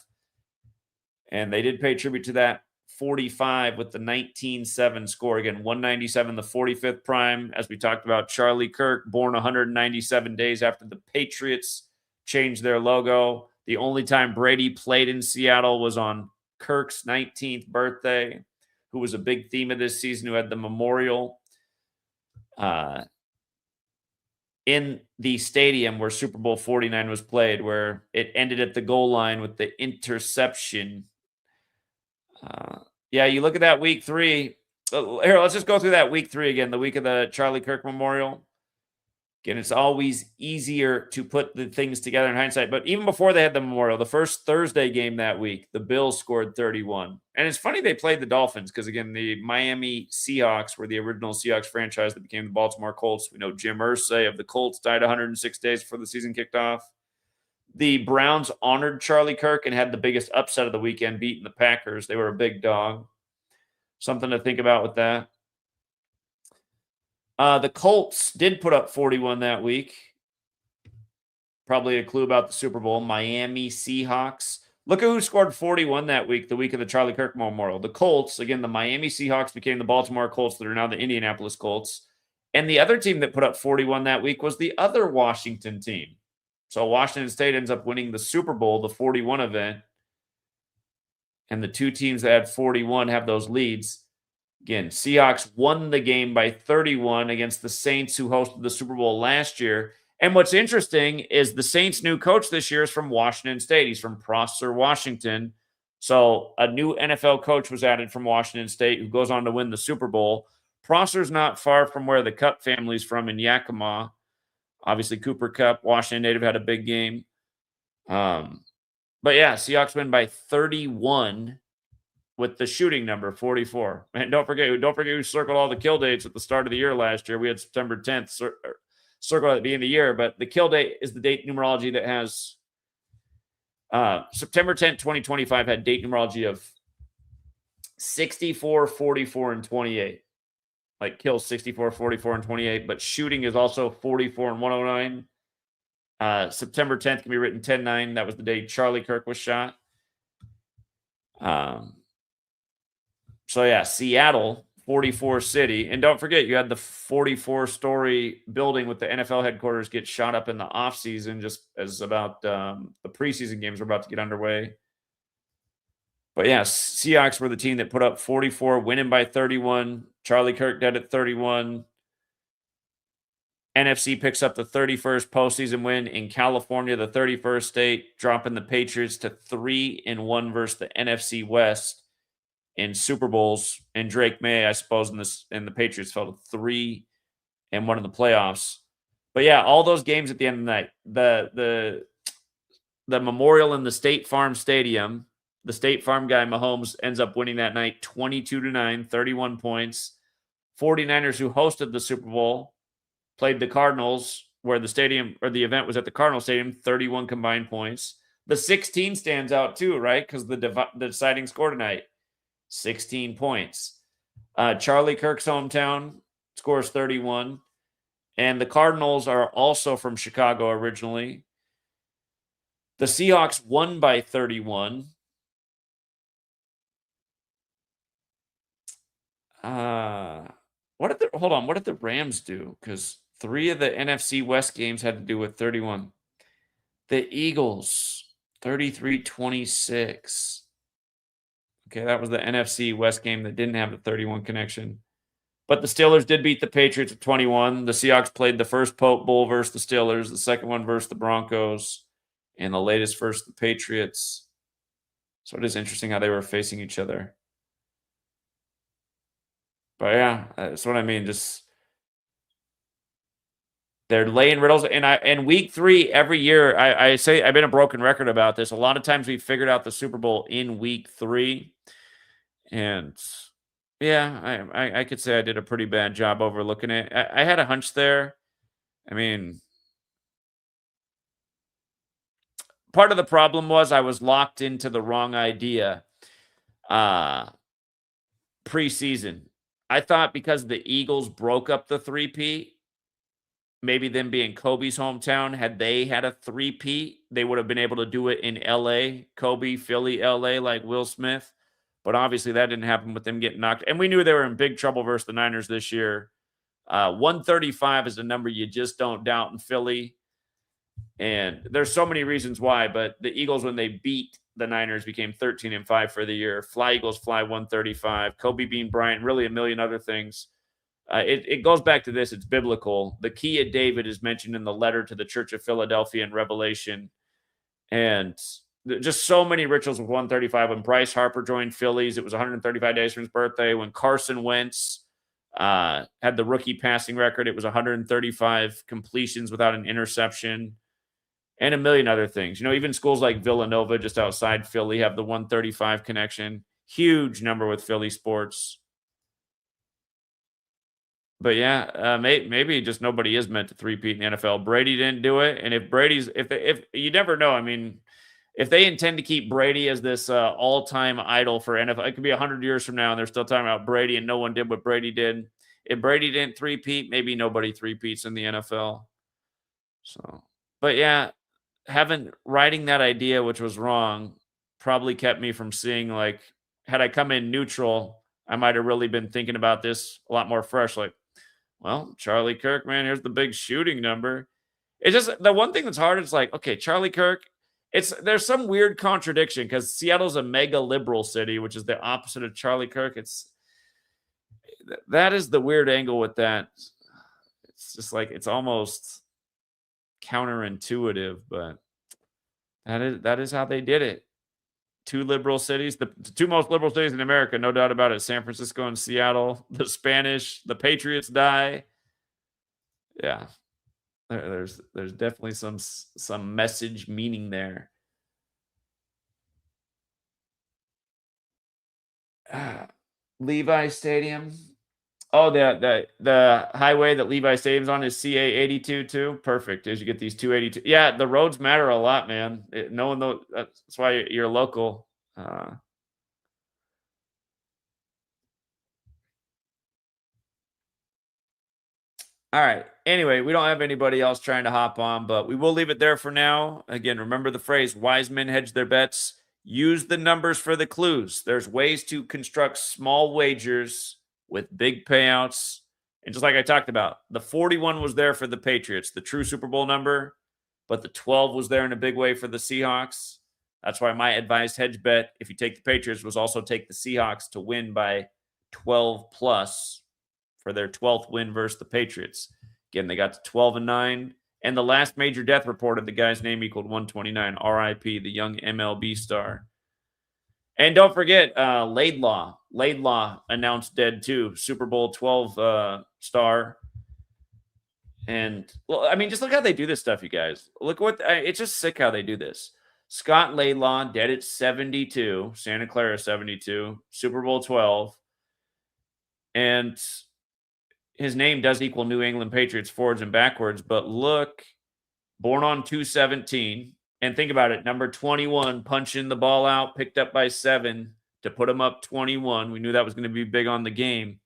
And they did pay tribute to that 45 with the 19-7 score. Again, 197, the 45th prime. As we talked about, Charlie Kirk, born 197 days after the Patriots changed their logo. The only time Brady played in Seattle was on Kirk's 19th birthday, who was a big theme of this season, who had the memorial in the stadium where Super Bowl 49 was played, where it ended at the goal line with the interception. Yeah, you look at that week 3. Here, let's just go through that week 3 again, the week of the Charlie Kirk Memorial. Again, it's always easier to put the things together in hindsight. But even before they had the Memorial, the first Thursday game that week, the Bills scored 31. And it's funny they played the Dolphins because, again, the Miami Seahawks were the original Seahawks franchise that became the Baltimore Colts. We know Jim Irsay of the Colts died 106 days before the season kicked off. The Browns honored Charlie Kirk and had the biggest upset of the weekend, beating the Packers. They were a big dog. Something to think about with that. The Colts did put up 41 that week. Probably a clue about the Super Bowl. Miami Seahawks. Look at who scored 41 that week, the week of the Charlie Kirk Memorial. The Colts. Again, the Miami Seahawks became the Baltimore Colts that are now the Indianapolis Colts. And the other team that put up 41 that week was the other Washington team. So Washington State ends up winning the Super Bowl, the 41 event. And the two teams that had 41 have those leads. Again, Seahawks won the game by 31 against the Saints, who hosted the Super Bowl last year. And what's interesting is the Saints' new coach this year is from Washington State. He's from Prosser, Washington. So a new NFL coach was added from Washington State, who goes on to win the Super Bowl. Prosser's not far from where the Cup family's from in Yakima. Obviously, Cooper Kupp, Washington native, had a big game. But yeah, Seahawks win by 31 with the shooting number 44. And don't forget who circled all the kill dates at the start of the year last year. We had September 10th circled at the beginning of the year, but the kill date is the date numerology that has September 10th, 2025 had date numerology of 64, 44, and 28. Like kills 64, 44, and 28, but shooting is also 44 and 109. September 10th can be written 10-9. That was the day Charlie Kirk was shot. So yeah, Seattle, 44 city. And don't forget, you had the 44-story building with the NFL headquarters get shot up in the offseason, just as about the preseason games were about to get underway. But yeah, Seahawks were the team that put up 44, winning by 31. Charlie Kirk dead at 31. NFC picks up the 31st postseason win in California, the 31st state, dropping the Patriots to 3-1 versus the NFC West in Super Bowls. And Drake May, I suppose, and the Patriots fell to 3-1 in the playoffs. But yeah, all those games at the end of the night, the Memorial in the State Farm Stadium. The State Farm guy, Mahomes, ends up winning that night 22-9, 31 points. 49ers, who hosted the Super Bowl, played the Cardinals, where the event was at the Cardinal Stadium, 31 combined points. The 16 stands out too, right? Because the deciding score tonight, 16 points. Charlie Kirk's hometown scores 31. And the Cardinals are also from Chicago originally. The Seahawks won by 31. What did the Rams do? Because 3 of the NFC West games had to do with 31. The Eagles, 33-26. Okay, that was the NFC West game that didn't have the 31 connection. But the Steelers did beat the Patriots at 21. The Seahawks played the first Pope Bowl versus the Steelers, the second one versus the Broncos, and the latest versus the Patriots. So it is interesting how they were facing each other. But yeah, that's what I mean. Just they're laying riddles, and week 3 every year. I say I've been a broken record about this. A lot of times we figured out the Super Bowl in week 3, and yeah, I could say I did a pretty bad job overlooking it. I had a hunch there. I mean, part of the problem was I was locked into the wrong idea preseason. I thought because the Eagles broke up the three-peat, maybe them being Kobe's hometown, had they had a three-peat, they would have been able to do it in LA, Kobe, Philly, LA, like Will Smith. But obviously that didn't happen with them getting knocked. And we knew they were in big trouble versus the Niners this year. 135 is a number you just don't doubt in Philly. And there's so many reasons why, but the Eagles, when they beat the Niners, became 13-5 for the year. Fly Eagles fly 135. Kobe Bean Bryant, really a million other things. It goes back to this. It's biblical. The key of David is mentioned in the letter to the Church of Philadelphia in Revelation. And just so many rituals with 135. When Bryce Harper joined Phillies, it was 135 days from his birthday. When Carson Wentz had the rookie passing record, it was 135 completions without an interception. And a million other things. You know, even schools like Villanova, just outside Philly, have the 135 connection. Huge number with Philly sports. But yeah, maybe just nobody is meant to three-peat in the NFL. Brady didn't do it, and if you never know. I mean, if they intend to keep Brady as this all-time idol for NFL, it could be 100 years from now, and they're still talking about Brady, and no one did what Brady did. If Brady didn't three-peat, maybe nobody three-peats in the NFL. So, but yeah. Writing that idea, which was wrong, probably kept me from seeing, like, had I come in neutral, I might have really been thinking about this a lot more fresh. Like, well, Charlie Kirk, man, here's the big shooting number. It's just the one thing that's hard is like, okay, Charlie Kirk, there's some weird contradiction because Seattle's a mega liberal city, which is the opposite of Charlie Kirk. That is the weird angle with that. It's just like, it's almost counterintuitive, but that is how they did it. 2 liberal cities, the 2 most liberal cities in America, no doubt about it. San Francisco and Seattle. The Spanish, the Patriots die. Yeah, there's definitely some message meaning there. Levi Stadium. Oh, the highway that Levi Stadium's on is CA 82 too. Perfect. As you get these 282. Yeah, the roads matter a lot, man. No one knows. That's why you're local. All right. Anyway, we don't have anybody else trying to hop on, but we will leave it there for now. Again, remember the phrase, wise men hedge their bets. Use the numbers for the clues. There's ways to construct small wagers with big payouts. And just like I talked about, the 41 was there for the Patriots, the true Super Bowl number, but the 12 was there in a big way for the Seahawks. That's why my advised hedge bet, if you take the Patriots, was also take the Seahawks to win by 12 plus for their 12th win versus the Patriots. Again, they got to 12-9. And the last major death reported, the guy's name equaled 129. RIP, the young MLB star. And don't forget, Laidlaw. Laidlaw announced dead too. Super Bowl 12 star. And, well, I mean, just look how they do this stuff, you guys. Look what, it's just sick how they do this. Scott Laidlaw, dead at 72. Santa Clara 72. Super Bowl 12. And his name does equal New England Patriots forwards and backwards. But look, born on 2/17. And think about it, number 21, punching the ball out, picked up by 7 to put him up 21. We knew that was going to be big on the game.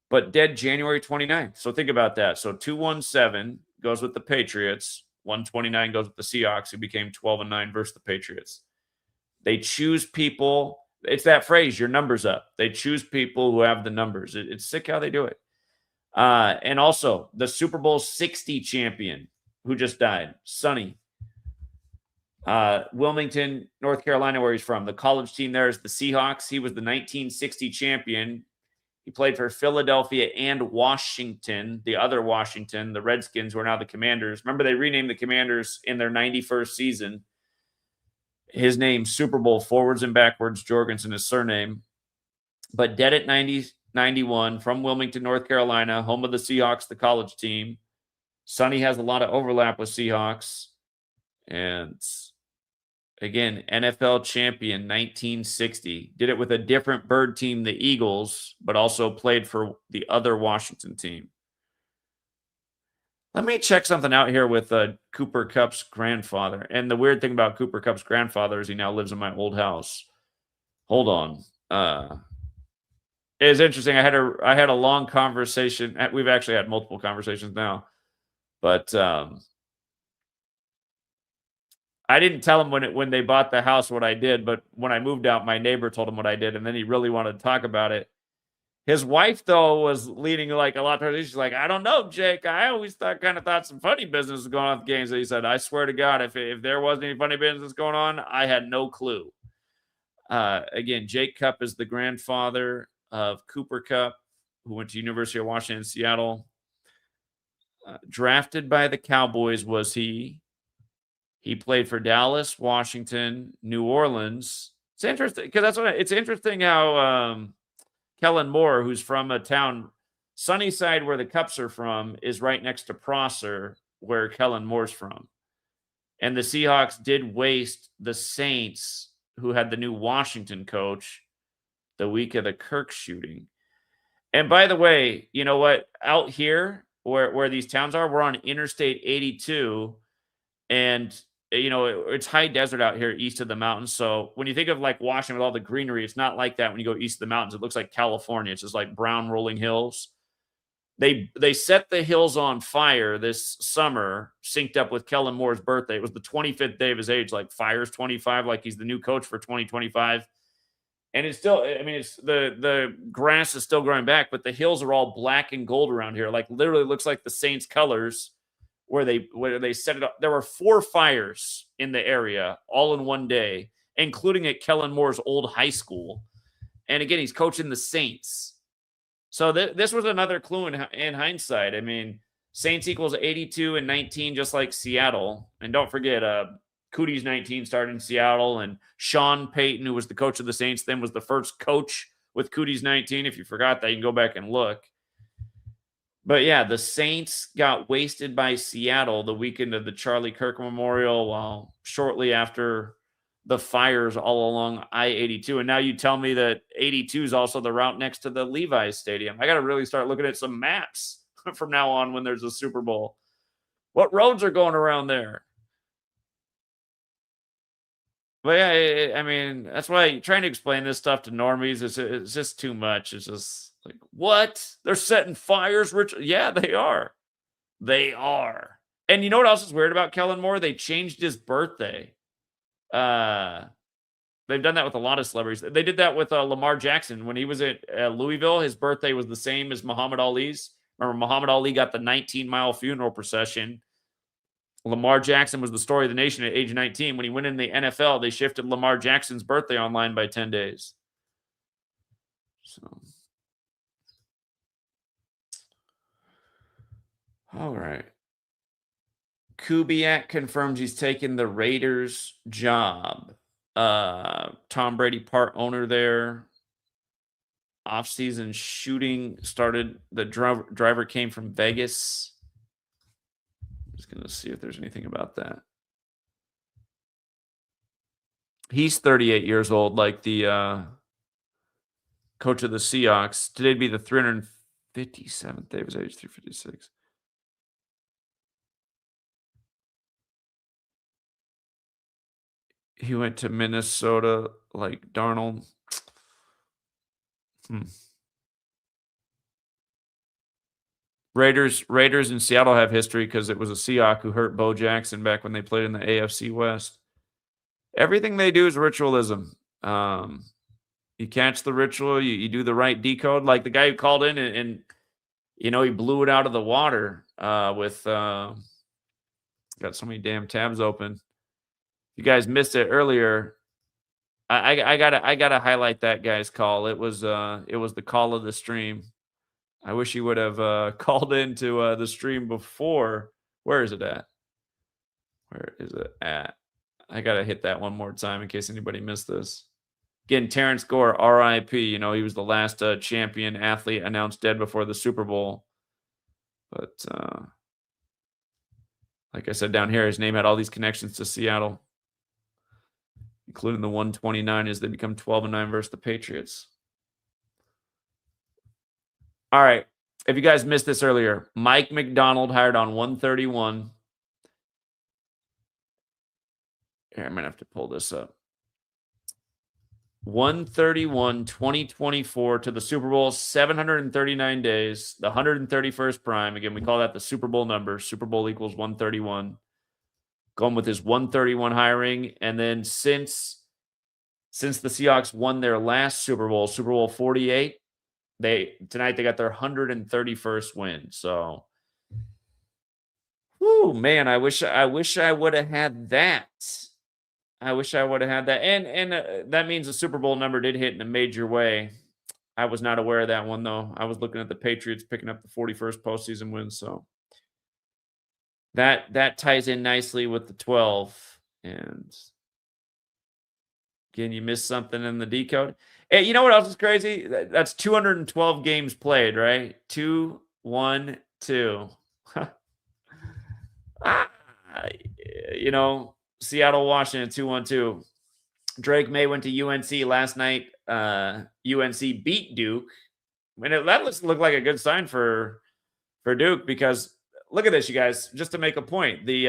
But dead January 29th. So think about that. So 217 goes with the Patriots. 129 goes with the Seahawks, who became 12-9 versus the Patriots. They choose people. It's that phrase, your number's up. They choose people who have the numbers. It's sick how they do it. And also, the Super Bowl 60 champion who just died, Sonny. Wilmington, North Carolina, where he's from. The college team there is the Seahawks. He was the 1960 champion. He played for Philadelphia and Washington, the other Washington, the Redskins, who are now the Commanders. Remember, they renamed the Commanders in their 91st season. His name, Super Bowl, forwards and backwards, Jorgensen, his surname. But dead at 91 from Wilmington, North Carolina, home of the Seahawks, the college team. Sonny has a lot of overlap with Seahawks. And again, NFL champion 1960. Did it with a different bird team, the Eagles, but also played for the other Washington team. Let me check something out here with Cooper Kupp's grandfather. And the weird thing about Cooper Kupp's grandfather is he now lives in my old house. Hold on. It's interesting. I had a long conversation. We've actually had multiple conversations now. But I didn't tell him when they bought the house what I did, but when I moved out, my neighbor told him what I did, and then he really wanted to talk about it. His wife, though, was leaning like a lot towards it. She's like, I don't know, Jake. I always thought some funny business was going on with the games. And he said, I swear to God, if there wasn't any funny business going on, I had no clue. Again, Jake Kupp is the grandfather of Cooper Kupp, who went to University of Washington in Seattle. Drafted by the Cowboys was he. He played for Dallas, Washington, New Orleans. It's interesting because it's interesting how Kellen Moore, who's from a town, Sunnyside, where the Cupps are from, is right next to Prosser, where Kellen Moore's from. And the Seahawks did waste the Saints, who had the new Washington coach, the week of the KIRK shooting. And by the way, you know what? Out here, where these towns are, we're on Interstate 82, and you know, it's high desert out here east of the mountains. So when you think of like Washington with all the greenery, it's not like that when you go east of the mountains. It looks like California. It's just like brown rolling hills. They set the hills on fire this summer, synced up with Kellen Moore's birthday. It was the 25th day of his age, like fires 25, like he's the new coach for 2025. And it's still, I mean, it's the grass is still growing back, but the hills are all black and gold around here. Like literally looks like the Saints colors. Where they set it up. There were 4 fires in the area all in one day, including at Kellen Moore's old high school. And again, he's coaching the Saints. So this was another clue in hindsight. I mean, Saints equals 82 and 19, just like Seattle. And don't forget, Cootie's 19 started in Seattle, and Sean Payton, who was the coach of the Saints then, was the first coach with Cootie's 19. If you forgot that, you can go back and look. But yeah, the Saints got wasted by Seattle the weekend of the Charlie Kirk Memorial, while shortly after the fires all along I-82. And now you tell me that 82 is also the route next to the Levi's Stadium. I got to really start looking at some maps from now on when there's a Super Bowl. What roads are going around there? But yeah, I mean, that's why trying to explain this stuff to normies is just too much. It's just like, what? They're setting fires, Rich? Yeah, they are. They are. And you know what else is weird about Kellen Moore? They changed his birthday. They've done that with a lot of celebrities. They did that with Lamar Jackson. When he was at Louisville, his birthday was the same as Muhammad Ali's. Remember, Muhammad Ali got the 19-mile funeral procession. Lamar Jackson was the story of the nation at age 19. When he went in the NFL, they shifted Lamar Jackson's birthday online by 10 days. So... all right. Kubiak confirms he's taking the Raiders job. Tom Brady, part owner there. Off-season shooting started. The driver came from Vegas. I'm just going to see if there's anything about that. He's 38 years old, like the coach of the Seahawks. Today'd be the 357th day of his age, 356. He went to Minnesota like Darnold. Raiders in Seattle have history because it was a Seahawk who hurt Bo Jackson back when they played in the AFC West. Everything they do is ritualism. You catch the ritual, you do the right decode. Like the guy who called in and you know, he blew it out of the water with got so many damn tabs open. You guys missed it earlier. I gotta highlight that guy's call. It was the call of the stream. I wish he would have called into the stream before. Where is it at? Where is it at? I got to hit that one more time in case anybody missed this. Again, Terrence Gore, RIP. You know, he was the last champion athlete announced dead before the Super Bowl. But like I said down here, his name had all these connections to Seattle, including the 129 as they become 12-9 versus the Patriots. All right. If you guys missed this earlier, Mike McDonald hired on 131. Here, I'm going to have to pull this up. 131, 2024 to the Super Bowl, 739 days, the 131st prime. Again, we call that the Super Bowl number. Super Bowl equals 131. Going with his 131 hiring. And then since the Seahawks won their last Super Bowl, Super Bowl 48, tonight they got their 131st win. So, whoo, man, I wish I would have had that. I wish I would have had that. And that means the Super Bowl number did hit in a major way. I was not aware of that one, though. I was looking at the Patriots picking up the 41st postseason win. So that ties in nicely with the 12. And again, you missed something in the decode. Hey, you know what else is crazy? That's 212 games played, right? 2, 1, 2. You know, Seattle, Washington, 2-1-2. Drake May went to UNC last night. UNC beat Duke. I mean, that looked like a good sign for Duke because look at this, you guys. Just to make a point, the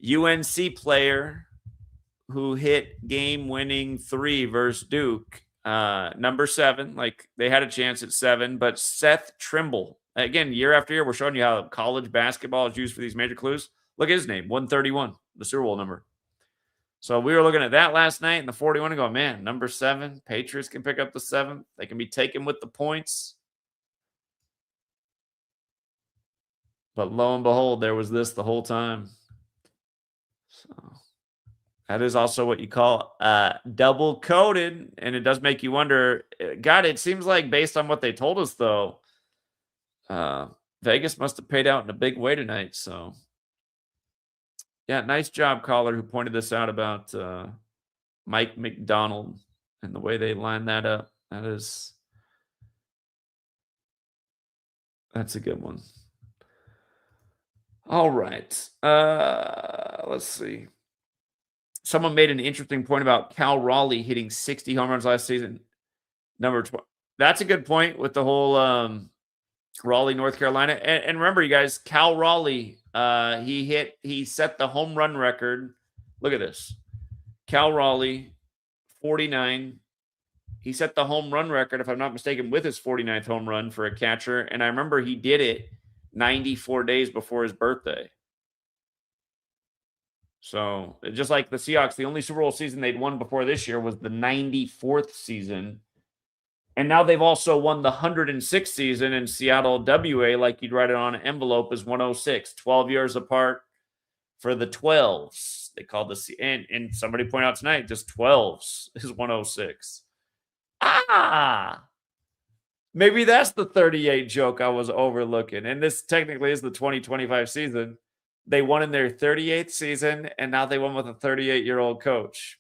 UNC player who hit game-winning 3 versus Duke, number 7, like they had a chance at 7, but Seth Trimble. Again, year after year, we're showing you how college basketball is used for these major clues. Look at his name, 131, the Super Bowl number. So we were looking at that last night in the 41 and go, man, number 7, Patriots can pick up the 7th. They can be taken with the points. But lo and behold, there was this the whole time. So that is also what you call double coded. And it does make you wonder, God, it seems like based on what they told us, though, Vegas must have paid out in a big way tonight. So, yeah, nice job, caller, who pointed this out about Mike McDonald and the way they lined that up. That's a good one. All right. Let's see. Someone made an interesting point about Cal Raleigh hitting 60 home runs last season. Number 12. That's a good point with the whole Raleigh, North Carolina. And remember, you guys, Cal Raleigh, he set the home run record. Look at this. Cal Raleigh, 49. He set the home run record, if I'm not mistaken, with his 49th home run for a catcher. And I remember he did it 94 days before his birthday. So just like the Seahawks, the only Super Bowl season they'd won before this year was the 94th season. And now they've also won the 106th season in Seattle. WA, like you'd write it on an envelope, is 106. 12 years apart for the 12s. They called the and somebody pointed out tonight, just 12s is 106. Maybe that's the 38 joke I was overlooking. And this technically is the 2025 season. They won in their 38th season, and now they won with a 38-year-old coach.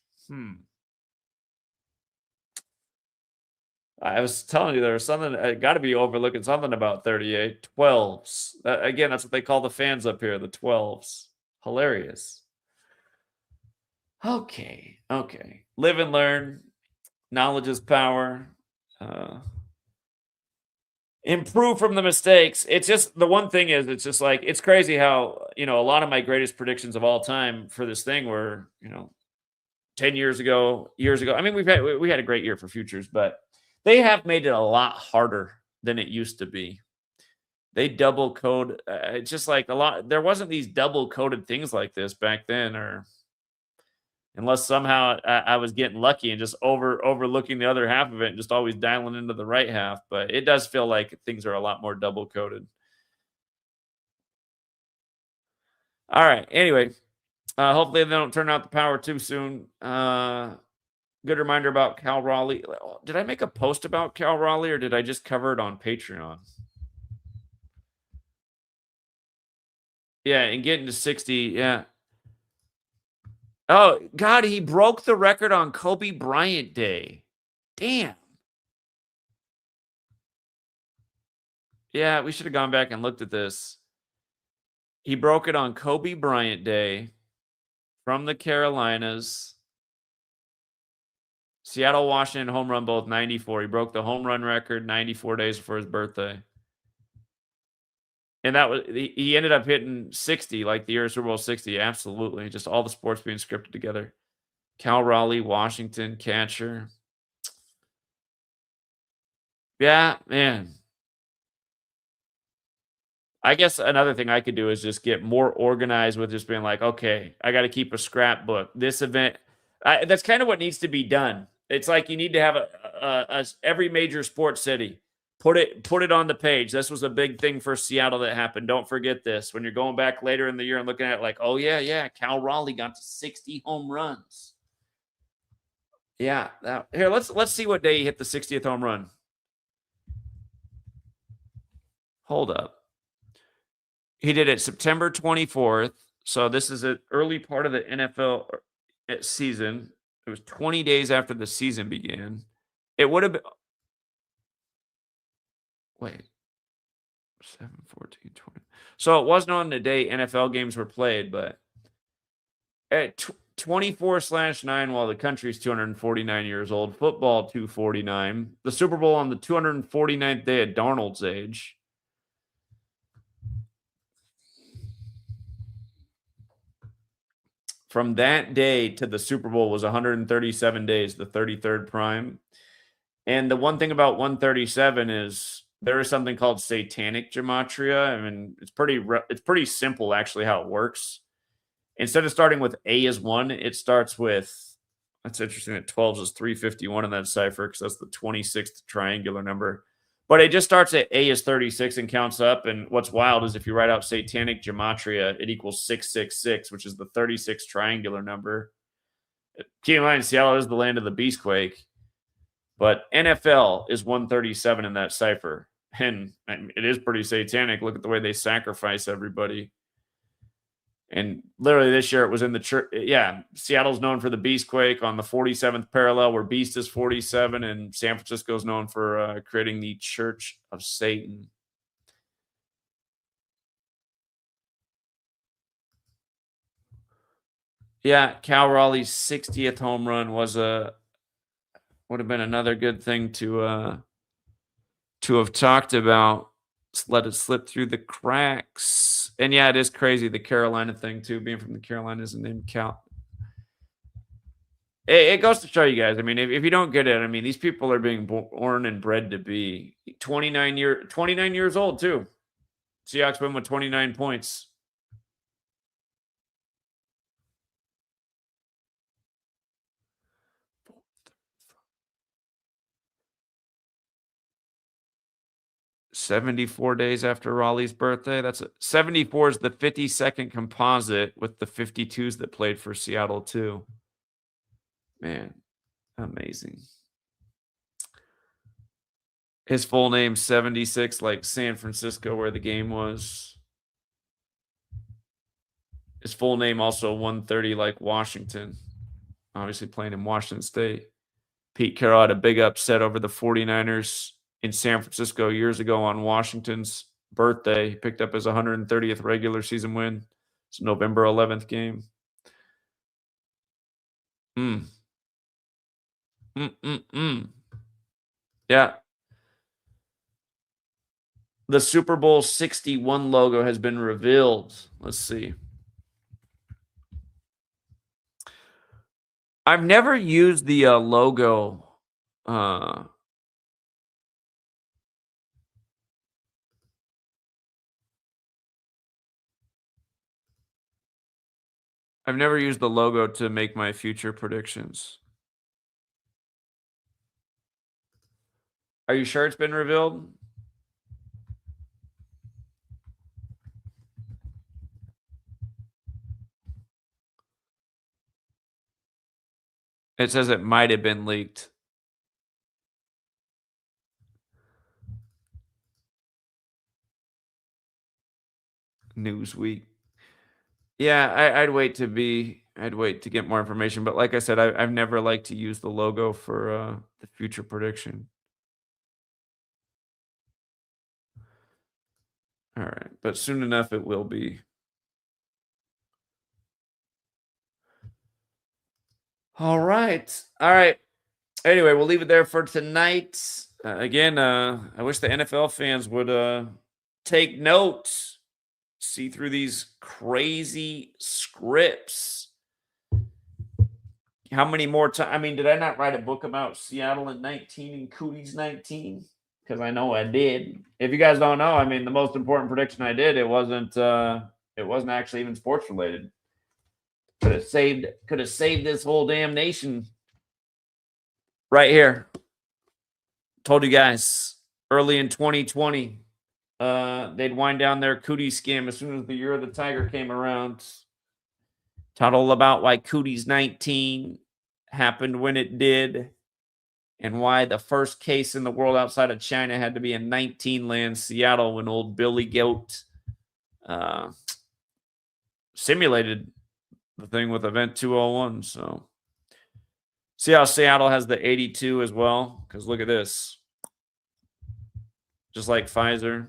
I was telling you there was something, I got to be overlooking something about 38. 12s. Again, that's what they call the fans up here, the 12s. Hilarious. Okay. Live and learn. Knowledge is power. Improve from the mistakes. It's just, the one thing is, it's just like, it's crazy how, a lot of my greatest predictions of all time for this thing were, 10 years ago. I mean, we had a great year for futures, but they have made it a lot harder than it used to be. They double code. It's just like there wasn't these double coded things like this back then, or unless somehow I was getting lucky and just overlooking the other half of it and just always dialing into the right half. But it does feel like things are a lot more double coded. All right. Anyway, hopefully they don't turn out the power too soon. Good reminder about Cal Raleigh. Did I make a post about Cal Raleigh, or did I just cover it on Patreon? Yeah, and getting to 60. Yeah. Oh, God, he broke the record on Kobe Bryant Day. Damn. Yeah, we should have gone back and looked at this. He broke it on Kobe Bryant Day from the Carolinas. Seattle, Washington, home run both 94. He broke the home run record 94 days before his birthday. And that was, he ended up hitting 60, like the year of Super Bowl 60. Absolutely. Just all the sports being scripted together. Cal Raleigh, Washington, catcher. Yeah, man. I guess another thing I could do is just get more organized with just being like, okay, I got to keep a scrapbook. This event, that's kind of what needs to be done. It's like you need to have every major sports city put it on the page. This was a big thing for Seattle that happened. Don't forget this when you're going back later in the year and looking at it like, oh yeah, Cal Raleigh got to 60 home runs. Yeah, here let's see what day he hit the 60th home run. Hold up. He did it September 24th. So this is an early part of the NFL season. It was 20 days after the season began. It would have been. Wait. 7, 14, 20. So it wasn't on the day NFL games were played, but at 24/9 while the country's 249 years old, football 249, the Super Bowl on the 249th day at Darnold's age. From that day to the Super Bowl was 137 days, the 33rd prime. And the one thing about 137 is there is something called satanic gematria. I mean, it's pretty simple actually how it works. Instead of starting with A as 1, it starts with, that's interesting that 12 is 351 in that cipher because that's the 26th triangular number. But it just starts at A is 36 and counts up. And what's wild is if you write out satanic gematria, it equals 666, which is the 36th triangular number. Keep in mind, Seattle is the land of the beastquake. But NFL is 137 in that cipher. And it is pretty satanic. Look at the way they sacrifice everybody. And literally this year it was in the church. Yeah, Seattle's known for the beastquake on the 47th parallel where beast is 47, and San Francisco is known for creating the Church of Satan. Yeah, Cal Raleigh's 60th home run would have been another good thing to have talked about. Just let it slip through the cracks. And yeah, it is crazy, the Carolina thing too, being from the Carolinas and then Cal. It goes to show you guys. I mean, if you don't get it, I mean, these people are being born and bred to be 29 years old too. Seahawks win with 29 points. "74 days after Raleigh's birthday." 74 is the 52nd composite with the 52s that played for Seattle too. Man, amazing. His full name 76, like San Francisco, where the game was. His full name also 130, like Washington. Obviously playing in Washington State. Pete Carroll had a big upset over the 49ers in San Francisco years ago on Washington's birthday. He picked up his 130th regular season win. It's a November 11th game. Yeah. The Super Bowl 61 logo has been revealed. Let's see. I've never used the logo. I've never used the logo to make my future predictions. Are you sure it's been revealed? It says it might have been leaked. Newsweek. Yeah, I'd wait to be I'd wait to get more information. But like I said, I've never liked to use the logo for the future prediction. All right, but soon enough it will be. All right. Anyway, we'll leave it there for tonight. Again, I wish the NFL fans would take notes, see through these crazy scripts. How many more times? I mean, did I not write a book about Seattle in 19 and Cooties 19? Because I know I did. If you guys don't know, I mean, the most important prediction I did, it wasn't actually even sports related. Could have saved this whole damn nation right here. Told you guys early in 2020, they'd wind down their cootie scam as soon as the year of the tiger came around. Taught all about why Cooties 19 happened when it did, and why the first case in the world outside of China had to be in 19 land, Seattle, when old Billy Goat simulated the thing with Event 201. So see how Seattle has the 82 as well? Because look at this. Just like Pfizer.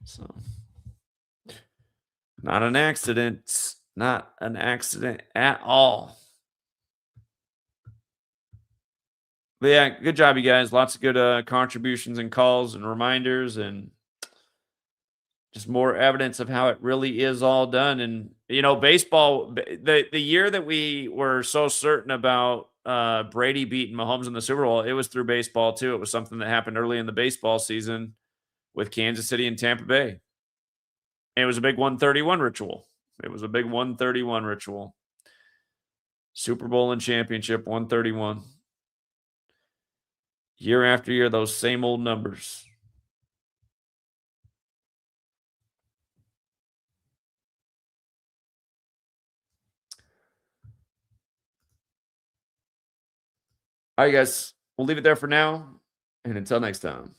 So not an accident. Not an accident at all. But yeah, good job, you guys. Lots of good contributions and calls and reminders, and just more evidence of how it really is all done. And, you know, baseball, the year that we were so certain about Brady beating Mahomes in the Super Bowl, it was through baseball too. It was something that happened early in the baseball season with Kansas City and Tampa Bay. And it was a big 131 ritual. It was a big 131 ritual. Super Bowl and championship, 131. Year after year, those same old numbers. All right, guys. We'll leave it there for now. And until next time.